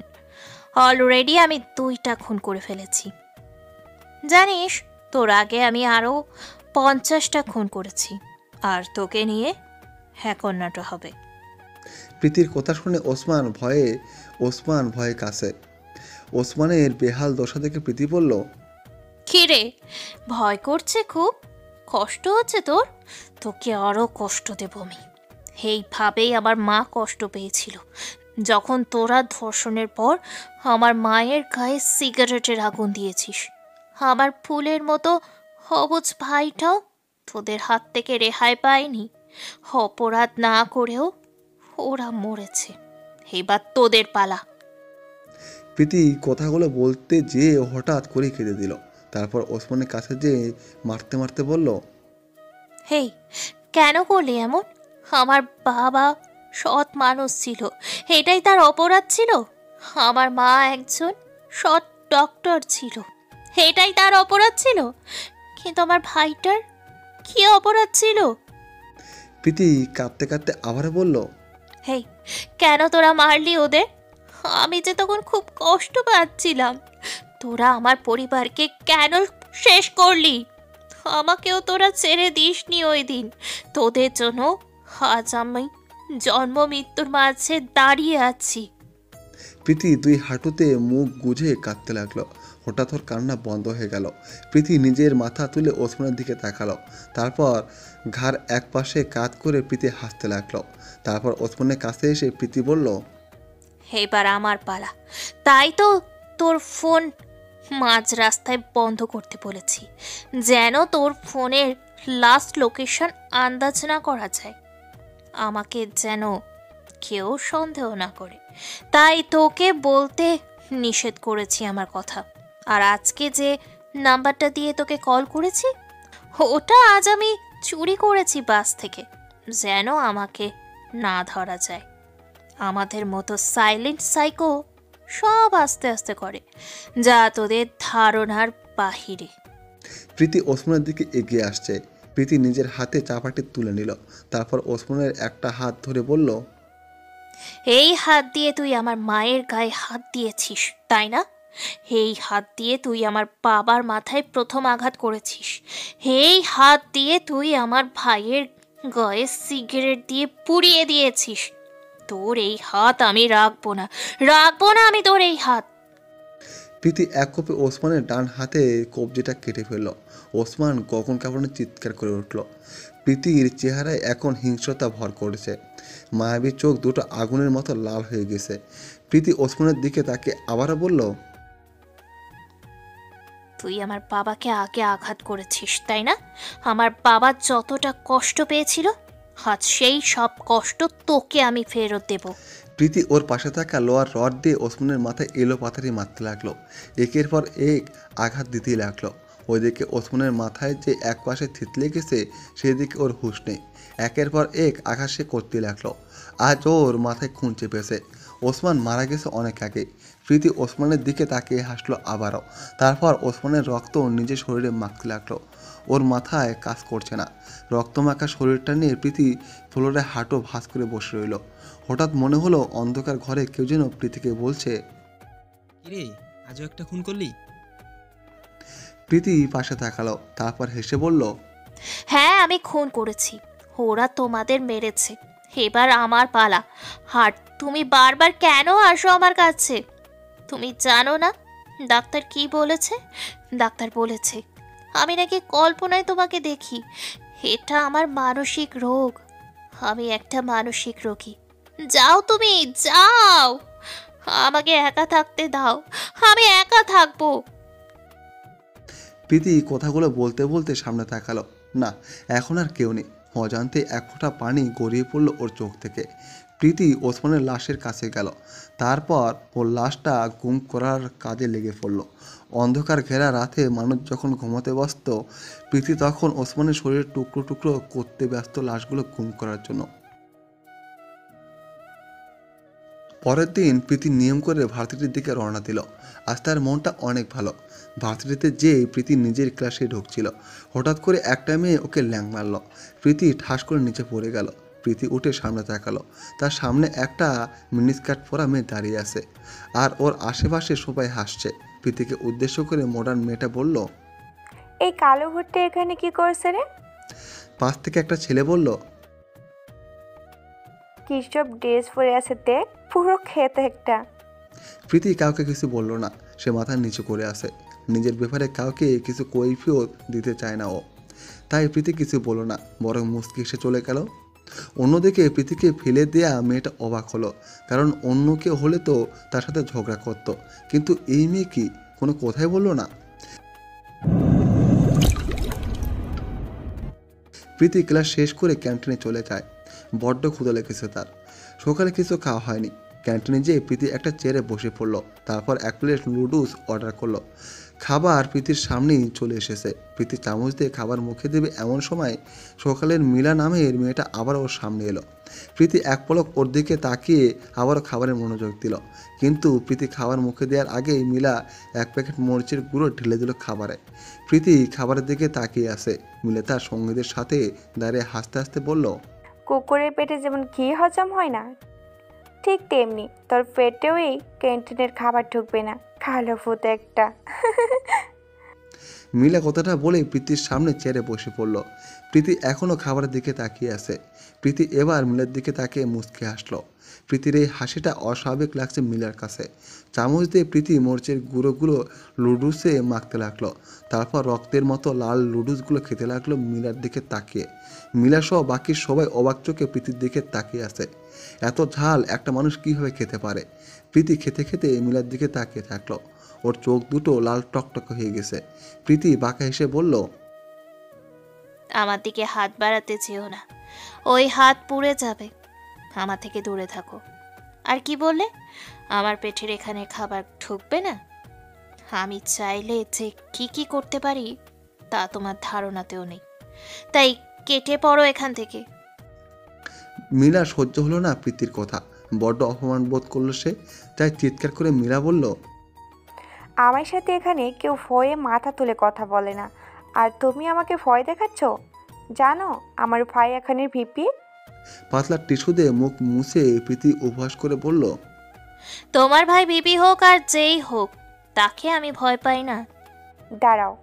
অলরেডি আমি 2টা খুন করে ফেলেছি। জানিস, তোর আগে আমি আরও 50টা খুন করেছি, আর তোকে নিয়ে হ্যাকন্নাটা হবে। প্রীতির কথা শুনে ওসমান ভয়ে কাছে। ওসমানের বেহাল দশা দেখে প্রীতি বলল, কি রে, ভয় করছে খুব? কষ্ট হচ্ছে তোর? তোকে আরও কষ্ট দেব আমি। এইভাবেই আমার মা কষ্ট পেয়েছিল যখন তোরা ধর্ষণের পর আমার মায়ের গায়ে সিগারেটের আগুন দিয়েছিস। আমার ফুলের মতো সবুজ ভাইটাও তোদের হাত থেকে রেহাই পায়নি। অপরাধ না করেও ওরা মরেছে। এবার তোদের পালা। প্রীতি কথাগুলো বলতে যেয়ে হঠাৎ করে কেঁদে দিল। তারপর ওসমানের কাছে যেয়ে মারতে মারতে বলল, হেই, কেন করলি এমন? আমার বাবা সৎ মানুষ ছিল, এটাই তার অপরাধ ছিল। আমার মা একজন সৎ ডক্টর ছিল, এটাই তার অপরাধ ছিল। কিন্তু আমার ভাইটার কি অপরাধ ছিল? প্রীতি কাঁদতে কাঁদতে আবার বলল, হেই, কেন তোরা মারলি ওদের? আমি যে তখন খুব কষ্ট পাচ্ছিলাম। তোরা আমার পরিবারকে কেন শেষ করলি? আমাকেও তোরা ছেড়ে দিসনি ওই দিন। তোদের জন্য আজ আমি জন্ম মৃত্যুর মাঝে দাঁড়িয়ে আছি। প্রীতি 2 হাঁটুতে মুখ গুজে কাঁদতে লাগলো। হঠাৎ ওর কান্না বন্ধ হয়ে গেল। প্রীতি নিজের মাথা তুলে ওসমানের দিকে তাকালো। তারপর ঘাড় একপাশে কাত করে প্রীতি হাসতে লাগলো। তারপর ওসমানের কাছে এসে প্রীতি বলল, এবার আমার পালা। তাই তো তোর ফোন মাঝ রাস্তায় বন্ধ করতে বলেছি, যেন তোর ফোনের লাস্ট লোকেশন আন্দাজ না করা যায়, আমাকে যেন কেউ সন্দেহ না করে। তাই তোকে বলতে নিষেধ করেছি আমার কথা। আর আজকে যে নাম্বারটা দিয়ে তোকে কল করেছি, ওটা আজ আমি চুরি করেছি বাস থেকে, যেন আমাকে না ধরা যায়। আমাদের মতো সাইলেন্ট সাইকো সব আস্তে আস্তে করে, যা তোদের ধারণার বাহিরে। প্রীতি ওসমানের দিকে এগিয়ে আসছে। প্রীতি নিজের হাতে চাপাটি তুলে নিল, তারপর ওসমানের একটা হাত ধরে বলল, এই হাত দিয়ে তুই আমার মায়ের গায়ে হাত দিয়েছিস, তাই না? এই হাত দিয়ে তুই আমার বাবার মাথায় প্রথম আঘাত করেছিস। এই হাত দিয়ে তুই আমার ভাইয়ের গায়ে সিগারেট দিয়ে পুড়িয়ে দিয়েছিস। তোর এই হাত আমি রাখবো না, রাখবো না আমি তোর এই হাত। প্রীতি এক কোপে ওসমানের ডান হাতে কবজিটা কেটে ফেলল। ওসমান গগন কাঁপানো চিৎকার করে উঠল। প্রীতির চেহারায় এখন হিংস্রতা ভর করেছে, মায়াবী চোখ দুটো আগুনের মতো লাল হয়ে গেছে। প্রীতি ওসমানের দিকে তাকে আবারও বলল, তুই আমার বাবাকে আগে আঘাত করেছিস, তাই না? আমার বাবা যতটা কষ্ট পেয়েছিল, আজ সেই সব কষ্ট তোকে আমি ফেরত দেব। প্রীতি ওর পাশে থাকা লোহার রড দিয়ে ওসমানের মাথায় এলো পাথারি মারতে লাগলো। একের পর এক আঘাত দিতেই লাগলো। ওইদিকে ওসমানের মাথায় যে এক পাশে থিতলে গেছে, সেদিকে ওর হুঁশ নেই। একের পর এক আঘাত সে করতে লাগলো। আজ ওর মাথায় খুন চেপেছে। ওসমান মারা গেছে অনেক আগে। প্রীতি ওসমানের দিকে তাকিয়ে হাসলো আবারও। তারপর ওসমানের রক্ত নিজের শরীরে মাখতে লাগলো। ওর মাথায় কাজ করছে না। রক্তমাখা শরীরটা নিয়ে প্রীতি ফ্লোরে হাঁটু ভাঁজ করে বসে রইল। হঠাৎ মনে হলো অন্ধকার ঘরে কেউ যেন প্রীতিকে বলছে, কিরে, আজও একটা খুন করলি? প্রীতি পাশে তাকালো, তারপর হেসে বলল, হ্যাঁ, আমি খুন করেছি। ওরা তোমাদের মেরেছে, এবার আমার পালা। আর তুমি বারবার কেন আসো আমার কাছে? তুমি জানো না ডাক্তার কি বলেছে? ডাক্তার বলেছে আমি নাকি কল্পনায় তোমাকে দেখি। এটা আমার মানসিক রোগ। আমি একটা মানসিক রোগী। যাও তুমি, যাও, আমাকে একা থাকতে দাও, আমি একা থাকবো। প্রীতি কথাগুলো বলতে বলতে সামনে তাকালো। না, এখন আর কেউ নেই। অজান্তে এক ফোঁটা পানি গড়িয়ে পড়লো ওর চোখ থেকে। প্রীতি ওসমানের লাশের কাছে গেল। তারপর ওর লাশটা গুম করার কাজে লেগে পড়ল। অন্ধকার ঘেরা রাতে মানুষ যখন ঘুমোতে বসত, প্রীতি তখন ওসমানের শরীরের টুকরো টুকরো করতে ব্যস্ত লাশগুলো গুম করার জন্য। পরের দিন প্রীতি নিয়ম করে ভার্সিটির দিকে রওনা দিল। আজ তার মনটা অনেক ভালো। ভার্সিটিতে যেয়ে প্রীতি নিজের ক্লাসে ঢুকছিল, হঠাৎ করে একটা মেয়ে ওকে ল্যাং মারল। প্রীতি ঠাস করে নিচে পড়ে গেল। প্রীতি উঠে সামনে তাকালো। তার সামনে একটা মিনিস্কার্ট পরা মেয়ে দাঁড়িয়ে আছে, আর ওর আশেপাশে সবাই হাসছে। প্রীতিকে উদ্দেশ্য করে মডার্ন মেয়েটা বলল, এই কালো ভুট্টা এখানে কি করছে রে? পাশ থেকে একটা ছেলে বলল, কি সব ড্রেস পরে আছে দেখ, পুরো খেত একটা। প্রীতি কাউকে কিছু বলল না। সে মাথা নিচু করে আসে। নিজের ব্যাপারে কাউকে কিছু কৈফিয়ত দিতে চায় না ও। তাই প্রীতি কিছু বলল না, বরং মুচকি এসে চলে গেল। অন্যদিকে প্রীতিকে ফেলে দেয়া মেয়েটা অবাক হলো, কারণ অন্য কেউ হলে তো তার সাথে ঝগড়া করত, কিন্তু এই মেয়ে কি কোনো কথাই বললো না। প্রীতি ক্লাস শেষ করে ক্যান্টিনে চলে যায়। বড্ড ক্ষুধা লেগেছে তার। সকালে কিছু খাওয়া হয়নি। ক্যান্টিনে যেয়ে প্রীতি একটা চেয়ারে বসে পড়লো। তারপর এক প্লেট নুডলস অর্ডার করলো। খাবার প্রীতির সামনেই চলে এসেছে। প্রীতি চামচ দিয়ে খাবার মুখে দেবে এমন সময় সকালের মিলা নামের মেয়েটা আবার ওর সামনে এলো। প্রীতি এক পলক ওর দিকে তাকিয়ে আবারও খাবারে মনোযোগ দিল, কিন্তু প্রীতি খাবার মুখে দেওয়ার আগেই মিলা এক প্যাকেট মরিচের গুঁড়ো ঢেলে দিল খাবারে। প্রীতি খাবারের দিকে তাকিয়ে আসে। মিলা তার সঙ্গীদের সাথে দাঁড়িয়ে হাসতে হাসতে বলল, কুকুরের পেটে যেমন ঘি হজম হয় না, ঠিক তেমনি তোর পেটেও এই ক্যান্টিনের খাবার ঢুকবে না, কালো ভূত একটা। মিলা কথাটা বলে প্রীতির সামনে চেয়ারে বসে পড়ল। প্রীতি এখনও খাবারের দিকে তাকিয়ে আছে। প্রীতি এবার মিলার দিকে তাকিয়ে মুচকে হাসলো। প্রীতির এই হাসিটা অস্বাভাবিক লাগছে মিলার কাছে। চামচ দিয়ে প্রীতি মরিচের গুঁড়োগুলো লুডুসে মাখতে লাগলো। তারপর রক্তের মতো লাল লুডুসগুলো খেতে লাগলো মিলার দিকে তাকিয়ে। মিলা সহ বাকি সবাই অবাক চোখে প্রীতির দিকে তাকিয়ে আছে। এত ঝাল একটা মানুষ কীভাবে খেতে পারে? প্রীতি খেতে খেতে মিলার দিকে তাকিয়ে থাকলো। ওর চোখ দুটো লাল টকটক হয়ে গেছে। প্রীতি বাঁকা হেসে বলল, আমার দিকে হাত বাড়াতে চেও না, ওই হাত পুড়ে যাবে। আমার থেকে দূরে থাকো। আর কি বললে? আমার পেটের এখানে খাবার ঢুকবে না? আমি চাইলে যে কি কি করতে পারি তা তোমার ধারণাতেও নেই, তাই কেটে পড়ো এখান থেকে। মীরা সহ্য হলো না প্রীতির কথা, বড্ড অপমান বোধ করলো সে, তাই চিৎকার করে মীরা বলল, আমার সাথে এখানে কেউ ভয়ে মাথা তুলে কথা বলে না, আর তুমি আমাকে ভয় দেখাচ্ছ? জানো আমার ভাই এখানের ভিপি। পাতলা টিস্যু দিয়ে মুখ মুছে প্রীতি উপহাস করে বলল, তোমার ভাই বিবি হোক আর যেই হোক, তাকে আমি ভয় পাই না। দাঁড়াও,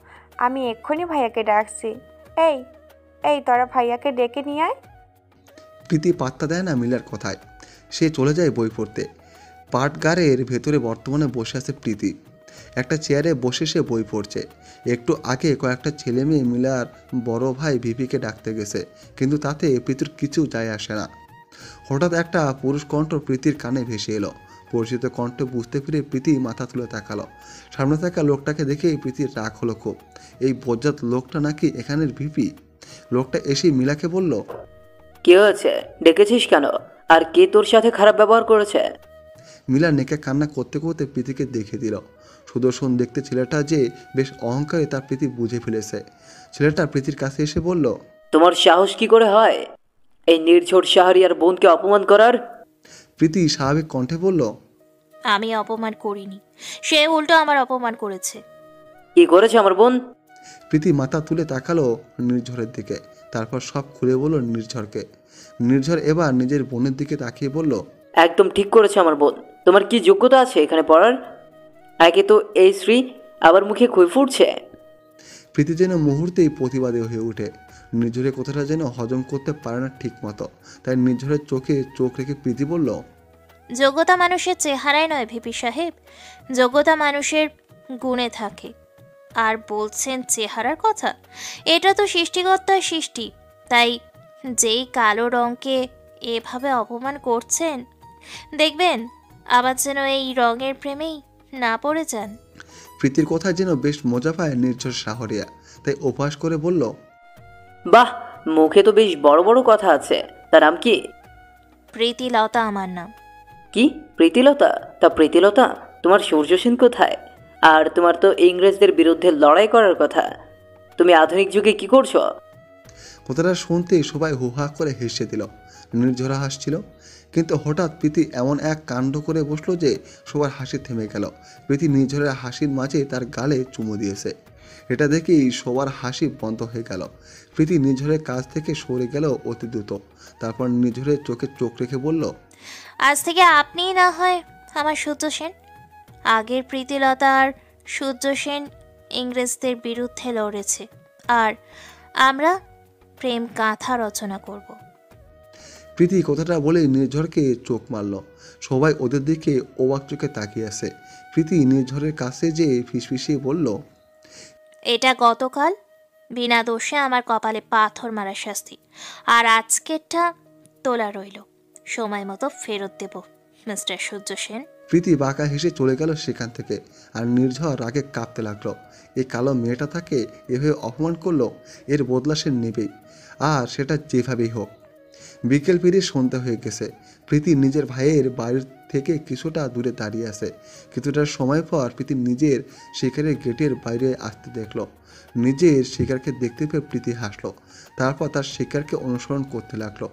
আমি এক্ষুনি ভাইয়াকে ডাকছি। এই এই তোরা ভাইয়াকে ডেকে নিয়ে আয়। প্রীতি পাত্তা দেয় না মিলার কথায়, সে চলে যায় বই পড়তে। পাঠগারের ভেতরে বর্তমানে বসে আছে প্রীতি, একটা চেয়ারে বসে সে বই পড়ছে। একটু আগে কয়েকটা ছেলে মেয়ে মিলার বড় ভাই ভিপিকে ডাকতে গেছে, কিন্তু তাতে প্রীতির কিছু যায় আসে না। হঠাৎ একটা পুরুষ কণ্ঠ প্রীতির কানে ভেসে এলো। পরিচিত কণ্ঠে বুঝতে পেরে প্রীতি মাথা তুলে তাকালো। সামনে থাকা লোকটাকে দেখেই প্রীতির রাগ হলো খুব। এই বজ্জাত লোকটা নাকি এখানের ভিপি। লোকটা এসে মিলাকে বলল, কি হয়েছে, ডেকেছিস কেন? আর কে তোর সাথে খারাপ ব্যবহার করেছে? মিলা নেকে কান্না করতে করতে প্রীতিকে দেখে দিল। সুদর্শন দেখতে ছেলেটা যে বেশ অহংকারী তা প্রীতি বুঝে ফেলেছে। ছেলেটা প্রীতির কাছে এসে বলল, তোমার সাহস কি করে হয় এই নির্ঝর শাহরিয়ার বোনকে অপমান করার? প্রীতি স্বাভাবিক কণ্ঠে বলল, আমি অপমান করিনি, সে উল্টো আমার অপমান করেছে। কি করেছে আমার বোন? প্রীতি মাথা তুলে তাকালো নির্ঝরের দিকে, তারপর সব খুলে বলল নির্ঝরকে। নির্ঝর এবার নিজের বোনের দিকে তাকিয়ে বলল, একদম ঠিক করেছে আমার বোন। তোমার কি যোগ্যতা আছে এখানে পড়ার? একে তো এই শ্রী, আবার মুখে খুই ফুটছে। প্রীতি যেন মুহূর্তেই প্রতিবাদী হয়ে ওঠে। নির্ঝরের কথাটা যেন হজম করতে পারে না ঠিক মতো, তাই নির্ঝরের চোখে চোখ রেখে প্রীতি বলল, যোগ্যতা মানুষের চেহারায় নয় ভিপি সাহেব, যোগ্যতা মানুষের গুণে থাকে। আর বলছেন চেহারার কথা, এটা তো সৃষ্টিকর্তার সৃষ্টি, তাই যেই কালো রঙকে এভাবে অপমান করছেন, দেখবেন আবার যেন এই রঙের প্রেমেই না পড়ে যান। প্রীতির কথা যেন বেশ মজা পায় নির্ঝর শাহরিয়া, তাই উপহাস করে বলল, বাহ, মুখে তো বেশ বড় বড় কথা আছে। তার নাম কি? প্রীতিলতা আমার নাম। কি প্রীতিলতা? তা প্রীতিলতা, তোমার সূর্যসেন কোথায়? আর তোমার তো ইংরেজদের বিরুদ্ধে লড়াই করার কথা, তুমি আধুনিক যুগে কি করছো? কথাটা শুনতেই সবাই হুহা করে হেসে দিল। নির্ঝরা হাসছিল, কিন্তু হঠাৎ প্রীতি এমন এক কাণ্ড করে বসলো যে সবার হাসি থেমে গেল। প্রীতি নির্ঝরের হাসির মাঝে তার গালে চুমু দিয়েছে। এটা দেখেই সবার হাসি বন্ধ হয়ে গেল। প্রীতি নির্ঝরের কাছ থেকে সরে গেল অতি দ্রুত। তারপর নির্ঝরের চোখে চোখ রেখে বলল, আজ থেকে আপনিই না হয় আমার সূর্য সেন। আগের প্রীতিলতা আর সূর্য সেন ইংরেজদের বিরুদ্ধে লড়েছে, আর আমরা প্রেম গাথা রচনা করব। প্রীতি কথাটা বলে নির্ঝরকে চোখ মারল। সবাই ওদের দিকে অবাক চোখে তাকিয়ে আছে। প্রীতি নির্ঝরের কাছে যে ফিসফিসিয়ে বলল, এটা গতকাল বিনা দোষে আমার কপালে পাথর মারার শাস্তি, আর আজকেরটা তোলা রইল, সময় মতো ফেরত দেব মিস্টার সূর্য সেন। প্রীতি বাঁকা হেসে চলে গেল সেখান থেকে। আর নির্ঝর রাগে কাঁপতে লাগলো। এই কালো মেয়েটা তাকে এভাবে অপমান করলো, এর বদলা সে নেবেই, আর সেটা যেভাবেই হোক। বিকেল পেরিয়ে সন্ধ্যা হয়ে গেছে। প্রীতি নিজের ভাইয়ের বাড়ির থেকে কিছুটা দূরে দাঁড়িয়ে আছে। কিছুটা সময় পর প্রীতি নিজের শিকারের গেটের বাইরে আসতে দেখলো। নিজের শিকারকে দেখতে পেয়ে প্রীতি হাসলো। তারপর তার শিকারকে অনুসরণ করতে লাগলো।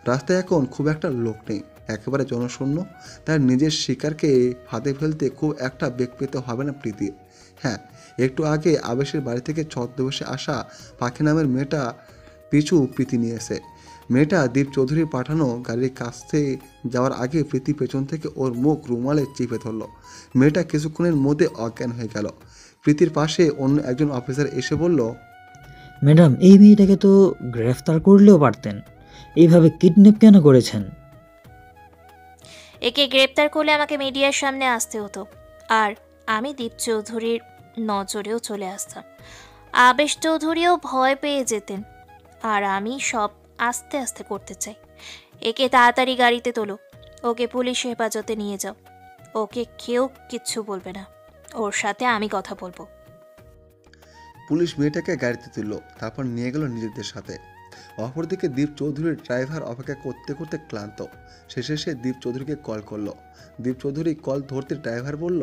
রাস্তায় এখন খুব একটা লোক নেই, একেবারে জনশূন্য, তার নিজের শিকারকে ফাঁদে ফেলতে খুব একটা বেগ পেতে হবে না প্রীতির। হ্যাঁ, একটু আগে আবেশের বাড়ি থেকে ছদ্মবেশে আসা পাখি নামের মেয়েটা পিছু প্রীতি নিয়েছে। মেয়েটা দীপ চৌধুরীর পাঠানো গাড়ির কাছে যাওয়ার আগে প্রীতি পেছন থেকে ওর মুখ রুমালে চেপে ধরল। মেয়েটা কিছুক্ষণের মধ্যে অজ্ঞান হয়ে গেল। প্রীতির পাশে অন্য একজন অফিসার এসে বলল, ম্যাডাম, এই মেয়েটাকে তো গ্রেফতার করলেও পারতেন, এইভাবে কিডন্যাপ কেন করেছেন? একে গ্রেপ্তার করলে আমাকে মিডিয়ার সামনে আসতে হতো, আর আমি দীপ চৌধুরীর নজরেও চলে আসতাম। আবেশ চৌধুরীও ভয় পেয়ে যেতেন, আর আমি সব আস্তে আস্তে করতে চাই। একে তাড়াতাড়ি গাড়িতে তোলো, ওকে পুলিশ হেফাজতে নিয়ে যাও। ওকে কেউ কিচ্ছু বলবে না, ওর সাথে আমি কথা বলবো। পুলিশ মেয়েটাকে গাড়িতে তুলল, তারপর নিয়ে গেল নিজেদের সাথে। অপরদিকে দীপ চৌধুরীর ড্রাইভার অপেক্ষা করতে করতে ক্লান্ত। শেষে সে দীপ চৌধুরীকে কল করলো। দীপ চৌধুরী কল ধরতে ড্রাইভার বলল,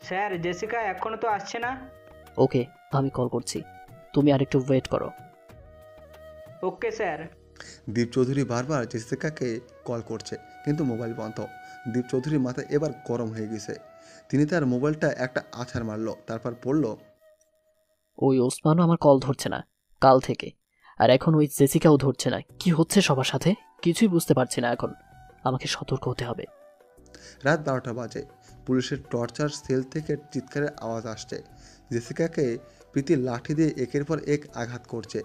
স্যার জেসিকা এখনো তো আসছে না। ওকে, আমি কল করছি, তুমি আরেকটু ওয়েট করো। Okay sir. দীপ চৌধুরী বারবার জেসিকাকে কল করছে, কিন্তু মোবাইল বন্ধ। দীপ চৌধুরীর মাথা এবার গরম হয়ে গেছে। তিনি তার মোবাইলটা একটা আছাড় মারলো, তারপর বলল, ওই ওসমানও আমার কল ধরছে না কাল থেকে, আর এখন ওই জেসিকাও ধরছে না। কি হচ্ছে সবার সাথে কিছুই বুঝতে পারছি না। এখন আমাকে সতর্ক হতে হবে। রাত 12টা বাজে। পুলিশের টর্চার সেল থেকে চিৎকারের আওয়াজ আসছে। জেসিকাকে প্রীতি লাঠি দিয়ে একের পর এক আঘাত করছে।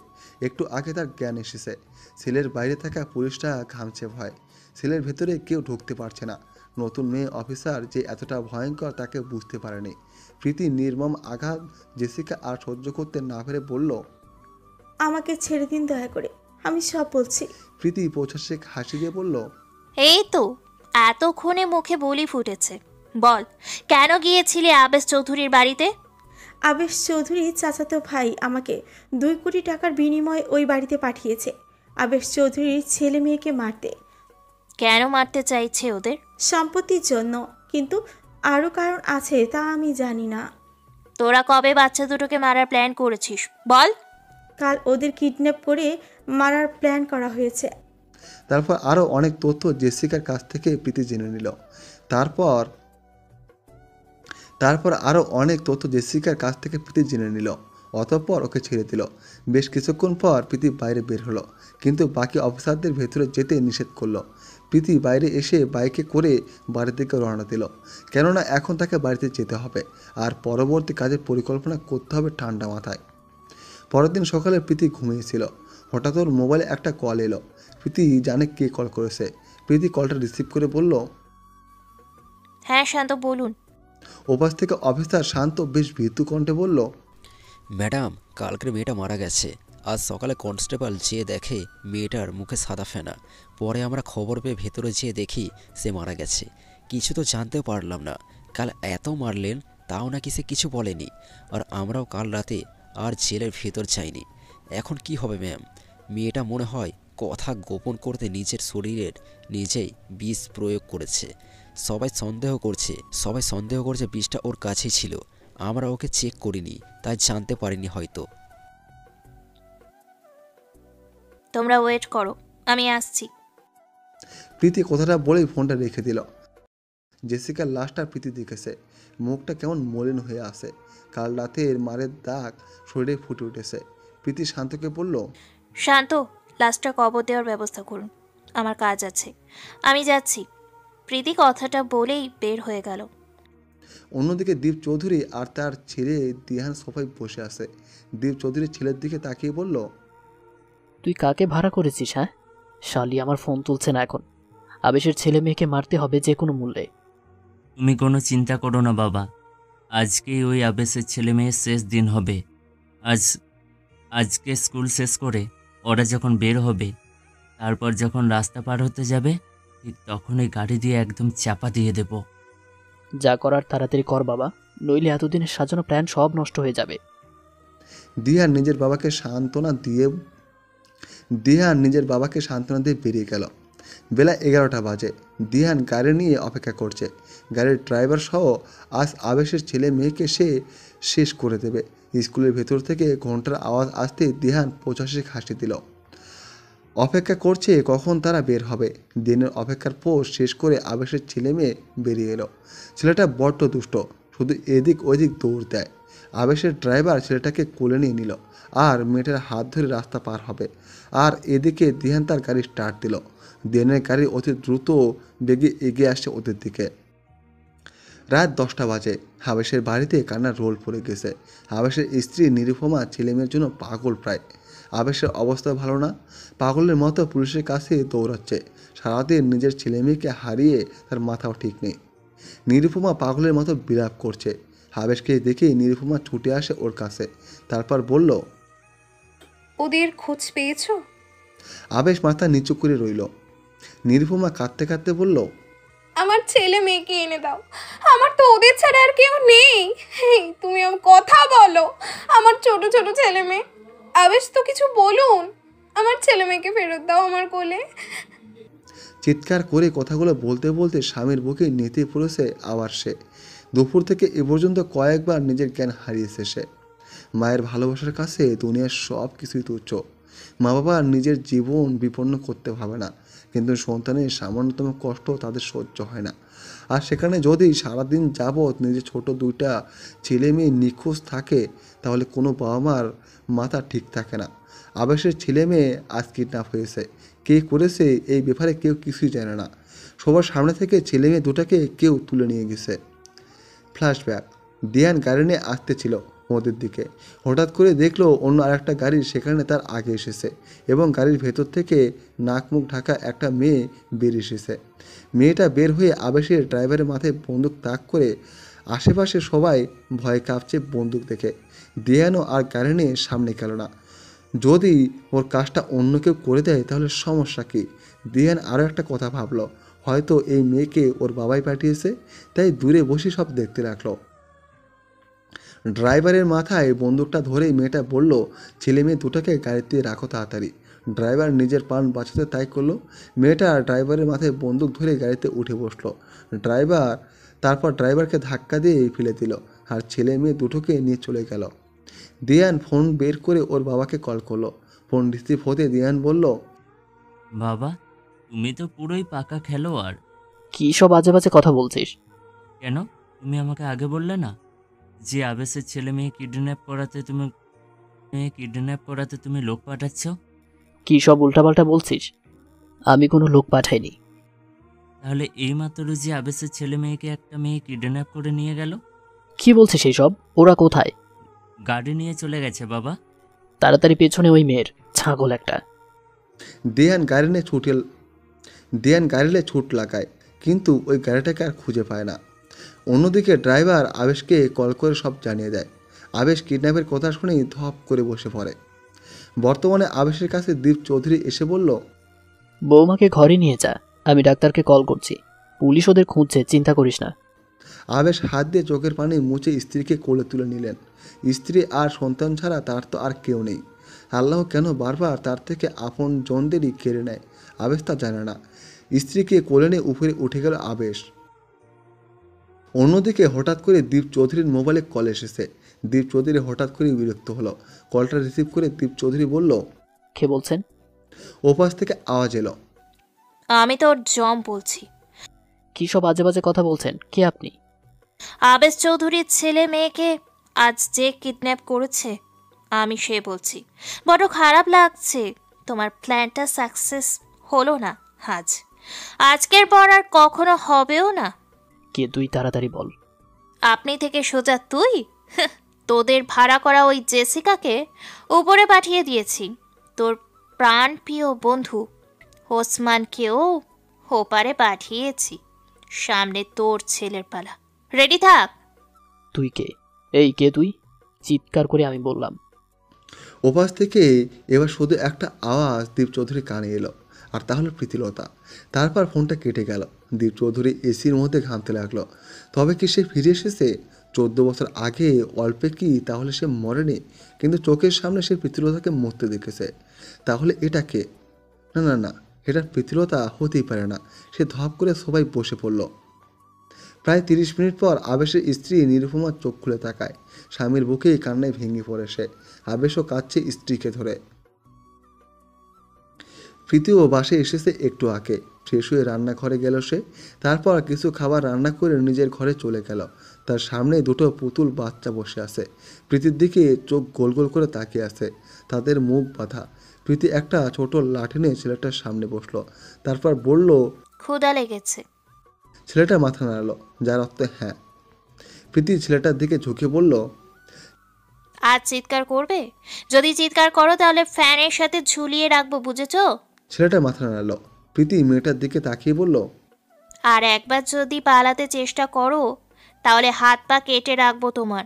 একটু আগে তার জ্ঞান এসেছে। সেলের বাইরে থাকা পুলিশটা ঘামছে ভয়। সেলের ভেতরে কেউ ঢুকতে পারছে না। নতুন মেয়ে অফিসার যে এতটা ভয়ঙ্কর তাকে বুঝতে পারেনি। প্রীতি নির্মম আঘাত জেসিকা আর সহ্য করতে না পেরে বলল, আমাকে ছেড়ে দিন দয়া করে, আমি সব বলছি। প্রীতি পৌঁছাশে হাসি দিয়ে বলল, এই তো এতক্ষণে মুখে বলি ফুটেছে। বল, কেন গিয়েছিলে আবেশ চৌধুরীর বাড়িতে? আবেশ চৌধুরী চাচাতো ভাই আমাকে 2 কোটি টাকার বিনিময়ে ওই বাড়িতে পাঠিয়েছে আবেশ চৌধুরীর ছেলে মেয়েকে মারতে। কেন মারতে চাইছে ওদের? সম্পত্তির জন্য, কিন্তু আরও কারণ আছে তা আমি জানি না। তোরা কবে বাচ্চা দুটোকে মারার প্ল্যান করেছিস বল? কাল ওদের কিডন্যাপ করে মারার প্ল্যান করা হয়েছে। তারপর আরও অনেক তথ্য জেসিকার কাছ থেকে প্রীতি জেনে নিল। তারপর আরও অনেক তথ্য জেসিকার কাছ থেকে প্রীতি জেনে নিল। অতঃপর ওকে ছেড়ে দিল। বেশ কিছুক্ষণ পর প্রীতি বাইরে বের হলো, কিন্তু বাকি অফিসারদের ভেতরে যেতে নিষেধ করলো। প্রীতি বাইরে এসে বাইকে করে বাড়ির দিকে রওনা দিল, কেননা এখন তাকে বাড়িতে যেতে হবে আর পরবর্তী কাজের পরিকল্পনা করতে হবে ঠান্ডা মাথায়। পরের দিন সকালে প্রীতি ঘুমিয়েছিল। হঠাৎ ওর মোবাইলে একটা কল এলো। প্রীতি জানে কে কল করেছে। প্রীতি কলটা রিসিভ করে বলল, হ্যাঁ শান্ত, বলুন। ওপাশ থেকে অফিসার শান্ত বেশ ভীতু কণ্ঠে বলল, ম্যাডাম, কালকের মেয়েটা মারা গেছে। আজ সকালে কনস্টেবল যেয়ে দেখে মেয়েটার মুখে সাদা ফেনা। পরে আমরা খবর পেয়ে ভেতরে যেয়ে দেখি সে মারা গেছে। কিছু তো জানতেও পারলাম না। কাল এত মারলেন তাও নাকি সে কিছু বলেনি। আর আমরাও কাল রাতে আর জেলের ভেতর যাইনি। এখন কি হবে ম্যাম? মেয়েটা মনে হয় কথা গোপন করতে নিজের শরীরের নিজেই বিষ প্রয়োগ করেছে। সবাই সন্দেহ করছে বিষটা ওর কাছেই ছিল। আমরা ওকে চেক করিনি, তাই জানতে পারিনি হয়তো। তোমরা ওয়েট করো, আমি আসছি। প্রীতি কথাটা বলেই ফোনটা রেখে দিল। জেসিকার লাশটা প্রীতি দেখেছে। মুখটা কেমন মলিন হয়ে আসে। কাল রাতের মারের দাগ শরীরে ফুটে উঠেছে। প্রীতি শান্তকে বলল, শান্ত, লাশটা কবর দেওয়ার ব্যবস্থা করুন, আমার কাজ আছে, আমি যাচ্ছি। প্রীতি কথাটা বলেই বের হয়ে গেল। অন্যদিকে দীপ চৌধুরী আর তার ছেলে দিহান সোফায় বসে আছে। দীপ চৌধুরী ছেলের দিকে তাকিয়ে বলল, তুই কাকে ভাড়া করেছিস? হ্যাঁ, শালি আমার ফোন তুলছে না এখন। আবেশের ছেলে মেয়েকে মারতে হবে যে কোনো মূল্যে। তুমি কোনো চিন্তা করো না বাবা, আজকেই ওই আবেশের ছেলে মেয়ের শেষ দিন হবে। আজকে স্কুল শেষ করে ওরা যখন বের হবে, তারপর যখন রাস্তা পার হতে যাবে, ঠিক তখনই গাড়ি দিয়ে একদম চাপা দিয়ে দেব। যা করার তাড়াতাড়ি কর বাবা, নইলে এতদিনের সাজানো প্ল্যান সব নষ্ট হয়ে যাবে। দিহান নিজের বাবাকে সান্ত্বনা দিয়ে বেরিয়ে গেল। বেলা 11টা বাজে। দিহান গাড়ি নিয়ে অপেক্ষা করছে। গাড়ির ড্রাইভার সহ আজ আবেশের ছেলে মেয়েকে সে শেষ করে দেবে। স্কুলের ভেতর থেকে ঘন্টার আওয়াজ আসতে দিহান পৌঁছাশে হাসি দিল। অপেক্ষা করছে কখন তারা বের হবে। দিনের অপেক্ষার পোস্ট শেষ করে আবেশের ছেলে মেয়ে বেরিয়ে এলো। ছেলেটা বড্ড দুষ্ট, শুধু এদিক ওদিক দৌড় দেয়। আবেশের ড্রাইভার ছেলেটাকে কোলে নিয়ে নিল আর মেয়েটার হাত ধরে রাস্তা পার হবে। আর এদিকে দিহান তার গাড়ি স্টার্ট দিল। দিনের গাড়ি অতি দ্রুত বেগে এগিয়ে আসছে ওদের দিকে। রাত 10টা বাজে। আবেশের বাড়িতে কান্নার রোল পড়ে গেছে। আবেশের স্ত্রী নিরুপমা ছেলেমেয়ের জন্য পাগল প্রায়। আবেশের অবস্থা ভালো না, পাগলের মতো পুলিশের কাছে দৌড়াচ্ছে। সারাদিন নিজের ছেলে মেয়েকে হারিয়ে তার মাথাও ঠিক নেই। নিরুপমা পাগলের মতো বিলাপ করছে। আবেশকে দেখেই নিরুপমা ছুটে আসে ওর কাছে, তারপর বলল, ওদের খোঁজ পেয়েছো? আবেশ মাথা নিচু করে রইল। নিরুপমা কাঁদতে কাঁদতে বলল, আমার ছেলে মেয়েকে এনে দাও, আমার তো ওদের ছাড়া আর কেউ নেই। তুমি আমার কথা বলো, আমার ছোট ছোট ছেলে মেয়ে। আবেশ তো কিছু বলুন, আমার ছেলে মেয়েকে ফেরত দাও আমার কোলে। চিৎকার করে কথাগুলো বলতে বলতে স্বামীর বুকে নেতে পড়েছে আবার সে। দুপুর থেকে এ পর্যন্ত কয়েকবার নিজের জ্ঞান হারিয়েছে সে। মায়ের ভালোবাসার কাছে দুনিয়ার সব কিছুই তুচ্ছ। মা বাবা নিজের জীবন বিপন্ন করতে ভাবে না, কিন্তু সন্তানের সামান্যতম কষ্ট তাদের সহ্য হয় না। আর সেখানে যদি সারাদিন যাবৎ নিজের ছোট দুইটা ছেলে মেয়ে নিখোঁজ থাকে, তাহলে কোনো বাবা মার মাথা ঠিক থাকে না। আবেশের ছেলে মেয়ে আজ কিডন্যাপ হয়েছে, কে করেছে এই ব্যাপারে কেউ কিছুই জানে না। সবার সামনে থেকে ছেলে মেয়ে দুটাকে কেউ তুলে নিয়ে গেছে। ফ্ল্যাশব্যাক, দিয়ান গাড়ি নিয়ে আসতেছিল ওদের দিকে। হঠাৎ করে দেখলো অন্য আরেকটা গাড়ি সেখানে তার আগে এসেছে এবং গাড়ির ভেতর থেকে নাক মুখ ঢাকা একটা মেয়ে বের এসেছে। মেয়েটা বের হয়ে আবেশের ড্রাইভারের মাথায় বন্দুক তাক করে। আশেপাশে সবাই ভয় কাঁপছে বন্দুক দেখে। দিয়ানও আর গাড়ি নিয়ে সামনে গেল না। যদি ওর কাজটা অন্য কেউ করে দেয় তাহলে সমস্যা কী? দিয়ান আরও একটা কথা ভাবলো, হয়তো এই মেয়েকে ওর বাবাই পাঠিয়েছে, তাই দূরে বসে সব দেখতে লাগলো। ড্রাইভারের মাথায় বন্দুকটা ধরেই মেয়েটা বলল, ছেলে মেয়ে দুটাকে গাড়িতে রাখো তাড়াতাড়ি। ড্রাইভার নিজের প্রাণ বাঁচাতে তাই করলো। মেয়েটা ড্রাইভারের মাথায় বন্দুক ধরে গাড়িতে উঠে বসলো। তারপর ড্রাইভারকে ধাক্কা দিয়ে ফেলে দিল আর ছেলে মেয়ে দুটোকে নিয়ে চলে গেল। দিয়ান ফোন বের করে ওর বাবাকে কল করলো। ফোন রিসিভ হতে দিয়ান বলল, বাবা, তুমি তো পুরোই পাকা খেলোয়াড়। কি সব বাজে বাজে কথা বলছিস? কেন, তুমি আমাকে আগে বললে না যে আবেশের ছেলে মেয়ে কিডন্যাপ করাতে তুমি লোক পাঠাচ্ছ? কি সব উল্টাপাল্টা বলছিস? আমি কোনো লোক পাঠাইনি। তাহলে এইমাত্র যে আবেশের ছেলে মেয়েকে একটা মেয়ে কিডন্যাপ করে নিয়ে গেল। কি বলছিস এইসব? ওরা কোথায়? গাড়ি নিয়ে চলে গেছে বাবা। তাড়াতাড়ি পেছনে ওই মেয়ের, ছাগল একটা। দিয়ান গাড়িলে ছুট লাগায়, কিন্তু ওই গাড়িটাকে আর খুঁজে পায় না। অন্যদিকে ড্রাইভার আবেশকে কল করে সব জানিয়ে দেয়। আবেশ কিডন্যাপের কথা শুনেই ধপ করে বসে পড়ে। বর্তমানে আবেশের কাছে দীপ চৌধুরী এসে বলল, বৌমাকে ঘরে নিয়ে যা, আমি ডাক্তারকে কল করছি। পুলিশ ওদের খুঁজছে, চিন্তা করিস না। আবেশ হাত দিয়ে চোখের পানি মুছে স্ত্রীকে কোলে তুলে নিলেন। স্ত্রী আর সন্তান ছাড়া তার তো আর কেউ নেই। আল্লাহ কেন বারবার তার থেকে আপন জনদেরই কেড়ে নেয় আবেশ তা জানে না। স্ত্রীকে কোলে নিয়ে উপরে উঠে গেল আবেশ। অন্যদিকে হঠাৎ করে দীপ চৌধুরীর মোবাইলে কল এসেছে। দীপ চৌধুরী হঠাৎ করে বিরক্ত হলো। কলটা রিসিভ করে দীপ চৌধুরী বলল, কে বলছেন? ওপাশ থেকে আওয়াজ এলো, আমি তোর জম বলছি। কি সব বাজে বাজে কথা বলছেন? কে আপনি? আবেশ চৌধুরীর ছেলে মেয়েকে আজ যে কিডন্যাপ করেছে আমি সে বলছি। বড় খারাপ লাগছে, তোমার প্ল্যানটা সাকসেস হলো না আজকের পর আর কখনো হবেও না। কে তুই? তাড়াতাড়ি বল। আপনি থেকে সোজা তুই? তোদের ভাড়া করা ওই জেসিকাকে উপরে পাঠিয়ে দিয়েছি। তোর প্রাণপ্রিয় বন্ধু ওসমানকেও ওপারে পাঠিয়েছি। সামনে তোর ছেলের পালা, রেডি থাক। তুই কে? এই কে তুই? চিৎকার করে আমি বললাম। ওপাশ থেকে এবার শুধু একটা আওয়াজ দীপ চৌধুরী কানে এলো, আর তাহলে প্রীতিলতা। তারপর ফোনটা কেটে গেল। দীপ চৌধুরী এসির মধ্যে ঘামতে লাগলো। তবে কি সে ফিরে এসেছে? 14 বছর আগে অল্পে কি তাহলে সে মরেনি? কিন্তু চোখের সামনে সে প্রীতিলতাকে মরতে দেখেছে। তাহলে এটা কে? না না না, এটা প্রীতিলতা হতেই পারে না। সে ধপ করে সবাই বসে পড়ল। প্রায় 30 মিনিট পর আবেশের স্ত্রী নিরুপমার চোখ খুলে তাকায়। স্বামীর বুকেই কান্নায় ভেঙে পড়ে সে। আবেশও কাঁদছে স্ত্রীকে ধরে। প্রীতিও বাসে এসেছে একটু আগে। ফ্রেশ হয়ে রান্নাঘরে গেল সে। তারপর কিছু খাবার রান্না করে নিজের ঘরে চলে গেল। তার সামনে দুটো পুতুল বাচ্চা বসে আছে। প্রীতির দিকে চোখ গোল গোল করে তাকিয়ে আছে, তাদের মুখ বাঁধা। প্রীতি একটা ছোট লাঠি নিয়ে ছেলেটার সামনে বসলো। তারপর বলল, ক্ষুধা লেগেছে। ছেলেটা মাথা নাড়ালো, যার অর্থ হ্যাঁ। প্রীতি ছেলেটার দিকে ঝুঁকে বলল, আজ চিৎকার করবে? যদি চিৎকার করো তাহলে ফ্যানের সাথে ঝুলিয়ে রাখবো, বুঝেছো? ছেলেটা মাথা নাড়ালো। প্রীতি মেয়েটার দিকে তাকিয়ে বলল, আর একবার যদি পালাতে চেষ্টা করো তাহলে হাত পা কেটে রাখবো তোমার।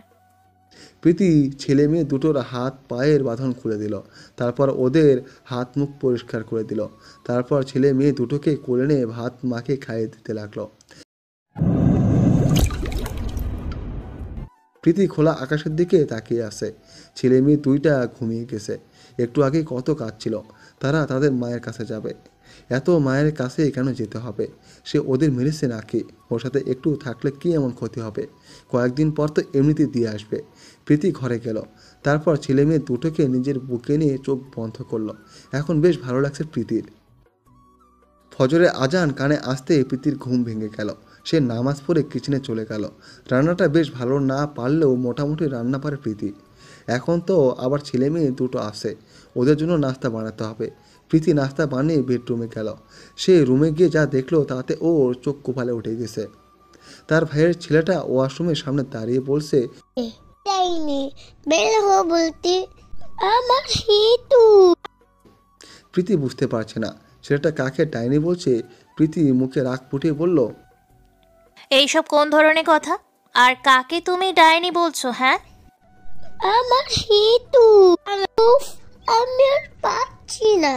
প্রীতি ছেলে মেয়ে দুটোর হাত পায়ের বাঁধন খুলে দিল। তারপর ওদের হাত মুখ পরিষ্কার করে দিল। তারপর ছেলে মেয়ে দুটোকে কোলে নিয়ে ভাত মাকে খাইয়ে দিতে লাগলো। প্রীতি খোলা আকাশের দিকে তাকিয়ে আছে। ছেলে মেয়ে দুইটা ঘুমিয়ে গেছে। একটু আগে কত কাঁদছিল। তারা তাদের মায়ের কাছে যাবে। এত মায়ের কাছে কেন যেতে হবে? সে ওদের মেরেছে নাকি? ওর সাথে একটু থাকলে কি এমন ক্ষতি হবে? কয়েকদিন পর তো এমনিতেই দিয়ে আসবে। প্রীতি ঘরে গেল। তারপর ছেলে মেয়ে দুটোকে নিজের বুকে নিয়ে চোখ বন্ধ করলো। এখন বেশ ভালো লাগছে প্রীতির। ফজরের আজান কানে আসতে প্রীতির ঘুম ভেঙে গেল। সে নামাজ পড়ে কিচেনে চলে গেল। রান্নাটা বেশ ভালো না পারলেও মোটামুটি রান্না পারে প্রীতি। এখন তো আবার ছেলে মেয়ে দুটো আসে, ওদের জন্য নাস্তা বানাতে হবে। প্রীতি নাস্তা বানিয়ে বেডরুমে গেল। সে রুমে গিয়ে যা দেখলো তাতে ওর চোখ কপালে উঠে গেছে। তার ভাইয়ের ছেলেটা ওয়াশরুমের সামনে দাঁড়িয়ে বলছে, বের হো বলতে আমার হেতু। প্রীতি বুঝতে পারছে না ছেলেটা কাকে ডাইনি বলছে। প্রীতি মুখে রাগ ফুটিয়ে বলল, এইসব কোন ধরনের কথা? আর কাকে তুমি ডাইনি বলছো? হ্যাঁ, আমার হেতু। আমি আর পাচ্ছি না।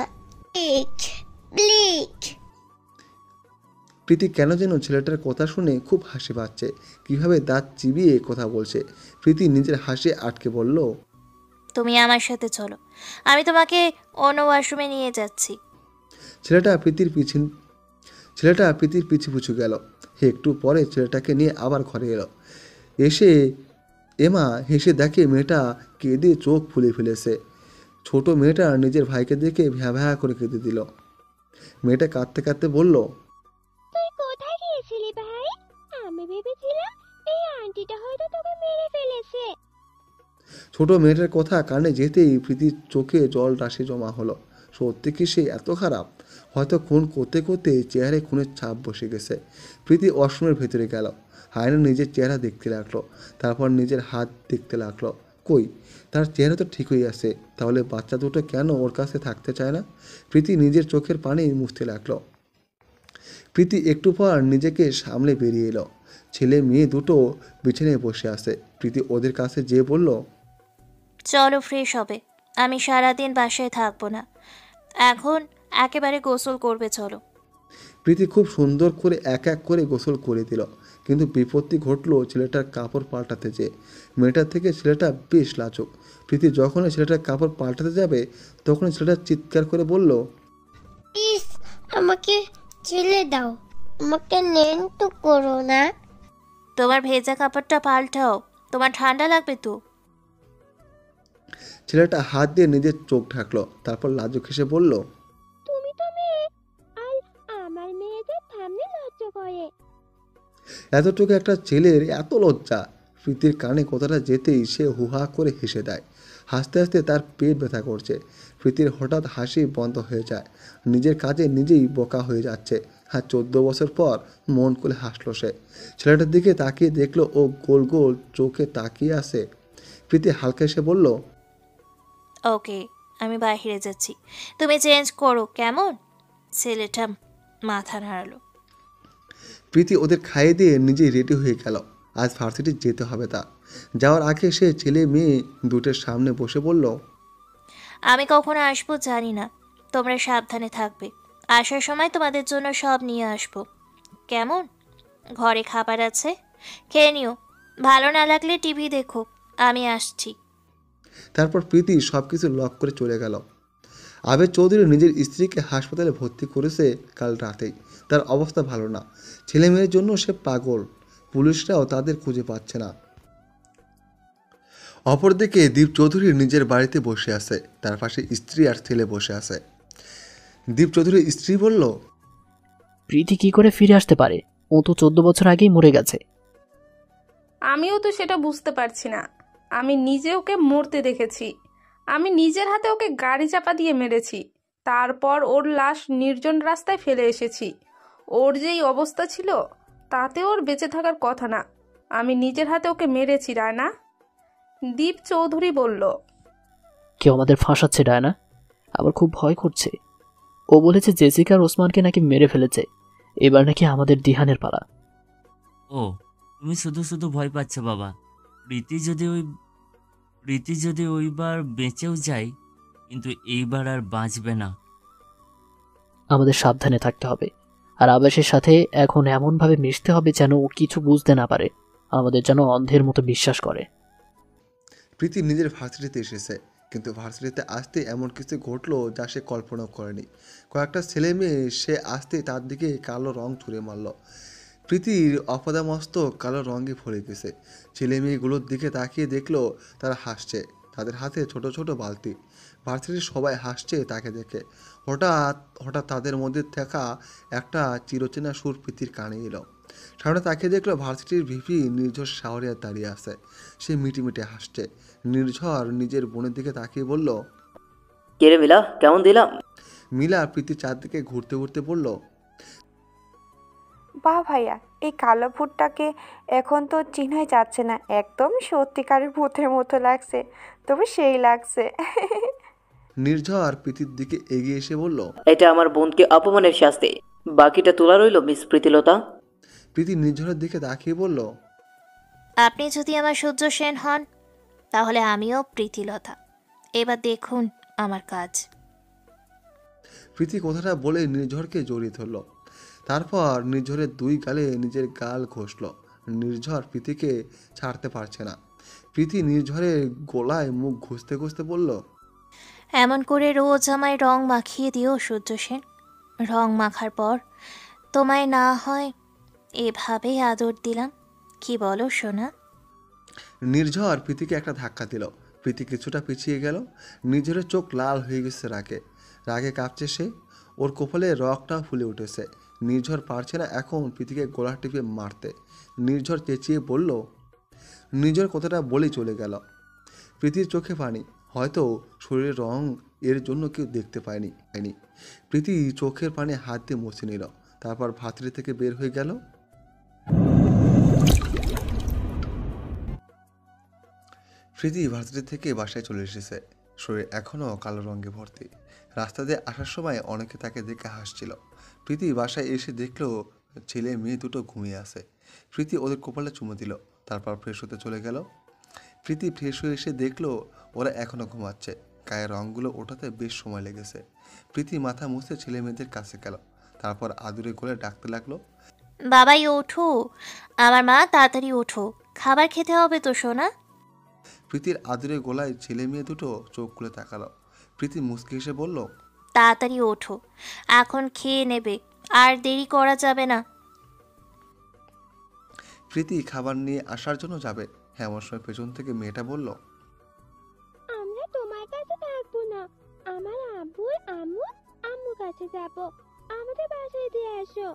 প্রীতি কেন যেন ছেলেটার কথা শুনে খুব হাসি পাচ্ছে। কিভাবে দাঁত চিবিয়ে কথা বলছে। প্রীতি নিজের হাসি আটকে বলল, তুমি আমার সাথে চলো, আমি তোমাকে অন্য ওয়াশরুমে নিয়ে যাচ্ছি। ছেলেটা প্রীতির পিছু পিছু গেল। একটু পরে ছেলেটাকে নিয়ে আবার ঘরে এলো। এসে এমা হেসে দেখে মেয়েটা কেঁদে চোখ ফুলে ফেলেছে। ছোট মেয়েটা নিজের ভাইকে দেখে ভ্যা ভ্যা করে কেঁদে দিল। মেয়েটা কাঁদতে কাঁদতে বলল, তুই কোথায় গিয়েছিলি ভাই? আমি ভেবেছিলাম এই আন্টিটা হয়তো তোকে মেরে ফেলেছে। ছোট মেয়েটার কথা কানে যেতেই প্রীতির চোখে জল রাশি জমা হলো। সত্যি কি সে এত খারাপ? হয়তো খুন করতে করতে চেহারে খুনের ছাপ বসে গেছে। প্রীতি ওয়াশরুমের ভেতরে গেল। আয়না নিজের চেহারা দেখতে লাগলো। তারপর নিজের হাত দেখতে লাগলো। কই, তার চেহারা তো ঠিকই আছে। তাহলে বাচ্চা দুটো কেন ওর কাছে থাকতে চায় না? প্রীতি নিজের চোখের পানি মুছতে লাগলো। প্রীতি একটু পর নিজেকে সামলে বেরিয়ে এলো। ছেলে মেয়ে দুটো বিছানায় বসে আছে। প্রীতি ওদের কাছে যেয়ে বলল, চলো ফ্রেশ হবে, আমি সারাদিন বাসায় থাকবো না, এখন একেবারে গোসল করবে চলো। প্রীতি খুব সুন্দর করে এক এক করে গোসল করে দিল। কিন্তু বিপত্তি ঘটলো ছেলেটার কাপড় পাল্টাতে যেয়ে। মেয়েটার থেকে ছেলেটা বেশ লাজুক। প্রীতি যখনই ছেলেটার কাপড় পাল্টাতে যাবে তখন ছেলেটা চিৎকার করে বলল, প্লিজ আমাকে ছেড়ে দাও, আমাকে নেন তো করো না। তোমার ভেজা কাপড়টা পাল্টাও, তোমার ঠান্ডা লাগবে তো। ছেলেটা হাত দিয়ে নিজের চোখ ঢাকলো। তারপর লাজুক হেসে বলল, তুমি তো মেয়ে, আর আমার মেয়েদের সামনে লজ্জা করে। এতটুকু একটা ছেলের এত লজ্জা! প্রীতির কানে কথাটা যেতেই সে হুহা করে হেসে দেয়। হাসতে হাসতে তার পেট ব্যথা করছে। প্রীতির হঠাৎ হাসি বন্ধ হয়ে যায়। নিজের কাজে নিজেই বোকা হয়ে যাচ্ছে। আর 14 বছর পর মন খুলে হাসলো সে। ছেলেটার দিকে তাকিয়ে দেখলো ও গোল গোল চোখে তাকিয়ে আসে। প্রীতি হালকা এসে বলল, ওকে, আমি বাইরে যাচ্ছি, তুমি চেঞ্জ করো কেমন? ছেলেটা মাথা নাড়ালো। প্রীতি ওদের খাইয়ে দিয়ে নিজেই রেডি হয়ে গেল। আজ ভার্সিটি যেতে হবে তা। যাওয়ার আগে সে ছেলে মেয়ে দুটোর সামনে বসে বলল, আমি কখনো আসবো জানি না, তোমরা সাবধানে থাকবে। আসার সময় তোমাদের জন্য সব নিয়ে আসবো কেমন? ঘরে খাবার আছে, খেয়ে নিও। ভালো না লাগলে টিভি দেখো, আমি আসছি। তারপর প্রীতি সব কিছু লক করে চলে গেল। আবেদ চৌধুরী নিজের স্ত্রীকে হাসপাতালে ভর্তি করেছে কাল রাতেই। তার অবস্থা ভালো না। ছেলে মেয়ের জন্য সে পাগল। পুলিশরাও তাদের খুঁজে পাচ্ছে না। অপরদিকে দীপ চৌধুরী নিজের বাড়িতে বসে আছে। তার পাশে স্ত্রী আর ছেলে বসে আছে। দীপ চৌধুরীর স্ত্রী বলল, প্রীতি কি করে ফিরে আসতে পারে? ও তো 14 বছর আগেই মরে গেছে। আমিও তো সেটা বুঝতে পারছি না। আমি নিজে ওকে মরতে দেখেছি। আমি নিজের হাতে ওকে গাড়ি চাপা দিয়ে মেরেছি। তারপর ওর লাশ নির্জন রাস্তায় ফেলে এসেছি। ওর যেই অবস্থা ছিল তাতে ওর বেঁচে থাকার কথা না। আমি নিজের হাতে ওকে মেরেছি রায়না, দীপ চৌধুরী বলল। কেউ আমাদের ফাঁসাচ্ছে ডায়না, আমার খুব ভয় করছে। ও বলেছে জেসিকা আর ওসমানকে নাকি মেরে ফেলেছে। এবার নাকি আমাদের দিহানের পালা। ও, তুমি শুধু শুধু ভয় পাচ্ছ বাবা। প্রীতি যদি ওইবার বেঁচেও যায়, কিন্তু এইবার আর বাঁচবে না। আমাদের সাবধানে থাকতে হবে। আর আবাসের সাথে এখন এমনভাবে মিশতে হবে যেন ও কিছু বুঝতে না পারে, আমাদের যেন অন্ধের মতো বিশ্বাস করে। প্রীতি নিজের ভার্সিটিতে এসেছে, কিন্তু ভার্সিটিতে আসতে এমন কিছু ঘটলো যা সে কল্পনাও করেনি। কয়েকটা ছেলে মেয়ে সে আসতে তার দিকে কালো রং ছুঁড়ে মারল। প্রীতির অপদামস্তক কালো রঙে ভরে গেছে। ছেলে মেয়েগুলোর দিকে তাকিয়ে দেখলো তারা হাসছে, তাদের হাতে ছোট ছোট বালতি। ভার্সিটির সবাই হাসছে তাকে দেখে। হঠাৎ হঠাৎ তাদের মধ্যে থাকা একটা চিরচেনা সুর প্রীতির কানে এলো। সামনে তাকিয়ে দেখলো ভার্সিটির ভিপি নির্ঝর শাওরিয়া দাঁড়িয়ে আছে। সে মিটিমিটি হাসছে। নির্ঝর নিজের বোনের দিকে তাকিয়ে বলল, কে রে মিলা, কেমন দিলাম? মিলা প্রীতির চারদিকে ঘুরতে ঘুরতে বলল, বাহ ভাইয়া, এই কালো ভূতটাকে এখন তো চিনাই যাচ্ছে না, একদম সত্যিকারের ভূতের মতো লাগছে, তবে সেই লাগছে। নির্ঝর প্রীতির দিকে এগিয়ে এসে বলল, এটা আমার বোনকে অপমানের শাস্তি, বাকিটা তোলা রইল মিস প্রীতিলতা। প্রীতি নির্ঝরের দিকে তাকিয়ে বলল, আপনি যদি আমার সূর্য সেন হন তাহলে আমিও প্রীতিলতা। এবার দেখুন আমার কাজ। প্রীতি কথাটা বলে নির্ঝরকে জড়িয়ে ধরল। তারপর নির্ঝরের দুই গালে নিজের গাল ঘষল। নির্ঝর প্রীতিকে ছাড়তে পারছে না। প্রীতি নির্ঝরের গলায় মুখ ঘষতে ঘষতে বলল, এমন করে রোজ আমায় রং মাখিয়ে দিও সূর্য সেন। রং মাখার পর তোমায় না হয় এভাবেই আদর দিলাম, কি বলো সোনা? নির্ঝর প্রীতিকে একটা ধাক্কা দিল। প্রীতি কিছুটা পিছিয়ে গেল। নির্ঝরের চোখ লাল হয়ে গেছে রাগে। রাগে কাঁপছে সে। ওর কপালে রগটা ফুলে উঠেছে। নির্ঝর পারছে না এখন প্রীতিকে গলা টিপে মারতে। নির্ঝর চেঁচিয়ে বলল, নির্ঝর কথাটা বলেই চলে গেল। প্রীতির চোখে পানি। হয়তো শরীরের রং এর জন্য কেউ দেখতে পায়নি। প্রীতি চোখের পানি হাত দিয়ে মুছে নিল। তারপর ভাতৃ থেকে বের হয়ে গেল। প্রীতি ভার্সিটি থেকে বাসায় চলে এসেছে। শরীর এখনও কালো রঙে ভর্তি। রাস্তা দিয়ে আসার সময় অনেকে তাকে দেখে হাসছিল। প্রীতি বাসায় এসে দেখলো ছেলে মেয়ে দুটো ঘুমিয়ে আছে। প্রীতি ওদের কপালে চুমু দিল। তারপর ফ্রেশ হতে চলে গেল। প্রীতি ফ্রেশ হয়ে এসে দেখলো ওরা এখনও ঘুমাচ্ছে। গায়ের রঙগুলো ওঠাতে বেশ সময় লেগেছে। প্রীতি মাথা মুছতে ছেলে মেয়েদের কাছে গেল। তারপর আদুরে গলে ডাকতে লাগলো, বাবাই ওঠো, আমার মা তাড়াতাড়ি ওঠো, খাবার খেতে হবে তো সোনা। প্রীতির আদুরে গলায় ছেলে মেয়ে দুটো চোখ খুলে তাকালো। প্রীতি মুচকি হেসে বলল, তাড়াতাড়ি ওঠো, এখন খেয়ে নেবে, আর দেরি করা যাবে না। প্রীতি খাবার নিয়ে আসার জন্য যাবে। এমন সময় পেছন থেকে মেয়েটা বলল, আমরা তোমার কাছে থাকবো না, আমার আব্বু আম্মুর কাছে যাব, আমাদের বাসায় দিয়ে আসো।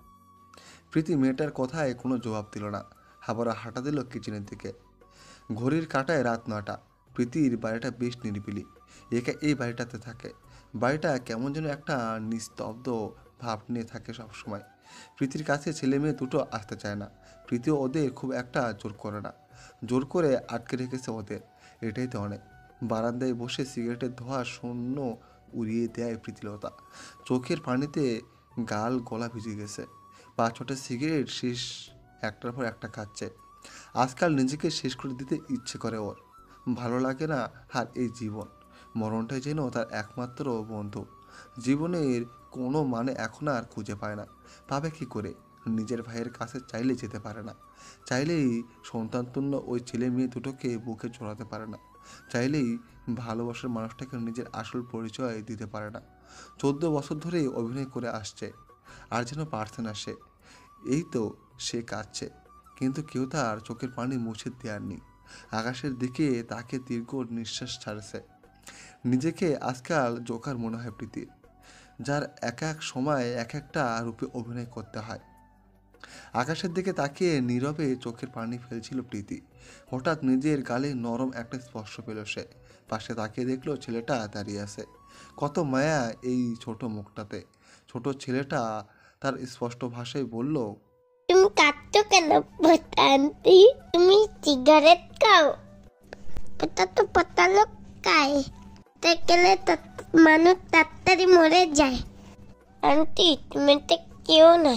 প্রীতি মেয়েটার কথায় কোনো জবাব দিল না। আবারও হাঁটা দিল কিচেনের দিকে। ঘড়ির কাঁটায় রাত 9টা। প্রীতির বাড়িটা বেশ নিরিবিলি। একা এই বাড়িটাতে থাকে। বাড়িটা কেমন যেন একটা নিস্তব্ধ ভাব নিয়ে থাকে সবসময়। প্রীতির কাছে ছেলে মেয়ে দুটো আসতে চায় না। প্রীতিও ওদের খুব একটা জোর করে না। জোর করে আটকে রেখেছে ওদের, এটাই তো অনেক। বারান্দায় বসে সিগারেটের ধোঁয়া শূন্য উড়িয়ে দেয় প্রীতিলতা। চোখের পানিতে গাল গলা ভিজে গেছে। 5-6টা সিগারেট শেষ, একটার পর একটা খাচ্ছে। আজকাল নিজেকে শেষ করে দিতে ইচ্ছে করে ওর। ভালো লাগে না আর এই জীবন। মরণটাই যেন তার একমাত্র বন্ধু। জীবনের কোনো মানে এখন আর খুঁজে পায় না। পাবে কী করে? নিজের ভাইয়ের কাছে চাইলে যেতে পারে না। চাইলেই সন্তানতুল্য ওই ছেলে মেয়ে দুটোকে বুকে জড়াতে পারে না। চাইলেই ভালোবাসার মানুষটাকে নিজের আসল পরিচয় দিতে পারে না। 14 বছর ধরেই অভিনয় করে আসছে, আর যেন পারছে না সে। এই তো সে কাঁদছে, কিন্তু কেউ তার চোখের পানি মুছে দেওয়ার নেই। আকাশের দিকে তাকে দীর্ঘ নিঃশ্বাস ছাড়ছে। নিজেকে আজকাল জোকার মনে হয় প্রীতির, যার এক এক সময় এক একটা রূপে অভিনয় করতে হয়। আকাশের দিকে তাকিয়ে নীরবে চোখের পানি ফেলছিল প্রীতি। হঠাৎ নিজের গালে নরম একটা স্পর্শ পেল সে। পাশে তাকিয়ে দেখলো ছেলেটা দাঁড়িয়ে আছে। কত মায়া এই ছোট মুখটাতে। ছোট ছেলেটা তার স্পষ্ট ভাষায় বলল, তুমি কাঁদছো কেন আন্টি? তুমি সিগারেট খাও? এটা তো পাতালো খায়, তাই গেলে মানুষ তাড়াতাড়ি মরে যায়। আন্টি তুমি তো কেউ না।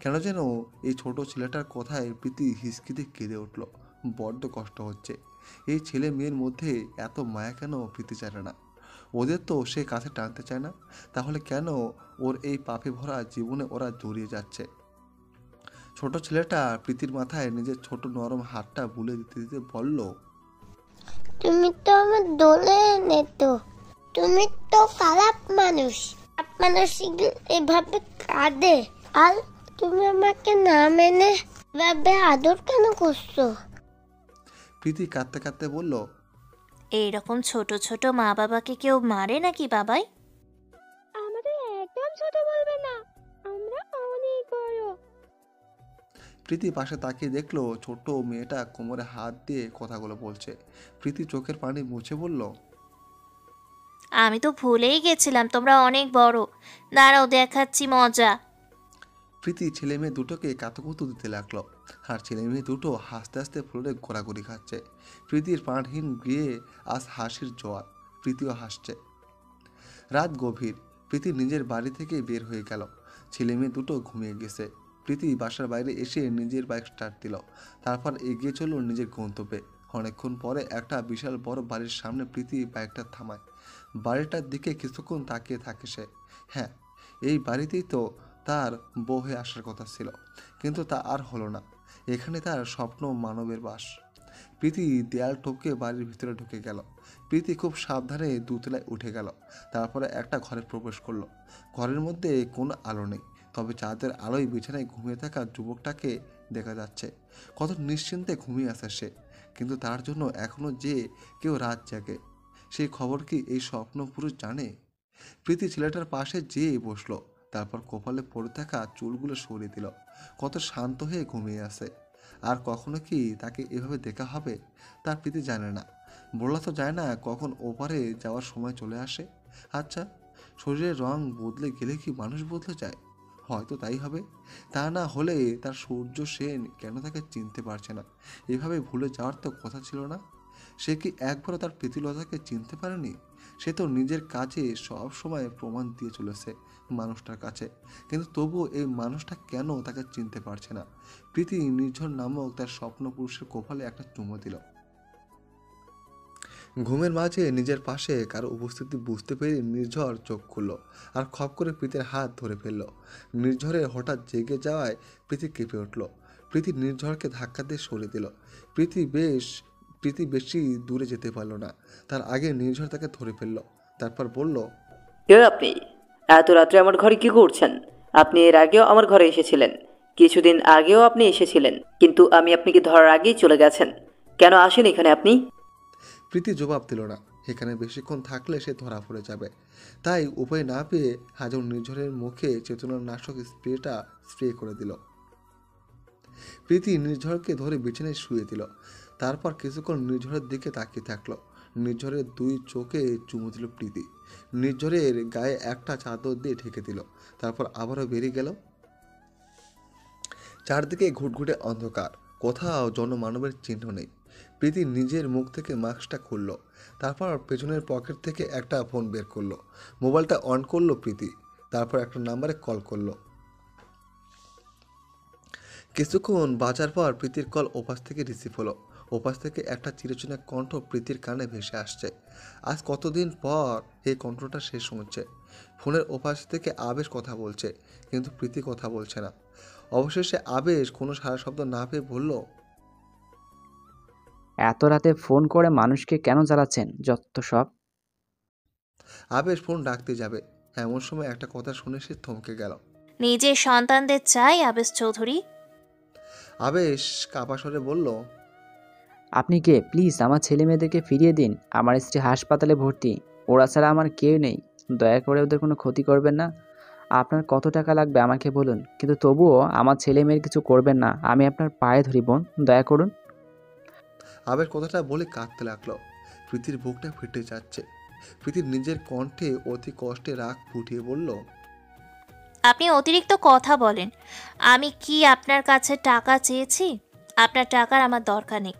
কেন যেন এই ছোট ছেলেটার কথায় প্রীতি হিসকিতে কেঁদে উঠল। বড্ড কষ্ট হচ্ছে। এই ছেলে মেয়ের মধ্যে এত মায়া কেন প্রীতি জানে না? ওদের তো সে কাছে টানতে চায় না। তাহলে কেন ওর এই পাপে ভরা জীবনে ওরা জড়িয়ে যাচ্ছে? ছোট ছেলেটা প্রীতির মাথায় নিজের ছোট নরম হাতটা বুলে দিতে দিতে বলল, তুমি তো আমার দোলে এনে তো। তুমি তো খারাপ মানুষ। খারাপ মানুষ এভাবে কাঁদে, আর তুমি আমাকে না মেনে এভাবে আদর কেন করছো? প্রীতি কাঁদতে কাঁদতে বলল, এইরকম ছোট ছোট মা বাবাকে কেউ মারে নাকি বাবাই? আমাদের একদম ছোট বলবে না, আমরা অনেক বড়। প্রীতি পাশে তাকিয়ে দেখলো ছোট মেয়েটা কোমরে হাত দিয়ে কথাগুলো বলছে। প্রীতি চোখের পানি মুছে বলল, আমি তো ভুলেই গেছিলাম তোমরা অনেক বড়। দাঁড়াও দেখাচ্ছি মজা। প্রীতি ছেলে মেয়ে দুটোকে কাতুকুতু দিতে লাগলো, আর ছেলে মেয়ে দুটো হাসতে হাসতে ফ্লোরে ঘোরাঘুরি খাচ্ছে। প্রীতির প্রাণহীন গিয়ে আজ হাসির জোয়ার, প্রীতিও হাসছে। রাত গভীর, প্রীতি নিজের বাড়ি থেকে বের হয়ে গেল। ছেলে মেয়ে দুটো ঘুমিয়ে গেছে। প্রীতি বাসার বাইরে এসে নিজের বাইক স্টার্ট দিল, তারপর এগিয়ে চলল নিজের গন্তব্যে। অনেকক্ষণ পরে একটা বিশাল বড় বাড়ির সামনে প্রীতি বাইকটা থামায়। বাড়িটার দিকে কিছুক্ষণ তাকিয়ে থাকে সে। হ্যাঁ, এই বাড়িতেই তো তার বউ হয়ে আসার কথা ছিল, কিন্তু তা আর হলো না। এখানে তার স্বপ্ন মানবের বাস। প্রীতি দেয়াল টপকে বাড়ির ভিতরে ঢুকে গেল। প্রীতি খুব সাবধানে দোতলায় উঠে গেল, তারপরে একটা ঘরে প্রবেশ করলো। ঘরের মধ্যে কোনো আলো নেই, তবে চাঁদের আলোয় বিছানায় ঘুমিয়ে থাকা যুবকটাকে দেখা যাচ্ছে। কত নিশ্চিন্তে ঘুমিয়ে আছে সে, কিন্তু তার জন্য এখনো যে কেউ রাত জাগে, সেই খবর কি এই স্বপ্ন পুরুষ জানে? প্রীতি ছেলেটার পাশে যেয়ে বসলো, তারপর কপালে পড়ে থাকা চুলগুলো সরিয়ে দিল। কত শান্ত হয়ে ঘুমিয়ে আছে। আর কখনো কি তাকে এভাবে দেখা হবে তা প্রীতি জানে না। বলা তো যায় না কখন ওপারে যাওয়ার সময় চলে আসে। আচ্ছা, শরীরের রং বদলে গেলে কি মানুষ বদলে যায়? হয়তো তাই হবে। তা না হলে তার সূর্য সেন কেন তাকে চিনতে পারছে না? এভাবে ভুলে যাওয়ার তো কথা ছিল না। সে কি একবারও তার প্রীতিলতাকে চিনতে পারেনি? সে তো নিজের কাজে সব সময় প্রমাণ দিয়ে চলেছে মানুষটার কাছে, কিন্তু তবুও এই মানুষটা কেন তাকে চিনতে পারছে না? প্রীতি নির্ঝর নামক তার স্বপ্ন পুরুষের কপালে একটা চুমো দিল। ঘুমের মাঝে নিজের পাশে কারো উপস্থিতি বুঝতে পেরে নির্ঝর চোখ খুলল, আর খপ করে প্রীতির হাত ধরে ফেলল। নির্ঝরের হঠাৎ জেগে যাওয়ায় প্রীতি কেঁপে উঠল। প্রীতি নির্ঝরকে ধাক্কা দিয়ে সরিয়ে দিল। প্রীতি বেশি দূরে যেতে পারল না, তার আগে নির্ঝর তাকে ধরে ফেলল। তারপর বলল, কে আপনি? এত রাত্রে আমার ঘরে কি করছেন? আপনি এর আগেও আমার ঘরে এসেছিলেন, কিছুদিন আগেও আপনি এসেছিলেন, কিন্তু আমি আপনাকে ধরার আগেই চলে গেছেন। কেন আসেন এখানে আপনি? প্রীতি জবাব দিল না। এখানে বেশিক্ষণ থাকলে সে ধরা পড়ে যাবে। তাই উপায় না পেয়ে হাজর নির্ঝরের মুখে চেতনানাশক স্প্রে করে দিল। প্রীতি নির্ঝরকে ধরে বিছানায় শুয়ে দিল। তারপর কিছুক্ষণ নির্ঝরের দিকে তাকিয়ে থাকলো। নির্ঝরের দুই চোখে চুমু দিল প্রীতি। নির্ঝরের গায়ে একটা চাদর দিয়ে ঢেকে দিল, তারপর আবারও বেরিয়ে গেল। চারদিকে ঘুটঘুটে অন্ধকার, কোথাও জনমানবের চিহ্ন নেই। প্রীতি নিজের মুখ থেকে মাস্কটা খুলল, তারপর পেছনের পকেট থেকে একটা ফোন বের করলো। মোবাইলটা অন করলো প্রীতি, তারপর একটা নাম্বারে কল করলো। কিছুক্ষণ বাজার পর প্রীতির কল ওপাশ থেকে রিসিভ হলো। ওপাশ থেকে একটা চিরচেনা কণ্ঠ প্রীতির কানে ভেসে আসছে। আজ কতদিন পর এই কণ্ঠটা শেষ শুনছে। ফোনের ওপাশ থেকে আবেশ কথা বলছে, কিন্তু প্রীতি কথা বলছে না। অবশেষে আবেশ কোনো সারা শব্দ না পেয়ে বলল, এত রাতে ফোন করে মানুষকে কেন জ্বালাচ্ছেন? যত সব। আবেশ ফোন রাখতে যাবে, এমন সময় একটা কথা শুনে সে থমকে গেল। নিজের সন্তানদের চাই আবেশ চৌধুরী। আবেশ কাপা স্বরে বলল, আপনি কে? প্লিজ আমার ছেলে মেয়েদেরকে ফিরিয়ে দিন। আমার স্ত্রী হাসপাতালে ভর্তি, ওরা ছাড়া আমার কেউ নেই। দয়া করে ওদের কোনো ক্ষতি করবেন না। আপনার কত টাকা লাগবে আমাকে বলুন, কিন্তু তবুও আমার ছেলে মেয়ের কিছু করবেন না। আমি আপনার পায়ে ধরি বোন, দয়া করুন। আবেশ কথাটা বলে কাঁদতে লাগলো। প্রীতির বুকটা ফেটে যাচ্ছে। প্রীতির নিজের কণ্ঠে অতি কষ্টে রাগ ফুটিয়ে বলল, আপনি অতিরিক্ত কথা বলেন। আমি কি আপনার কাছে টাকা চেয়েছি? আপনার টাকার আমার দরকার নেই।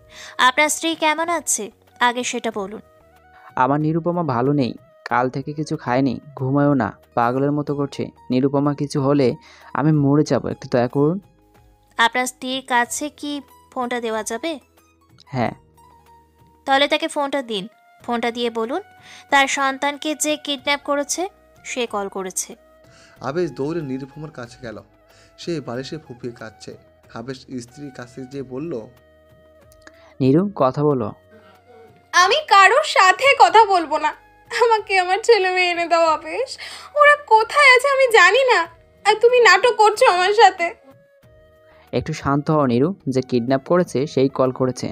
আপনার স্ত্রী কেমন আছে আগে সেটা বলুন। আমার নিরুপমা ভালো নেই, কাল থেকে কিছু খায়নি, ঘুমায়ও না, পাগলের মতো করছে। নিরুপমা কিছু হলে আমি মরে যাব, একটু দয়া করুন। আপনার স্ত্রীর কাছে কি ফোনটা দেওয়া যাবে? হ্যাঁ। তাহলে তাকে ফোনটা দিন। ফোনটা দিয়ে বলুন তার সন্তানকে যে কিডন্যাপ করেছে সে কল করেছে। আবেশ দৌড়ে নিরুপমার কাছে গেল। সে বালিশে ফুপিয়ে কাঁদছে। আবেশ স্ত্রীর কাছে যে বলল, নিরু কথা বলো। আমি কারোর সাথে কথা বলবো না। আমাকে আমার ছেলে মেয়ে এনে দাও আবেশ। ওরা কোথায় আছে আমি জানি না, আর তুমি নাটক করছো আমার সাথে। একটু শান্ত হও নিরু, যে কিডন্যাপ করেছে সেই কল করেছে।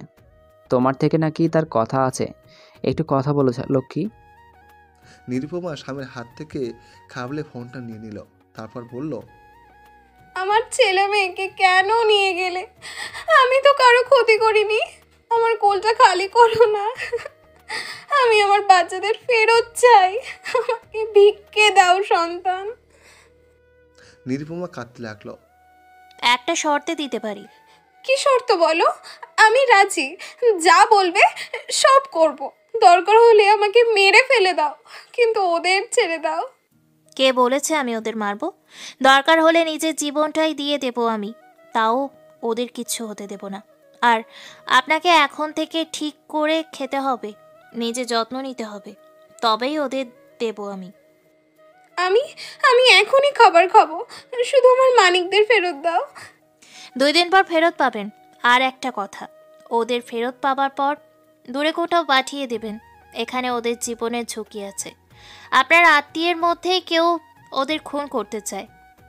তোমার থেকে নাকি তার কথা আছে, একটু কথা বলো লক্ষ্মী। নিরুপমা স্বামীর হাত থেকে খাবলে ফোনটা নিয়ে নিল, তারপর বলল, আমার ছেলে মেয়েকে কেন নিয়ে গেলে? আমি তো কারো ক্ষতি করিনি। আমার কোলটা খালি করো না, আমি আমার বাচ্চাদের ফেরত চাই। আমাকে ভিক্ষে দাও সন্তান। নিরুপমা কাঁদতে লাগলো। একটা শর্তে দিতে পারি। কি শর্ত বলো? আমি রাজি, যা বলবে সব করব। দরকার হলে আমাকে মেরে ফেলে দাও, কিন্তু ওদের ছেড়ে দাও। কে বলেছে আমি ওদের মারবো? দরকার হলে নিজের জীবনটাই দিয়ে দেবো আমি, তাও ওদের কিচ্ছু হতে দেব না। আর আপনাকে এখন থেকে ঠিক করে খেতে হবে, নিজে যত্ন নিতে হবে, তবেই ওদের দেব আমি। আমি আমি এখনই খাবার খাবো, শুধু আমার মানিকদের ফেরত দাও। 2 দিন পর ফেরত পাবেন। আর একটা কথা, ওদের ফেরত পাবার পর দূরে কোথাও পাঠিয়ে দেবেন। এখানে ওদের জীবনের ঝুঁকি আছে। আপনার আত্মীয়ের মধ্যেই কেউ ওদের খুন করতে চায়।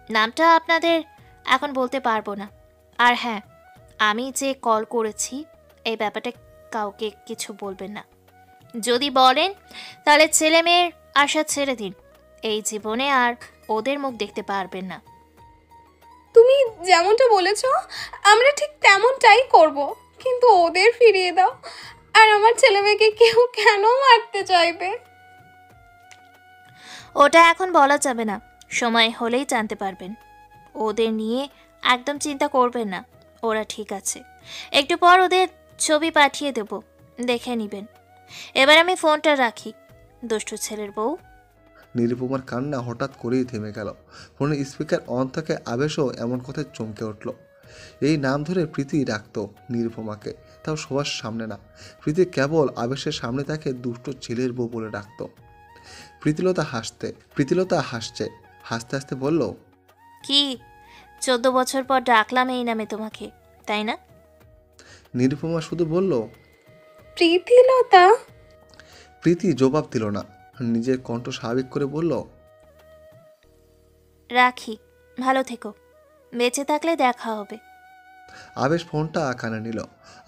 নামটা আপনাদের এখন বলতে পারবো না। আর হ্যাঁ, আমি যে কল করেছি এই ব্যাপারটা কাউকে কিছু বলবেন না। যদি বলেন তাহলে ছেলে মেয়ের আশা ছেড়ে দিন, এই জীবনে আর ওদের মুখ দেখতে পারবেন না। তুমি যেমনটা বলেছো আমরা ঠিক তেমনটাই করব, কিন্তু ওদের ফিরিয়ে দাও। আর আমার ছেলে মেয়েকে কেউ কেন মারতে চাইবে? ওটা এখন বলা যাবে না, সময় হলেই জানতে পারবেন। ওদের নিয়ে একদম চিন্তা করবেন না, ওরা ঠিক আছে। একটু পর ওদের ছবি পাঠিয়ে দেব, দেখে নেবেন। এবার আমি ফোনটা রাখি। দুষ্টু ছেলের বউ। নিরুপমার কান্না হঠাৎ করেই থেমে গেল। ফোনের স্পিকার অন থেকে আবেশও এমন কথায় চমকে উঠল। এই নাম ধরে প্রীতি ডাকতো নিরুপমাকে, তাও সবার সামনে না। প্রীতি কেবল আবেশের সামনে তাকে দুষ্ট ছেলের বউ বলে ডাকতো। প্রীতিলতা হাসছে, হাসতে হাসতে বলল, কি 14 বছর পর ডাকলাম এই নামে তোমাকে, তাই না? নিরুপমা শুধু বলল, প্রীতিলতা। প্রীতি জবাব দিল না, নিজের কণ্ঠ স্বাভাবিক করে বলল, রাখি, ভালো থেকো, বেঁচে থাকলে দেখা হবে। আবেশ ফোনটা কানে নিল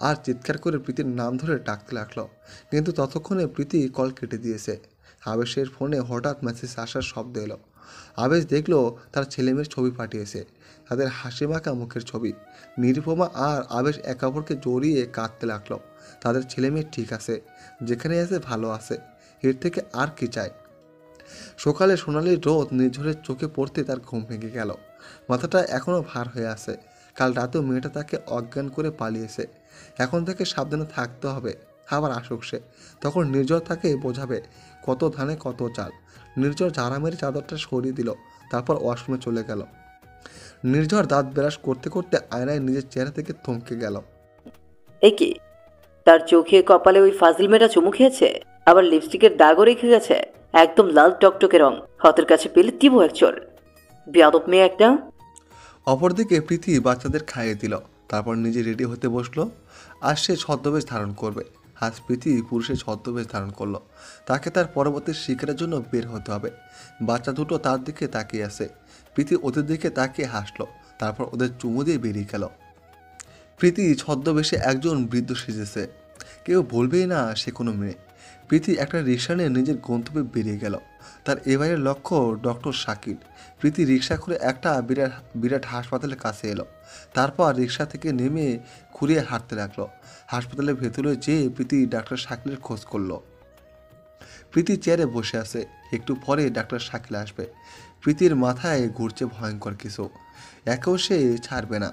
আর চিৎকার করে প্রীতির নাম ধরে ডাকতে লাগলো, কিন্তু ততক্ষণে প্রীতি কল কেটে দিয়েছে। আবেশের ফোনে হঠাৎ মেসেজ আসার শব্দ এলো। আবেশ দেখলো তার ছেলেমেয়ের ছবি পাঠিয়েছে, তাদের হাসি মাখা মুখের ছবি। নিরুপমা আর আবেশ একে অপরকে জড়িয়ে কাঁদতে লাগলো। তাদের ছেলেমেয়ে ঠিক আছে, যেখানে আছে ভালো আছে, এর থেকে আর কি চাই। সকালে সোনালি রোদ নির্ঝরের চোখে পড়তে তার ঘুম ভেঙে গেল। মাথাটা এখনও ভার হয়ে আছে। কাল রাতেও মেয়েটা তাকে অজ্ঞান করে পালিয়েছে। এখন থেকে সাবধানে থাকতে হবে। আবার আসুক সে, তখন নির্ঝর তাকে বোঝাবে কত ধানে কত চাল। নির্ঝর ঝাড়ামের চাদরটা সরিয়ে দিল, তারপর ওয়াশরুমে চলে গেল। নির্ঝর দাঁত ব্রাশ করতে করতে আয়নায় নিজের চেহারা থেকে থমকে গেল। এ কি, তার চোখে কপালে ওই ফাজিল মেয়েটা চুমু খেয়েছে, আবার লিপস্টিকের দাগও রেখে গেছে, একদম লাল টকটকে রং। হাতের কাছে পেলে দিব এক চোর, বেয়াদব মেয়ে একটা। অপরদিকে প্রীতি বাচ্চাদের খাইয়ে দিল, তারপর নিজে রেডি হতে বসলো। আর সে ছদ্মবেশ ধারণ করবে। আজ প্রীতি পুরুষের ছদ্মবেশ ধারণ করলো। তাকে তার পরবর্তী শিকারের জন্য বের হতে হবে। বাচ্চা দুটো তার দিকে তাকিয়ে আছে। প্রীতি ওদের দিকে তাকিয়ে হাসলো, তারপর ওদের চুমু দিয়ে বেরিয়ে গেল। প্রীতি ছদ্মবেশে একজন বৃদ্ধ সেজেছে, কেউ বলবেই না সে কোনো মেয়ে। প্রীতি একটা রিক্সা নিয়ে নিজের গন্তব্যে বেরিয়ে গেল। তার এবারের লক্ষ্য ডক্টর শাকিল। প্রীতি রিক্সা করে একটা বিরাট হাসপাতালের কাছে এলো। তারপর রিক্সা থেকে নেমে ঘুরিয়ে হাঁটতে লাগলো। হাসপাতালের ভেতরে যেয়ে প্রীতি ডাক্তার শাকিলের খোঁজ করলো। প্রীতি চেয়ারে বসে আছে, একটু পরে ডাক্তার শাকিল আসবে। প্রীতির মাথায় ঘুরছে ভয়ঙ্কর কিছু, একেও সে ছাড়বে না।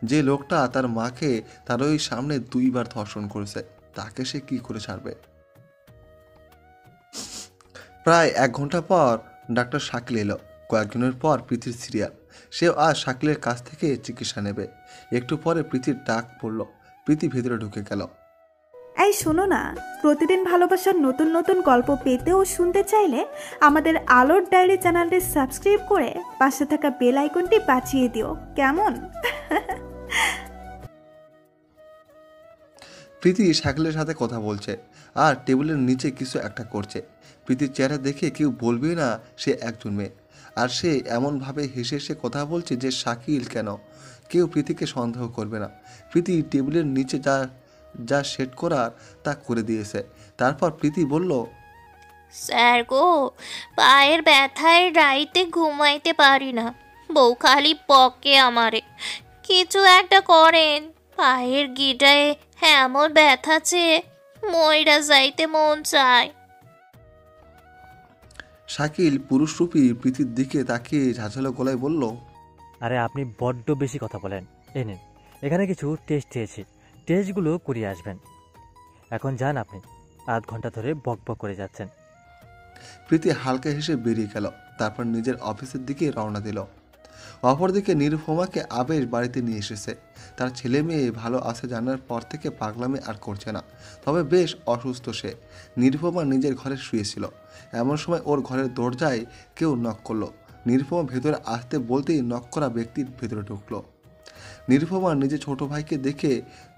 যে লোকটা তার মাকে তার ওই সামনে 2 বার ধর্ষণ করেছে, তাকে সে কি করে ছাড়বে? প্রায় 1 ঘন্টা পর ডাক্তার শাকিল এলো। কয়েকজনের পর প্রীতির সিরিয়াল। সে আজ শাকিলের কাছ থেকে চিকিৎসা নেবে। একটু পরে প্রীতির ডাক পড়ল। প্রীতি ভেতরে ঢুকে গেল। এই শোনো না, প্রতিদিন ভালোবাসার নতুন নতুন গল্প পেতে ও শুনতে চাইলে আমাদের আলোর ডায়েরি চ্যানেলটি সাবস্ক্রাইব করে পাশে থাকা বেল আইকনটি বাজিয়ে দিও, কেমন? প্রীতি শাকিলের সাথে কথা বলছে আর টেবিলের নিচে কিছু একটা করছে। প্রীতির চেহারা দেখে কেউ বলবে না সে একজন মেয়ে, আর সে এমনভাবে হেসে হেসে কথা বলছে যে শাকিল কেন কেউ প্রীতিকে সন্দেহ করবে না। প্রীতি টেবিলের নিচে যা যা সেট করার তা করে দিয়েছে। তারপর প্রীতি বলল, স্যার গো, পায়ের ব্যথায় রাইতে ঘুমাইতে পারি না, বউ খালি বকে আমারে, কিছু একটা করেন, পায়ের গিটায় এমন ব্যথাছে ময়রা যাইতে মন চায়। শাকিল পুরুষরূপী প্রীতির দিকে তাকিয়ে ঝাঁঝালো গলায় বলল, আরে আপনি বড্ড বেশি কথা বলেন। এই নিন, এখানে কিছু টেস্ট দিয়েছি, টেস্টগুলো করিয়ে আসবেন। এখন যান আপনি, আধ ঘন্টা ধরে বক বক করে যাচ্ছেন। প্রীতি হালকা হেসে বেরিয়ে গেল। তারপর নিজের অফিসের দিকে রওনা দিল। অপরদিকে নিরুপমাকে আবেশ বাড়িতে নিয়ে এসেছে। তার ছেলে মেয়ে ভালো আছে জানার পর থেকে পাগলামি আর করছে না, তবে বেশ অসুস্থ সে। নিরুপমা নিজের ঘরে শুয়েছিল। এমন সময় ওর ঘরের দরজায় কেউ নক করলো। নিরুপমা ভেতরে আসতে বলতেই নক করা ব্যক্তির ভেতরে ঢুকলো। নিরুপমা নিজের ছোট ভাইকে দেখে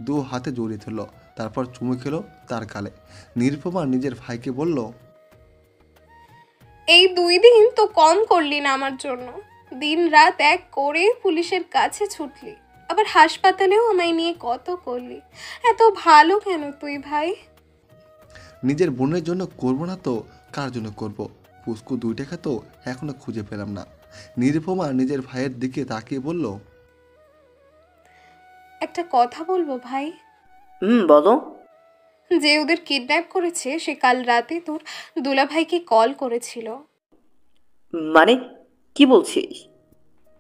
দু হাতে জড়িয়ে ধরল, তারপর চুমু খেলো তার গালে। নিরুপমা নিজের ভাইকে বলল, এই 2 দিন তো কম করলি না আমার জন্য, দিন রাত এক করে পুলিশের কাছে ছুটলি, আবার হাসপাতালেও আমায় নিয়ে কত করলি, এত ভালো কেন তুই ভাই? নিজের বোনের জন্য করবো না তো কার জন্য করব? পুস্কু 2 টাকা তো এখনো খুঁজে পেলাম না। নিরুপমা নিজের ভাইয়ের দিকে তাকিয়ে বলল, একটা কথা বলবো ভাই? বলো। যে ওদের কিডন্যাপ করেছে সে কাল রাতে তোর দুলাভাইকে কল করেছিল। মানে কি বলছিস?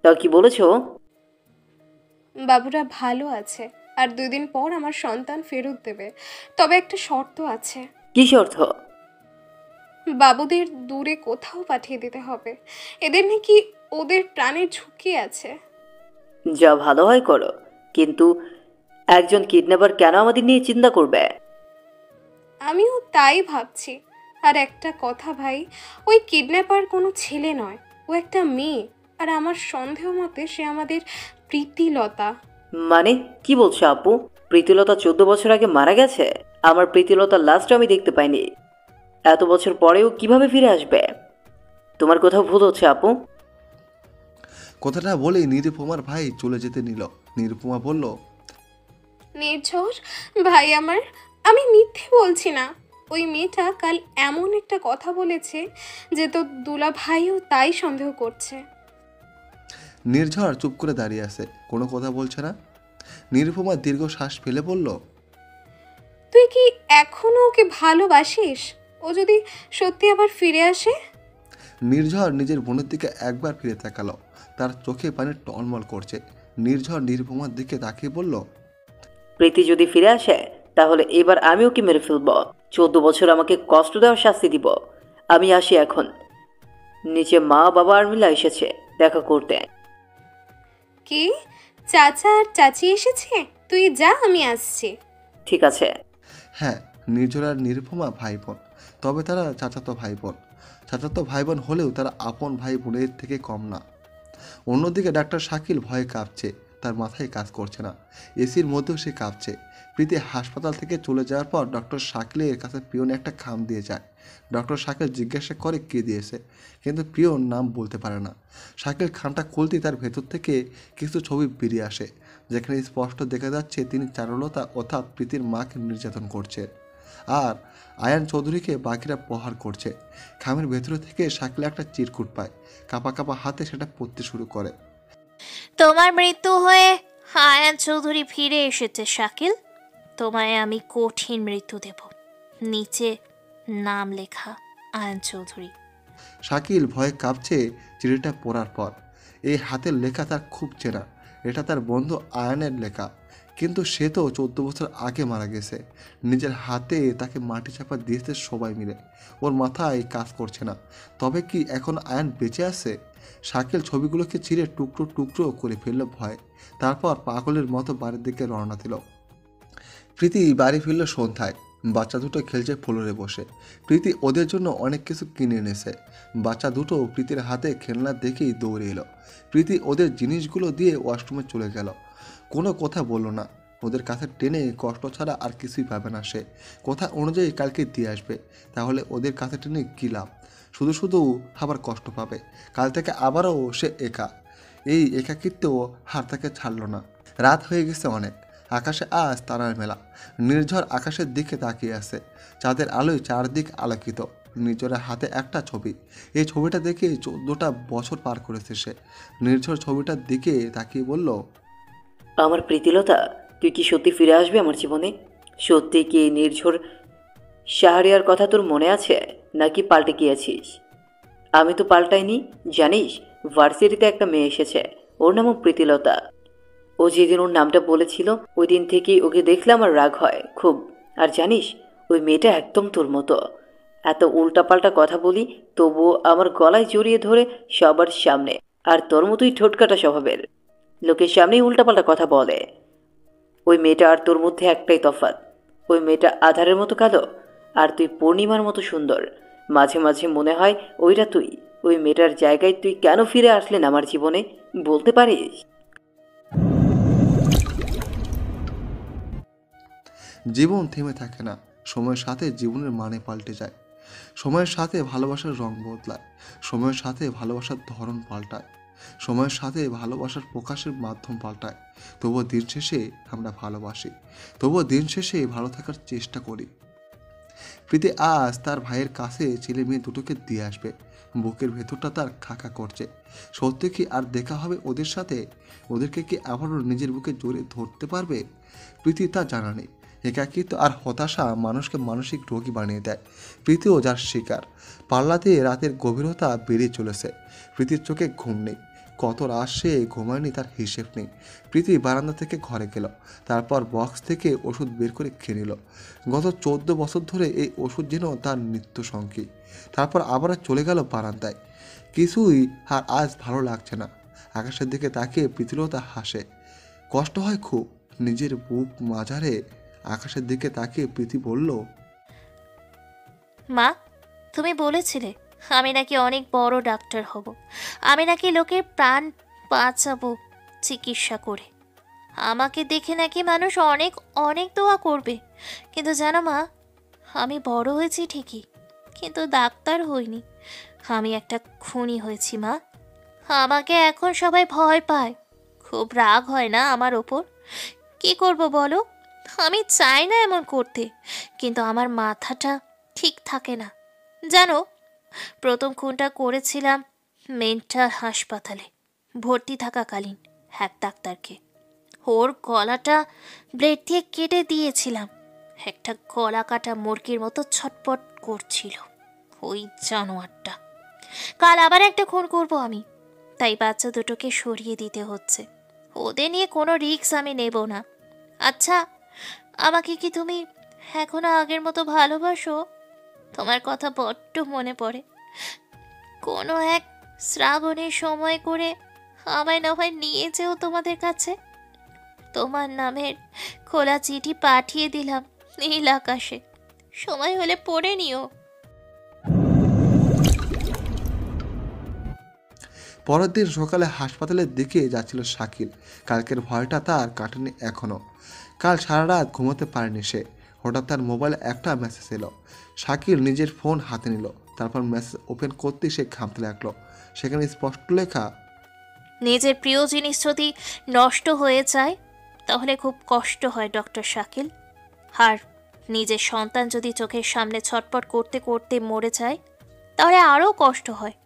তা কি বলেছো? বাবুরা ভালো আছে আর 2 দিন পর আমার সন্তান ফেরত দেবে, তবে একটা শর্ত আছে। কি শর্ত? বাবুদের দূরে কোথাও পাঠিয়ে দিতে হবে, এদের নাকি ওদের প্রাণের ঝুঁকি আছে। যা ভালো হয় করো, কিন্তু একজন কিডন্যাপার কেন আমাদের নিয়ে চিন্তা করবে? আমিও তাই ভাবছি। আর একটা কথা ভাই, ওই কিডন্যাপার কোনো ছেলে নয়, ও একটা মেয়ে, আর আমার সন্দেহ মতে সে আমাদের প্রীতিলতা। মানে কি বলছো আপু? প্রীতিলতা 14 বছর আগে মারা গেছে? আমার প্রীতিলতার লাস্ট আমি দেখতে পাইনি। এত বছর পরেও কিভাবে ফিরে আসবে? তোমার কোথাও ভুল হচ্ছে আপু। কথাটা বলেই নিরুপমার ভাই চলে যেতে নিল। নিরুপমা বলল, নির্ঝর ভাই আমার, আমি মিথ্যে বলছি না। ওই মেয়েটা কাল এমন একটা কথা বলেছে যে তোর দুলা ভাইও তাই সন্দেহ করছে। নির্ঝর চুপ করে দাঁড়িয়ে আছে, কোনো কথা বলছে না। নিরুপমা দীর্ঘ শ্বাস ফেলে বলল, তুই কি এখনো ওকে ভালোবাসিস? ও যদি সত্যি আবার ফিরে আসে? নির্ঝর নিজের বোনের দিকে একবার ফিরে তাকালো, তার চোখে পানি টলমল করছে। নির্ঝর নিরুপমার দিকে তাকিয়ে বলল, প্রীতি যদি ফিরে আসে তাহলে এবার আমি ওকে মেরে ফেলব। 14 বছর আমাকে কষ্ট দেওয়ার শাস্তি দিব। আমি আসি এখন। নিচে মা বাবা আর মিলা এসেছে দেখা করতে। কি, চাচা আর চাচি এসেছে? তুই যা, আমি আসছি। ঠিক আছে। হ্যাঁ, নির্ঝর আর নিরুপমা ভাই বোন, তবে তারা চাচাতো ভাই বোন। চাচাতো ভাই বোন হলেও তারা আপন ভাই বোনের থেকে কম না। অন্যদিকে ডাক্তার শাকিল ভয়ে কাঁপছে, তার মাথায় কাজ করছে না। এসির মধ্যেও সে কাঁপছে। প্রীতি হাসপাতাল থেকে চলে যাওয়ার পর ডক্টর শাকিলের কাছে পিয়ন একটা খাম দিয়ে যায়। ডক্টর শাকিল জিজ্ঞাসা করে কে দিয়েছে, কিন্তু পিয়ন নাম বলতে পারে না। শাকিল খামটা খুলতেই তার ভেতর থেকে কিছু ছবি বেরিয়ে আসে, যেখানে স্পষ্ট দেখা যাচ্ছে তিনি চারুলতা অর্থাৎ প্রীতির মাকে নির্যাতন করছে, আর আয়ান চৌধুরীকে বাকিরা প্রহার করছে। খামের ভেতরে থেকে শাকিল একটা চিরকুট পায়, কাঁপা কাঁপা হাতে সেটা পড়তে শুরু করে। তোমার মৃত্যু হয়ে আয়ান চৌধুরী ফিরে এসেছে শাকিল, তোমায় আমি কঠিন মৃত্যু দেব। নিচে নাম লেখা, আয়ান চৌধুরী। শাকিল ভয়ে কাঁপছে চিঠিটা পড়ার পর। এই হাতের লেখা তার খুব চেনা, এটা তার বন্ধু আয়ানের লেখা, কিন্তু সে তো 14 বছর আগে মারা গেছে। নিজের হাতে তাকে মাটি চাপা দিয়েছে সবাই মিলে। ওর মাথায় কাজ করছে না, তবে কি এখন আয়ান বেঁচে আছে? শাকিল ছবিগুলোকে ছিঁড়ে টুকরো টুকরো করে ফেলল ভয়। তারপর পাগলের মতো বাড়ির দিকে রওনা দিল। প্রীতি বাড়ি ফিরল সন্ধ্যায়। বাচ্চা দুটো খেলছে ফ্লোরে বসে। প্রীতি ওদের জন্য অনেক কিছু কিনে এনেছে। বাচ্চা দুটো প্রীতির হাতে খেলনা দেখেই দৌড়ে এলো। প্রীতি ওদের জিনিসগুলো দিয়ে ওয়াশরুমে চলে গেল। কোনো কথা বলল না। ওদের কাছে টেনে কষ্ট ছাড়া আর কিছুই পাবে না সে। কথা অনুযায়ী কালকে দিয়ে আসবে, তাহলে ওদের কাছে টেনে কী লাভ? শুধু শুধু আবার কষ্ট পাবে। কাল থেকে আবারও সে একা। এই একাকিত্ব হার তাকে ছাড়ল না। রাত হয়ে গেছে অনেক। আকাশে আজ তারার মেলা। নির্ঝর আকাশের দিকে তাকিয়ে আছে। চাঁদের আলোয় চারদিক আলোকিত। নির্ঝরের হাতে একটা ছবি। এই ছবিটা দেখে 14টা বছর পার করেছে সে। নির্ঝর ছবিটার দিকে তাকিয়ে বলল, আমার প্রীতিলতা, তুই কি সত্যি ফিরে আসবি আমার জীবনে? সত্যি কি নির্ঝর শাহরিয়ার কথা তোর মনে আছে, নাকি পাল্টে গিয়েছিস? আমি তো পাল্টাইনি, জানিস ভার্সিটিতে একটা মেয়ে এসেছে, ওর নামও প্রীতিলতা। ও যেদিন ওর নামটা বলেছিল ওই দিন থেকেই ওকে দেখলে আমার রাগ হয় খুব। আর জানিস ওই মেয়েটা একদম তোর মতো। এত উল্টাপাল্টা কথা বলি, তবুও আমার গলায় জড়িয়ে ধরে সবার সামনে। আর তোর মতোই ঠোঁটকাটা স্বভাবের, লোকের সামনেই উল্টাপাল্টা কথা বলে। ওই মেয়েটা আর তোর মধ্যে একটাই তফাৎ, ওই মেয়েটা আধারের মতো কালো, আর তুই পূর্ণিমার মতো সুন্দর। মাঝে মাঝে মনে হয় ওইটা তুই। ওই মেয়েটার জায়গায় তুই কেন ফিরে আসলেন আমার জীবনে, বলতে পারিস? জীবন থেমে থাকে না। সময়ের সাথে জীবনের মানে পাল্টে যায়। সময়ের সাথে ভালোবাসার রং বদলায়। সময়ের সাথে ভালোবাসার ধরন পাল্টায়। সময়ের সাথে ভালোবাসার প্রকাশের মাধ্যম পাল্টায়। তবুও দিন শেষে আমরা ভালোবাসি। তবুও দিন শেষে ভালো থাকার চেষ্টা করি। প্রীতি আজ তার ভাইয়ের কাছে ছেলে মেয়ে দুটোকে দিয়ে আসবে। বুকের ভেতরটা তার খাকা করছে। সত্যি কি আর দেখা হবে ওদের সাথে? ওদেরকে কি আবারও নিজের বুকে জড়িয়ে ধরতে পারবে? প্রীতি তা জানা নেই। একাকিত্ব আর হতাশা মানুষকে মানসিক রোগী বানিয়ে দেয়। প্রীতিও যার শিকার। পাল্লাতে রাতের গভীরতা বেড়ে চলেছে। প্রীতির চোখে ঘুম নেই। কত রাত সে ঘুমায়নি তার হিসেব নেই। প্রীতি বারান্দা থেকে ঘরে গেল। তারপর বক্স থেকে ওষুধ বের করে খেয়ে নিল। গত 14 বছর ধরে এই ওষুধ যেন তার নিত্য সঙ্গী। তারপর আবার চলে গেল বারান্দায়। কিছুই আর আজ ভালো লাগছে না। আকাশের দিকে তাকিয়ে প্রীতিলতা হাসে। কষ্ট হয় খুব। নিজের বুক মাঝারে আকাশের দিকে তাকিয়ে প্রীতি বলল, মা, তুমি বলেছিলে আমি নাকি অনেক বড় ডাক্তার হব, আমি নাকি লোকের প্রাণ বাঁচাবো চিকিৎসা করে। আমাকে দেখে নাকি মানুষ অনেক অনেক দোয়া করবে। কিন্তু জানো মা, আমি বড় হয়েছি ঠিকই, কিন্তু ডাক্তার হইনি। আমি একটা খুনি হয়েছি মা। আমাকে এখন সবাই ভয় পায়। খুব রাগ হয় না আমার ওপর? কি করব বলো? আমি চাই না এমন করতে, কিন্তু আমার মাথাটা ঠিক থাকে না। জানো, প্রথম খুনটা করেছিলাম মেন্টাল হাসপাতালে ভর্তি থাকাকালীন এক ডাক্তারকে। ওর গলাটা ব্লেড দিয়ে কেটে দিয়েছিলাম। একটা গলা কাটা মুরগির মতো ছটপট করছিল ওই জানোয়ারটা। কাল আবার একটা খুন করব আমি, তাই বাচ্চা দুটোকে সরিয়ে দিতে হচ্ছে। ওদের নিয়ে কোনো রিস্ক আমি নেব না। আচ্ছা, আমাকে কি তুমি এখনো আগের মতো ভালোবাসো? তোমার কথা বড্ড মনে পড়ে। কোনো এক শ্রাবণের সময় করে আমায় না হয় নিয়ে যেও তোমাদের কাছে। তোমার নামের খোলা চিঠি পাঠিয়ে দিলাম নীল আকাশে, সময় হলে পড়ে নিও। পরের দিন সকালে হাসপাতালের দিকে যাচ্ছিল শাকিল। কালকের ভয়টা তার কাটেনি এখনো। কাল সারা রাত ঘুমোতে পারেনি সে। হঠাৎ তার মোবাইলে একটা মেসেজ এলো। শাকিল নিজের ফোন হাতে নিল। তারপর মেসেজ ওপেন করতেই সে ঘামতে লাগলো। সেখানে স্পষ্ট লেখা, নিজের প্রিয় জিনিস যদি নষ্ট হয়ে যায় তাহলে খুব কষ্ট হয় ডক্টর শাকিল। আর নিজের সন্তান যদি চোখের সামনে ছটপট করতে করতে মরে যায় তাহলে আরও কষ্ট হয়।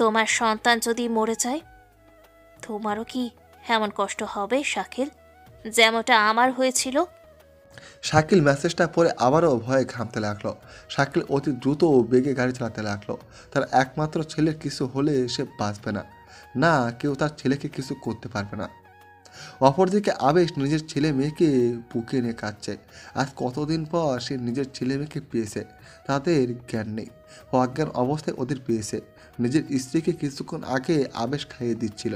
তোমার সন্তান যদি মরে যায়, তোমারও কি এমন কষ্ট হবে শাকিল, যেমনটা আমার হয়েছিল? শাকিল মেসেজটা পরে আবারও ভয়ে ঘামতে লাগলো। শাকিল অতি দ্রুত বেগে গাড়ি চালাতে লাগলো। তার একমাত্র ছেলের কিছু হলে সে বাঁচবে না, না কেউ তার ছেলেকে কিছু করতে পারবে না। অপরদিকে আবেশ নিজের ছেলে মেয়েকে বুকে এনে কাঁদছে। আজ কতদিন পর সে নিজের ছেলে মেয়েকে পেয়েছে। তাদের জ্ঞান নেই, অজ্ঞান অবস্থায় ওদের পেয়েছে। নিজের স্ত্রীকে কিছুক্ষণ আগে আবেশ খাইয়ে দিচ্ছিল।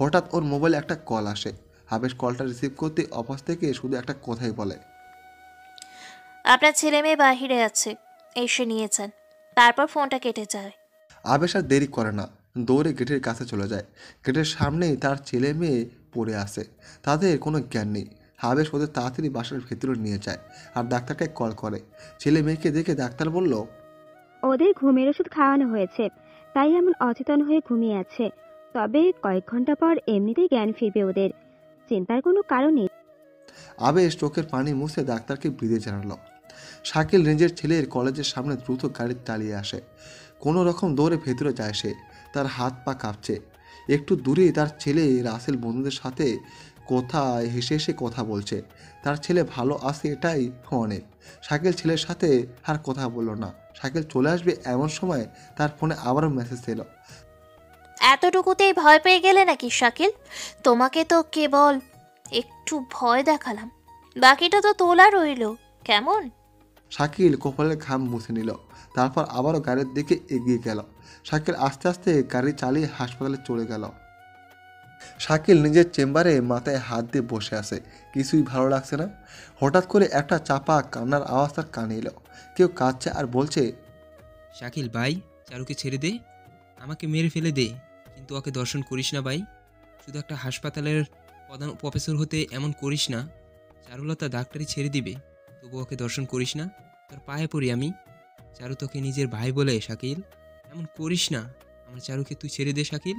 হঠাৎ ওর মোবাইলে একটা কল আসে। আবেশ কলটা রিসিভ করতে অফিস থেকে শুধু একটা কথাই বলে, আপনার ছেলে মেয়ে বাহিরে আছে, এসে নিয়ে যান। তারপর ফোনটা কেটে যায়। আবেশ আর দেরি করে না, দৌড়ে গেটের কাছে চলে যায়। গেটের সামনেই তার ছেলে মেয়ে পড়ে আসে। তাদের কোনো জ্ঞান নেই। আবেশ ওদের তাড়াতাড়ি বাসার ভেতরে নিয়ে যায় আর ডাক্তারকে কল করে। ছেলে মেয়েকে দেখে ডাক্তার বলল, ওদের ঘুমের ওষুধ খাওয়ানো হয়েছে, তাই এমন অচেতন হয়ে ঘুমিয়ে আছে। তবে কয়েক ঘন্টা পর এমনিতেই জ্ঞান ফিরবে ওদের, চিন্তার কোনো কারণ নেই। আবেশ চোখের পানি মুছে ডাক্তারকে বিদায় জানালো। শাকিল নিজের ছেলের কলেজের সামনে দ্রুত গাড়ি চালিয়ে আসে। কোনো রকম দৌড়ে ভেতরে যায় সে। তার হাত পা কাঁপছে। একটু দূরেই তার ছেলে রাসেল বন্ধুদের সাথে হেসে হেসে কথা বলছে। তার ছেলে ভালো আছে এটাই অনেক। শাকিল ছেলের সাথে আর কথা বলল না। শাকিল চলে আসবে এমন সময় তার ফোনে আবারও মেসেজ এলো। এতটুকুতেই ভয় পেয়ে গেলে নাকি শাকিল? তোমাকে তো কেবল একটু ভয় দেখালাম, বাকিটা তো তোলা রইল। কেমন? শাকিল কপালের ঘাম মুছে নিল। তারপর আবারও গাড়ির দিকে এগিয়ে গেল। শাকিল আস্তে আস্তে গাড়ি চালিয়ে হাসপাতালে চলে গেল। শাকিল নিজের চেম্বারে মাথায় হাত দিয়ে বসে আছে। কিছুই ভালো লাগছে না। হঠাৎ করে একটা চাপা কান্নার আওয়াজ তার কানে এলো। কেউ কাঁদছে আর বলছে, শাকিল ভাই, চারুকে ছেড়ে দে, আমাকে মেরে ফেলে দে, কিন্তু ওকে দর্শন করিস না ভাই। শুধু একটা হাসপাতালের প্রধান প্রফেসর হতে এমন করিস না। চারুলতা ডাক্তারি ছেড়ে দিবে, তবু ওকে দর্শন করিস না। তোর পায়ে পড়ি আমি। চারু তোকে নিজের ভাই বলে, শাকিল এমন করিস না। আমার চারুকে তুই ছেড়ে দে শাকিল।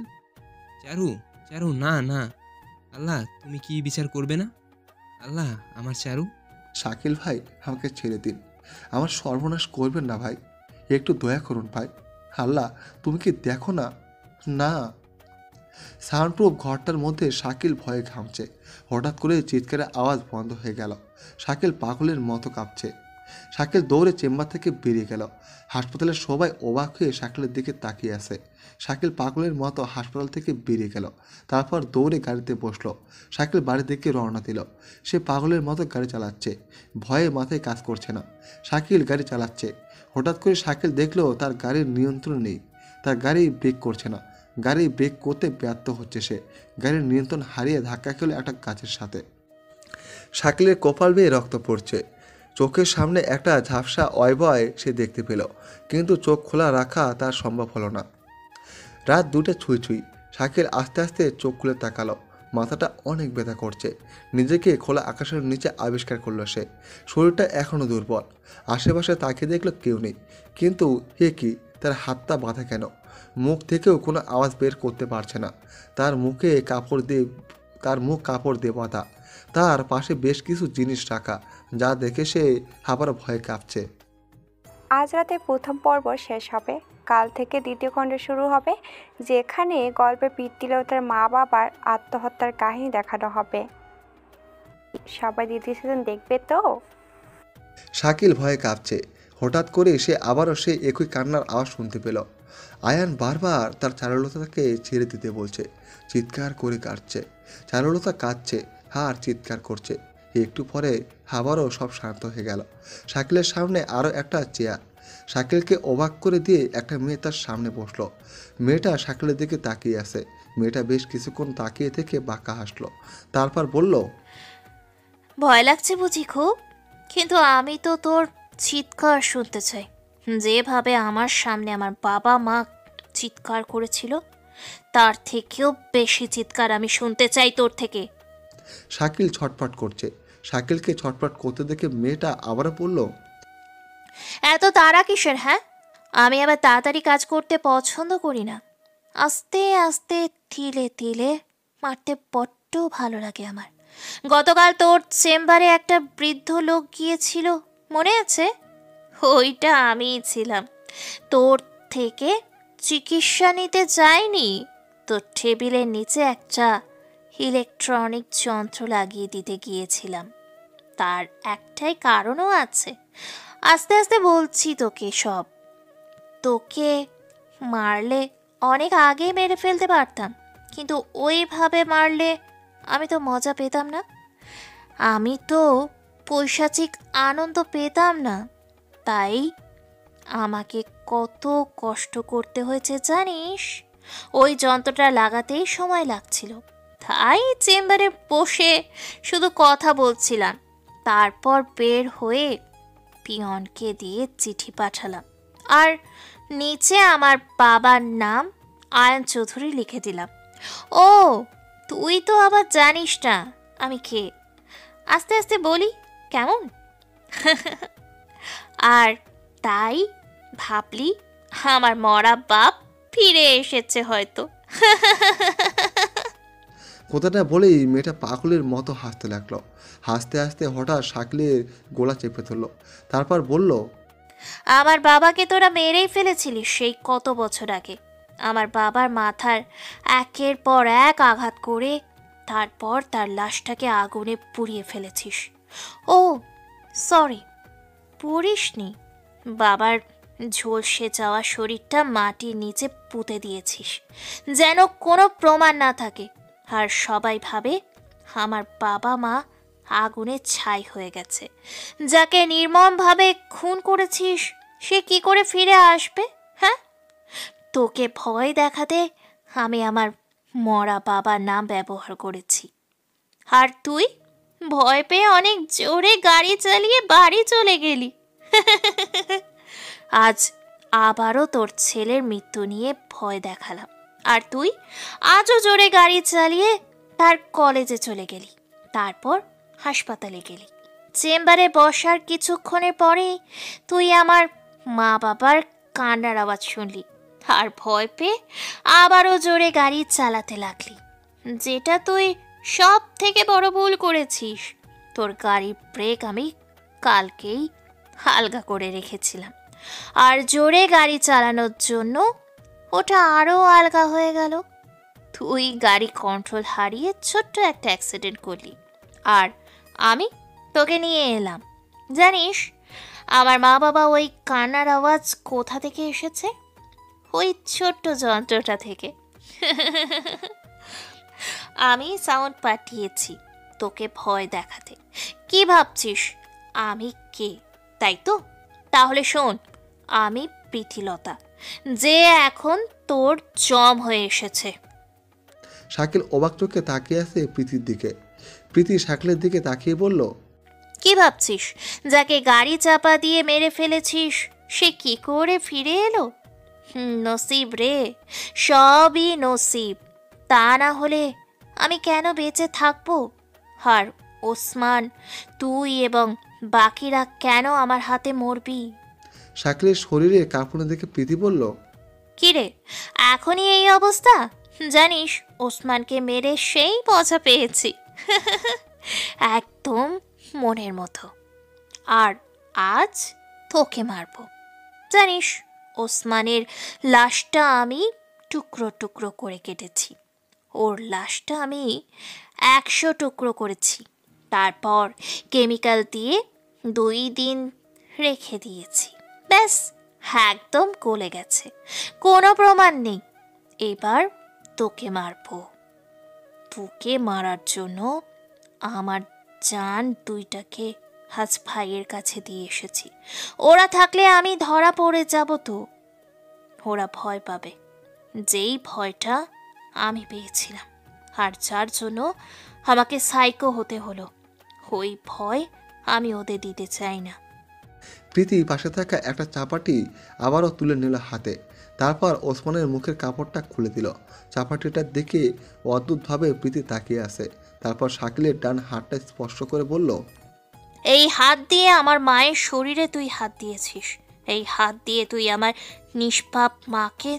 চারু, চারু, না না, আল্লাহ তুমি কি বিচার করবে না? আল্লাহ, আমার চারু। শাকিল ভাই, আমাকে ছেড়ে দিন, আমার সর্বনাশ করবেন না ভাই, একটু দয়া করুন ভাই। আল্লাহ, তুমি কি দেখো না? না। সাউন্ডপ্রুফ ঘরটার মধ্যে শাকিল ভয়ে ঘামছে। হঠাৎ করে চিৎকারের আওয়াজ বন্ধ হয়ে গেল। শাকিল পাগলের মতো কাঁপছে। শাকিল দৌড়ে চেম্বার থেকে বেরিয়ে গেল। হাসপাতালের সবাই অবাক হয়ে শাকিলের দিকে তাকিয়ে আছে। শাকিল পাগলের মতো হাসপাতাল থেকে বেরিয়ে গেল। তারপর দৌড়ে গাড়িতে বসলো। শাকিল বাড়ির দিকে রওনা দিল। সে পাগলের মতো গাড়ি চালাচ্ছে। ভয়ে মাথায় কাজ করছে না। শাকিল গাড়ি চালাচ্ছে। হঠাৎ করে শাকিল দেখলো তার গাড়ির নিয়ন্ত্রণ নেই। তার গাড়ি ব্রেক করছে না। গাড়ি ব্রেক করতে ব্যর্থ হচ্ছে সে। গাড়ির নিয়ন্ত্রণ হারিয়ে ধাক্কা খেলো একটা গাছের সাথে। শাকিলের কপাল বেয়ে রক্ত পড়ছে। চোখের সামনে একটা ঝাপসা অয়বয় সে দেখতে পেল, কিন্তু চোখ খোলা রাখা তার সম্ভব হলো না। রাত 2টা ছুঁই ছুঁই। শাকিল আস্তে আস্তে চোখ খুলে তাকালো। মাথাটা অনেক ব্যথা করছে। নিজেকে খোলা আকাশের নিচে আবিষ্কার করলো সে। শরীরটা এখনও দুর্বল। আশেপাশে তাকিয়ে দেখলো কেউ নেই, কিন্তু হে কি, তার হাতটা বাঁধা কেন? মুখ থেকেও কোনো আওয়াজ বের করতে পারছে না। তার মুখ কাপড় দিয়ে বাঁধা। তার পাশে বেশ কিছু জিনিস রাখা, যা দেখে সে আবার ভয়ে কাঁপছে। আজ রাতে প্রথম পর্ব শেষ হবে, কাল থেকে দ্বিতীয় খণ্ড শুরু হবে, যেখানে গল্পে পিতৃলতার মা বাবার আত্মহত্যার কাহিনী দেখানো হবে। সবাই দ্বিতীয় সিজন দেখবে তো? শাকিল ভয়ে কাঁপছে। হঠাৎ করে সে আবারও সেই একই কান্নার আওয়াজ শুনতে পেল। আয়ান বারবার তার চারুলতাকে ছেড়ে দিতে বলছে। চিৎকার করে কাঁদছে। চারুলতা কাঁদছে আর চিৎকার করছে। একটু পরে আবারও সব শান্ত হয়ে গেল। শাকিলের সামনে আরও একটা চেয়ার। শাকিলকে অবাক করে দিয়ে একটা মেয়ে তার সামনে বসলো। মেয়েটা শাকিলের দিকে তাকিয়ে আছে। মেয়েটা বেশ কিছুক্ষণ তাকিয়ে থেকে বাঁকা হাসলো। তারপর বলল, ভয় লাগছে বুঝি খুব? কিন্তু আমি তো তোর চিৎকার শুনতে চাই, যেভাবে আমার সামনে আমার বাবা মা চিৎকার করেছিল, তার থেকেও বেশি চিৎকার আমি শুনতে চাই তোর থেকে। শাকিল ছটফট করছে। শাকিলকে ছটফট করতে দেখে মেয়েটা আবারও বলল, এত তাড়া কিসের? হ্যাঁ, আমি আবার তাড়াতাড়ি কাজ করতে পছন্দ করি না। আস্তে আস্তে তিলে তিলে মারতে বড্ড ভালো লাগে আমার। গতকাল তোর চেম্বারে একটা বৃদ্ধ লোক গিয়েছিল, মনে আছে? ওইটা আমিই ছিলাম। তোর থেকে চিকিৎসা নিতে যাইনি, তোর টেবিলের নিচে একটা ইলেকট্রনিক যন্ত্র লাগিয়ে দিতে গিয়েছিলাম। তার একটাই কারণও আছে। আস্তে আস্তে বলছি তোকে সব। তোকে মারলে অনেক আগে মেরে ফেলতে পারতাম, কিন্তু ওইভাবে মারলে আমি তো মজা পেতাম না, আমি তো পৈশাচিক আনন্দ পেতাম না। তাই আমাকে কত কষ্ট করতে হয়েছে জানিস? ওই যন্ত্রটা লাগাতেই সময় লাগছিল, তাই চেম্বারে বসে শুধু কথা বলছিলাম। তারপর বের হয়ে পিয়নকে দিয়ে চিঠি পাঠালাম, আর নিচে আমার বাবার নাম আয়ন চৌধুরী লিখে দিলাম। ও, তুই তো আবার জানিস না আমি কে। আস্তে আস্তে বলি কেমন? আর তাই ভাবলি আমার মরা বাপ ফিরে এসেছে হয়তো। কথাটা বলেই মেয়েটা পাগলের মতো হাসতে লাগলো। হাসতে হাসতে হঠাৎ শাকিলের গলা চেপে ধরলো, তারপর বলল, আমার বাবাকে তোরা মেরেই ফেলেছিলিস সেই কত বছর আগে। আমার বাবার মাথার একের পর এক আঘাত করে তারপর তার লাশটাকে আগুনে পুড়িয়ে ফেলেছিস। ও সরি, পুড়িসনি, বাবার ঝলসে যাওয়া শরীরটা মাটির নিচে পুঁতে দিয়েছিস যেন কোনো প্রমাণ না থাকে, আর সবাই ভাবে আমার বাবা মা আগুনে ছাই হয়ে গেছে। যাকে নির্মমভাবে খুন করেছিস সে কি করে ফিরে আসবে? হ্যাঁ, তোকে ভয় দেখাতে আমি আমার মরা বাবার নাম ব্যবহার করেছি, আর তুই ভয় পেয়ে অনেক জোরে গাড়ি চালিয়ে বাড়ি চলে গেলি। আজ আবারও তোর ছেলের মৃত্যু নিয়ে ভয় দেখালাম, আর তুই আজও জোরে গাড়ি চালিয়ে তার কলেজে চলে গেলি, তারপর হাসপাতালে গেলি। চেম্বারে বসার কিছুক্ষণের পরেই তুই আমার মা বাবার কান্নার আওয়াজ শুনলি, আর ভয় পেয়ে আবারও জোরে গাড়ি চালাতে লাগলি, যেটা তুই সব থেকে বড় ভুল করেছিস। তোর গাড়ির ব্রেক আমি কালকেই আলগা করে রেখেছিলাম, আর জোরে গাড়ি চালানোর জন্য ওটা আরও আলগা হয়ে গেল। তুই গাড়ি কন্ট্রোল হারিয়ে ছোট্ট একটা অ্যাক্সিডেন্ট করলি, আর আমি তোকে নিয়ে এলাম। জানিস আমার মা বাবা ওই কান্নার আওয়াজ কোথা থেকে এসেছে? ওই ছোট্ট যন্ত্রটা থেকে। আমি সাউন্ড পাঠিয়েছি তোকে ভয় দেখাতে। কি ভাবছিস আমি কে, তাই তো? তাহলে শোন, আমি প্রীতিলতা, যে এখন তোর জম হয়ে এসেছে। শাকিল অবাক চোখে তাকিয়ে আছে প্রীতির দিকে। প্রীতি শাকিলের দিকে তাকিয়ে বলল, কি ভাবছিস যাকে গাড়ি চাপা দিয়ে মেরে ফেলেছিস সে কি করে ফিরে এলো? নসিব রে, সবই নসিব। তা না হলে আমি কেন বেঁচে থাকবো? আর ওসমান, তুই এবং বাকিরা কেন আমার হাতে মরবি? শাকিলের শরীরে কাঁপুনি দেখে প্রীতি বলল, কিরে এখনই এই অবস্থা? জানিস ওসমানকে মেরে সেই মজা পেয়েছি, একদম মনের মতো। আর আজ তোকে মারব। জানিস ওসমানের লাশটা আমি টুকরো টুকরো করে কেটেছি, ওর লাশটা আমি 100 টুকরো করেছি, তারপর কেমিক্যাল দিয়ে 2 দিন রেখে দিয়েছি। ব্যাস একদম গলে গেছে, কোনো প্রমাণ নেই। এবার তোকে মারব। তোকে মারার জন্য আমার জান 2টাকে আজ ভাইয়ের কাছে দিয়ে এসেছি। ওরা থাকলে আমি ধরা পড়ে যাব তো। ওরা ভয় পাবে, যেই ভয়টা আমি পেয়েছিলাম, আর যার জন্য আমাকে সাইকো হতে হলো। ওই ভয় আমি ওদের দিতে চাই না। প্রীতি পাশে থাকা একটা চাপাটি আবারও তুলে নিল হাতে, তারপর ওসমানের মুখের কাপড়টা খুলে দিল। চাপাটিটার দিকে অদ্ভুতভাবে প্রীতি তাকিয়ে আছে, তারপর শাকিলের ডান হাতটা স্পর্শ করে বলল, এই হাত দিয়ে আমার মায়ের শরীরে তুই হাত দিয়েছিস। এই হাত দিয়ে তুই আমার নিষ্পাপ মাকে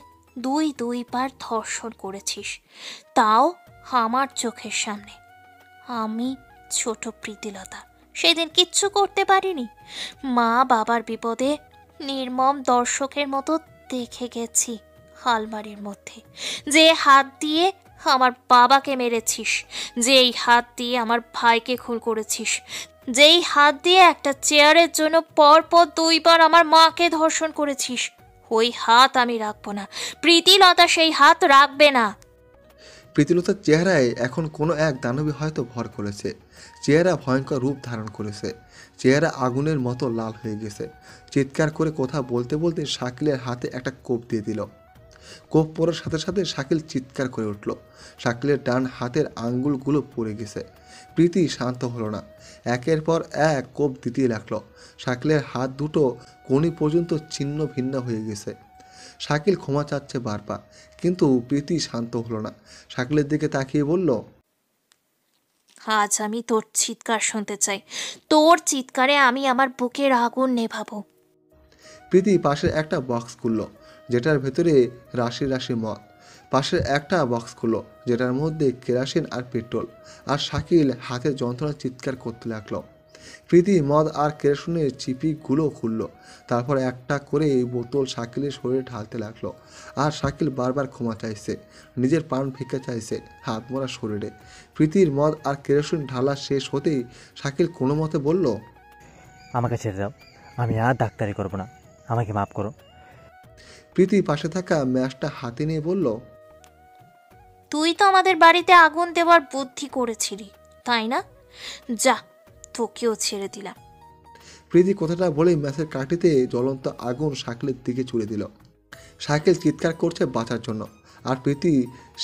2 বার ধর্ষণ করেছিস, তাও আমার চোখের সামনে। আমি ছোট প্রীতিলতা সেদিন কিচ্ছু করতে পারিনি। মা বাবার বিপদে নির্মম দর্শকের মতো দেখে গেছি আলমারির মধ্যে। যে হাত দিয়ে আমার বাবাকে মেরেছিস, যেই হাত দিয়ে আমার ভাইকে খুন করেছিস, যেই হাত দিয়ে একটা চেয়ারের জন্য পরপর 2 বার আমার মাকে ধর্ষণ করেছিস, ওই হাত আমি রাখবো না। প্রীতিলতা সেই হাত রাখবে না। প্রীতিলতার চেহারায় এখন কোনো এক দানবী হয়তো ভর করেছে। চেহারা ভয়ঙ্কর রূপ ধারণ করেছে, চেহারা আগুনের মতো লাল হয়ে গেছে। চিৎকার করে কথা বলতে বলতে শাকিলের হাতে একটা কোপ দিয়ে দিল। কোপ পড়ার সাথে সাথে শাকিল চিৎকার করে উঠল। শাকিলের ডান হাতের আঙ্গুলগুলো পড়ে গেছে। প্রীতি শান্ত হলো না, একের পর এক কোপ দিতে লাগলো। শাকিলের হাত দুটো কোনি পর্যন্ত ছিন্ন ভিন্ন হয়ে গেছে। শাকিল ক্ষমা চাচ্ছে বারবার, কিন্তু প্রীতি শান্ত হলো না। শাকিলের দিকে তাকিয়ে বলল, আজ আমি তোর চিৎকার শুনতে চাই। তোর চিৎকারে আমি আমার বুকের আগুন নেভাবো। প্রীতি পাশের একটা বক্স খুললো যেটার ভেতরে রাশি রাশি মদ। পাশের একটা বক্স খুললো যেটার মধ্যে কেরাসিন আর পেট্রোল। আর শাকিল হাতে যন্ত্রণা চিৎকার করতে লাগলো। প্রীতি মদ আর কেরোসিনের চিপিগুলো খুললো। তারপর একটা করে বোতল শাকিলের শরীরে ঢালতে লাগলো। আর শাকিল বারবার ক্ষমা চাইছে, নিজের প্রাণ ভিক্ষা চাইছে হাত মরা শরীরে। প্রীতির মদ আর কেরোসিন ঢালা শেষ হতেই শাকিল কোনো মতে বলল, আমাকে ছেড়ে দাও, আমি আর ডাক্তারি করব না, আমাকে মাফ করো। প্রীতি পাশে থাকা ম্যাচটা হাতে নিয়ে বলল, তুই তো আমাদের বাড়িতে আগুন দেওয়ার বুদ্ধি করেছিলি, তাই না? যা, তোকেও ছেড়ে দিলাম। প্রীতি কথাটা বলেই ম্যাচের কাঠিতে জ্বলন্ত আগুন শাকিলের দিকে ছুড়ে দিল। শাকিল চিৎকার করছে বাঁচার জন্য। আর প্রীতি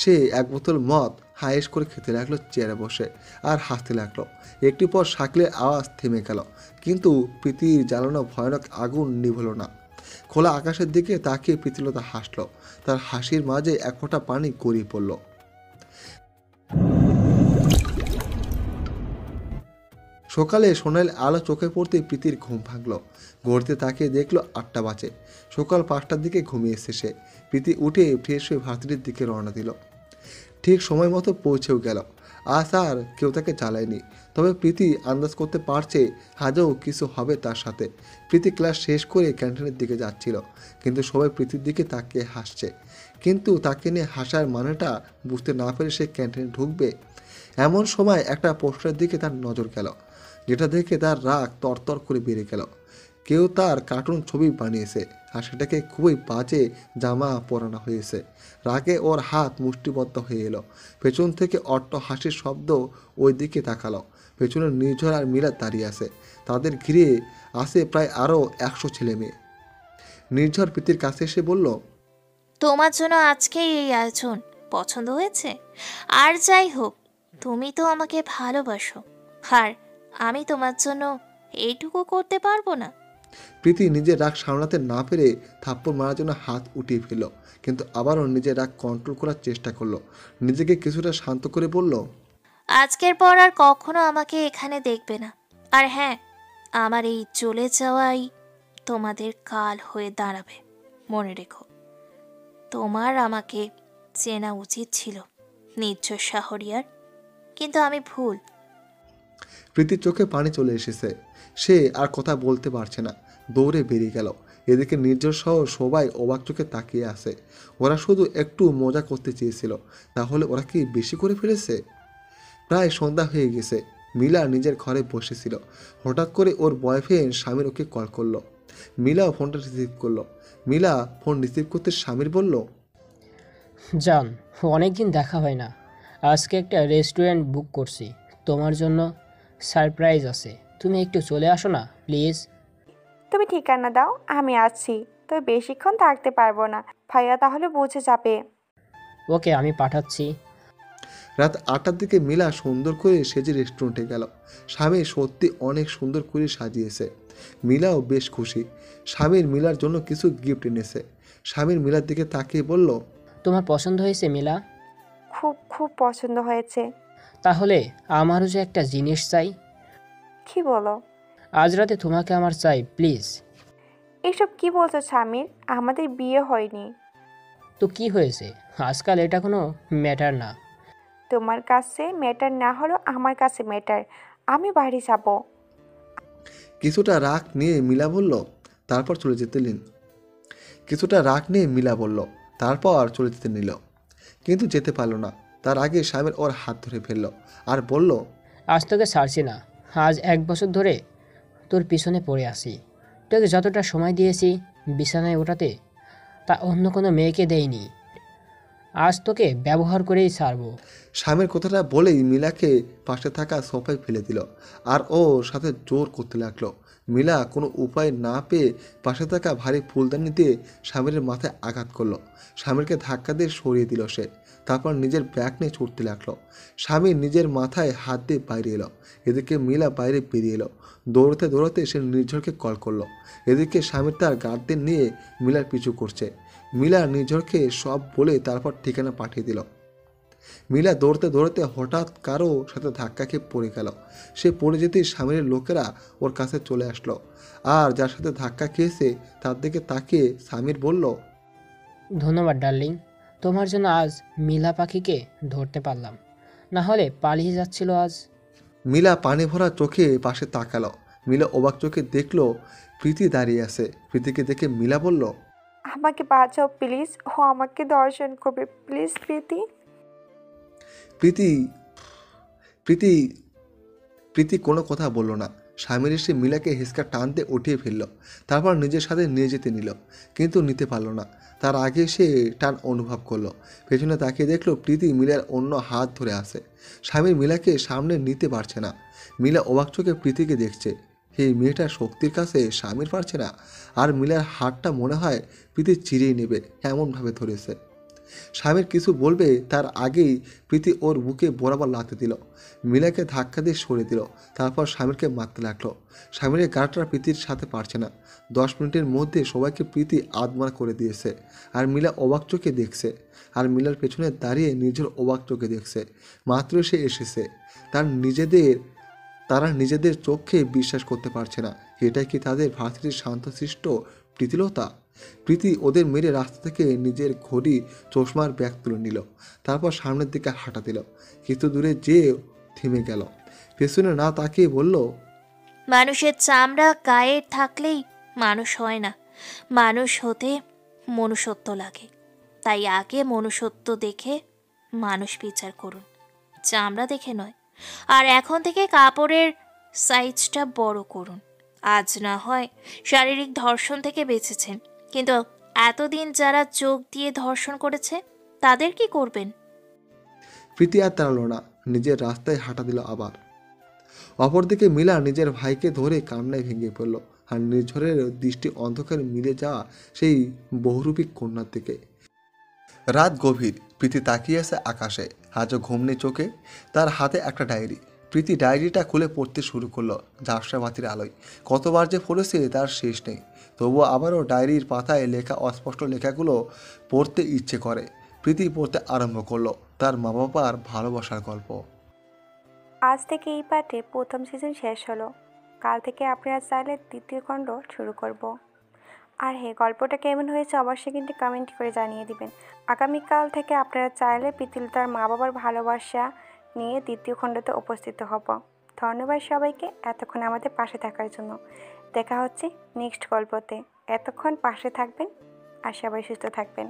সে এক বোতল মদ হাইস করে খেতে লাগলো চেয়ারে বসে আর হাসতে লাগলো। একটু পর শাকিলের আওয়াজ থেমে গেল, কিন্তু প্রীতির জ্বালানো ভয়ানক আগুন নিভল না। খোলা আকাশের দিকে তাকিয়ে প্রীতিলতা হাসলো। তার হাসির মাঝে এক ফোঁটা পানি গড়িয়ে পড়ল। সকালে সোনালি আলো চোখে পড়তে প্রীতির ঘুম ভাঙল। ঘড়িতে তাকিয়ে দেখলো 8টা বাজে। সকাল 5টার দিকে ঘুমিয়েছে সে। প্রীতি উঠে ফ্রেশ হয়ে ভার্সিটির দিকে রওনা দিল। ঠিক সময় মতো পৌঁছেও গেল। আজ আর কেউ তাকে জ্বালায়নি। তবে প্রীতি আন্দাজ করতে পারছে আজও কিছু হবে তার সাথে। প্রীতি ক্লাস শেষ করে ক্যান্টিনের দিকে যাচ্ছিল, কিন্তু সবাই প্রীতির দিকে তাকিয়ে হাসছে। কিন্তু তাকে নিয়ে হাসার মানেটা বুঝতে না পেরে সে ক্যান্টিনে ঢুকবে। এমন সময় একটা পোস্টারের দিকে তার নজর গেল, যেটা দেখে তার রাগ তরতর করে বেড়ে গেল। কেউ তার কার্টুন ছবি বানিয়েছে আর সেটাকে খুবই বাজে জামা পরানো হয়েছে। রাগে ওর হাত মুষ্টিবদ্ধ হয়ে এলো। পেছন থেকে অট্ট হাসির শব্দ ওই দিকে তাকালো। পেছনে নির্ঝর আর মিলা দাঁড়িয়ে আছে। তাদের ঘিরে আসে প্রায় আরও 100 ছেলে মেয়ে। নির্ঝর প্রীতির কাছে এসে বলল, তোমার জন্য আজকেই এই আয়োজন পছন্দ হয়েছে। আর যাই হোক, তুমি তো আমাকে ভালোবাসো, আর আমি তোমার জন্য এইটুকু করতে পারবো না? প্রীতি নিজের রাগ সামলাতে না পেরে থাপ্পড় মারার জন্য হাত উঠিয়ে ফেলল, কিন্তু আবারও নিজের রাগ কন্ট্রোল করার চেষ্টা করলো। নিজেকে কিছুটা শান্ত করে বলল, আজকের পর আর কখনো আমাকে এখানে দেখবে না। আর হ্যাঁ, আমার এই চলে যাওয়াই তোমাদের কাল হয়ে দাঁড়াবে। মনে রেখো, তোমার আমাকে চেনা উচিত ছিল, নির্ঝর শাহরিয়ার, কিন্তু আমি ভুল। প্রীতির চোখে পানি চলে এসেছে। সে আর কথা বলতে পারছে না, দৌড়ে বেরিয়ে গেল। এদিকে নির্ঝর সহ সবাই অবাক চোখে তাকিয়ে আসে। ওরা শুধু একটু মজা করতে চেয়েছিল, তাহলে ওরা কি বেশি করে ফেলেছে? প্রায় সন্ধ্যা হয়ে গেছে। মিলা নিজের ঘরে বসেছিল। হঠাৎ করে ওর বয়ফ্রেন্ড স্বামীর ওকে কল করলো। মিলাও ফোনটা রিসিভ করলো। মিলা ফোন রিসিভ করতে স্বামীর বলল, জান, অনেকদিন দেখা হয় না, আজকে একটা রেস্টুরেন্ট বুক করছি, তোমার জন্য সারপ্রাইজ আছে, তুমি একটু চলে আসো না প্লিজ। তুমি ঠিকানা দাও, আমি আসছি, তবে বেশিক্ষণ থাকতে পারবো না, ভাইয়া তাহলে বুঝে যাবে। ওকে, আমি পাঠাচ্ছি। রাত 8টার দিকে মিলা সুন্দর করে সেজে রেস্টুরেন্টে গেল। স্বামী সত্যি অনেক সুন্দর করে সাজিয়েছে। মিলাও বেশ খুশি। স্বামীর মিলার জন্য কিছু গিফট এনেছে। স্বামীর মিলার দিকে তাকিয়ে বলল, তোমার পছন্দ হয়েছে মিলা? খুব খুব পছন্দ হয়েছে। তাহলে আমারও যে একটা জিনিস চাই। কি বলো? আজ রাতে তোমাকে আমার চাই প্লিজ। এসব কি বলছো স্বামীর? আমাদের বিয়ে হয়নি। তো কি হয়েছে, আজকাল এটা কোনো ম্যাটার না। তোমার কাছে ম্যাটার না হলেও আমার কাছে ম্যাটার। আমি বাড়ি যাব। কিছুটা রাগ নিয়ে মিলা বলল, তারপর চলে যেতে নিল। তারপর চলে যেতে নিল, কিন্তু যেতে পারলো না। তার আগে স্বামীর ওর হাত ধরে ফেললো আর বলল, আজ তোকে ছাড়ছি না। আজ 1 বছর ধরে তোর পিছনে পড়ে আসি। তোকে যতটা সময় দিয়েছি বিছানায় ওঠাতে, তা অন্য কোনো মেয়েকে দেয়নি। আজ তোকে ব্যবহার করেই ছাড়বো। স্বামীর কথাটা বলেই মিলাকে পাশে থাকা সোফায় ফেলে দিল আর ওর সাথে জোর করতে লাগলো। মিলা কোনো উপায় না পেয়ে পাশে থাকা ভারী ফুলদানি দিয়ে স্বামীর মাথায় আঘাত করলো। স্বামীরকে ধাক্কা দিয়ে সরিয়ে দিল সে। তারপর নিজের ব্যাগ নিয়ে ছুটতে লাগলো। স্বামী নিজের মাথায় হাত দিয়ে বাইরে এলো। এদিকে মিলা বাইরে বেরিয়ে এলো। দৌড়তে দৌড়াতে সে নির্ঝরকে কল করলো। এদিকে স্বামীর তার গার্ডদের নিয়ে মিলার পিছু করছে। মিলা নির্ঝরকে সব বলে তারপর ঠিকানা পাঠিয়ে দিল। মিলা দৌড়তে দৌড়তে হঠাৎ কারো সাথে ধাক্কা খেয়ে পড়ে গেল। সে পড়ে যেতেই স্বামীর লোকেরা ওর কাছে চলে আসলো, আর যার সাথে ধাক্কা খেয়েছে তার দিকে তাকিয়ে স্বামীর বলল, ধন্যবাদ ডার্লিং, তোমার জন্য আজ মিলা পাখিকে ধরতে পারলাম, না হলে পালিয়ে যাচ্ছিল আজ। মিলা পানি ভরা চোখে পাশে তাকালো। মিলা অবাক চোখে দেখলো প্রীতি দাঁড়িয়ে আছে। প্রীতিকে দেখে মিলা বলল, আমাকে বাঁচাও প্লিজ, ও আমাকে দর্শন করবে প্লিজ প্রীতি। প্রীতি প্রীতি প্রীতি কোনো কথা বলল না। স্বামীর এসে মিলাকে হিসকা টানতে উঠিয়ে ফেলল, তারপর নিজের সাথে নিয়ে যেতে নিল, কিন্তু নিতে পারল না। তার আগে সে টান অনুভব করলো। পেছনে তাকিয়ে দেখলো প্রীতি মিলার অন্য হাত ধরে আছে। স্বামীর মিলাকে সামনে নিতে পারছে না। মিলা অবাক চোখে প্রীতিকে দেখছে। এই মেয়েটার শক্তির কাছে স্বামীর পারছে না, আর মিলার হাতটা মনে হয় প্রীতি চিরিয়ে নেবে এমনভাবে ধরেছে। স্বামীর কিছু বলবে তার আগেই প্রীতি ওর বুকে বরাবর লাথি দিল। মিলাকে ধাক্কা দিয়ে সরে দিল, তারপর স্বামীরকে মারতে লাগলো। স্বামীর গাঁটটা প্রীতির সাথে পারছে না। 10 মিনিটের মধ্যে সবাইকে প্রীতি আদমার করে দিয়েছে, আর মিলা অবাক চোখে দেখছে। আর মিলার পেছনে দাঁড়িয়ে নিজের অবাক চোখে দেখছে। মাত্র সে এসেছে, তারা নিজেদের চোখে বিশ্বাস করতে পারছে না। এটাই কি তাদের ভার্সিটির শান্তশিষ্ট প্রীতিলতা? প্রীতি ওদের মেরে রাস্তা থেকে নিজের ঘড়ি চশমার ব্যাগ তুলে নিল, তারপর সামনের দিকে হাঁটা দিল। কিছু দূরে যেয়ে থেমে গেল, পেছনে না তাকিয়ে বলল, মানুষের চামড়া গায়ে থাকলেই মানুষ হয় না, মানুষ হতে মনুষ্যত্ব লাগে। তাই আগে মনুষ্যত্ব দেখে মানুষ বিচার করুন, চামড়া দেখে নয়। আর এখন থেকে কাপড়ের সাইজটা বড় করুন। আজ না হয় শারীরিক ধর্ষণ থেকে বেঁচেছেন, কিন্তু এতদিন যারা চোখ দিয়ে ধর্ষণ করেছে তাদের কি করবেন? প্রীতি আর দাঁড়ালো না, নিজের রাস্তায় হাঁটা দিল আবার। অপরদিকে মিলা নিজের ভাইকে ধরে কান্নায় ভেঙে পড়ল, আর নির্ঝরের দৃষ্টি অন্ধকারে মিলে যাওয়া সেই বহুরূপী কন্যার দিকে। রাত গভীর, প্রীতি তাকিয়ে আছে আকাশে, আজও ঘুম নেই চোখে। তার হাতে একটা ডায়েরি। প্রীতি ডায়েরিটা খুলে পড়তে শুরু করলো ঝাপসা বাতির আলোয়। কতবার যে পড়েছে তার শেষ নেই, তবুও আবারও ডায়েরির পাতায় লেখা অস্পষ্ট লেখাগুলো পড়তে ইচ্ছে করে। প্রীতি পড়তে আরম্ভ করলো তার মা বাবার ভালোবাসার গল্প। আজ থেকে এই পাঠে প্রথম সিজন শেষ হলো। কাল থেকে আপনারা চাইলে দ্বিতীয় খণ্ড শুরু করব। আর হ্যাঁ, গল্পটা কেমন হয়েছে অবশ্যই কিন্তু কমেন্ট করে জানিয়ে দিবেন। আগামীকাল থেকে আপনারা চাইলে প্রীতিলতার মা বাবার ভালোবাসা নিয়ে দ্বিতীয় খণ্ডতে উপস্থিত হব। ধন্যবাদ সবাইকে এতক্ষণ আমাদের পাশে থাকার জন্য। দেখা হচ্ছে নেক্সট গল্পতে। এতক্ষণ পাশে থাকবেন আর সবাই সুস্থ থাকবেন।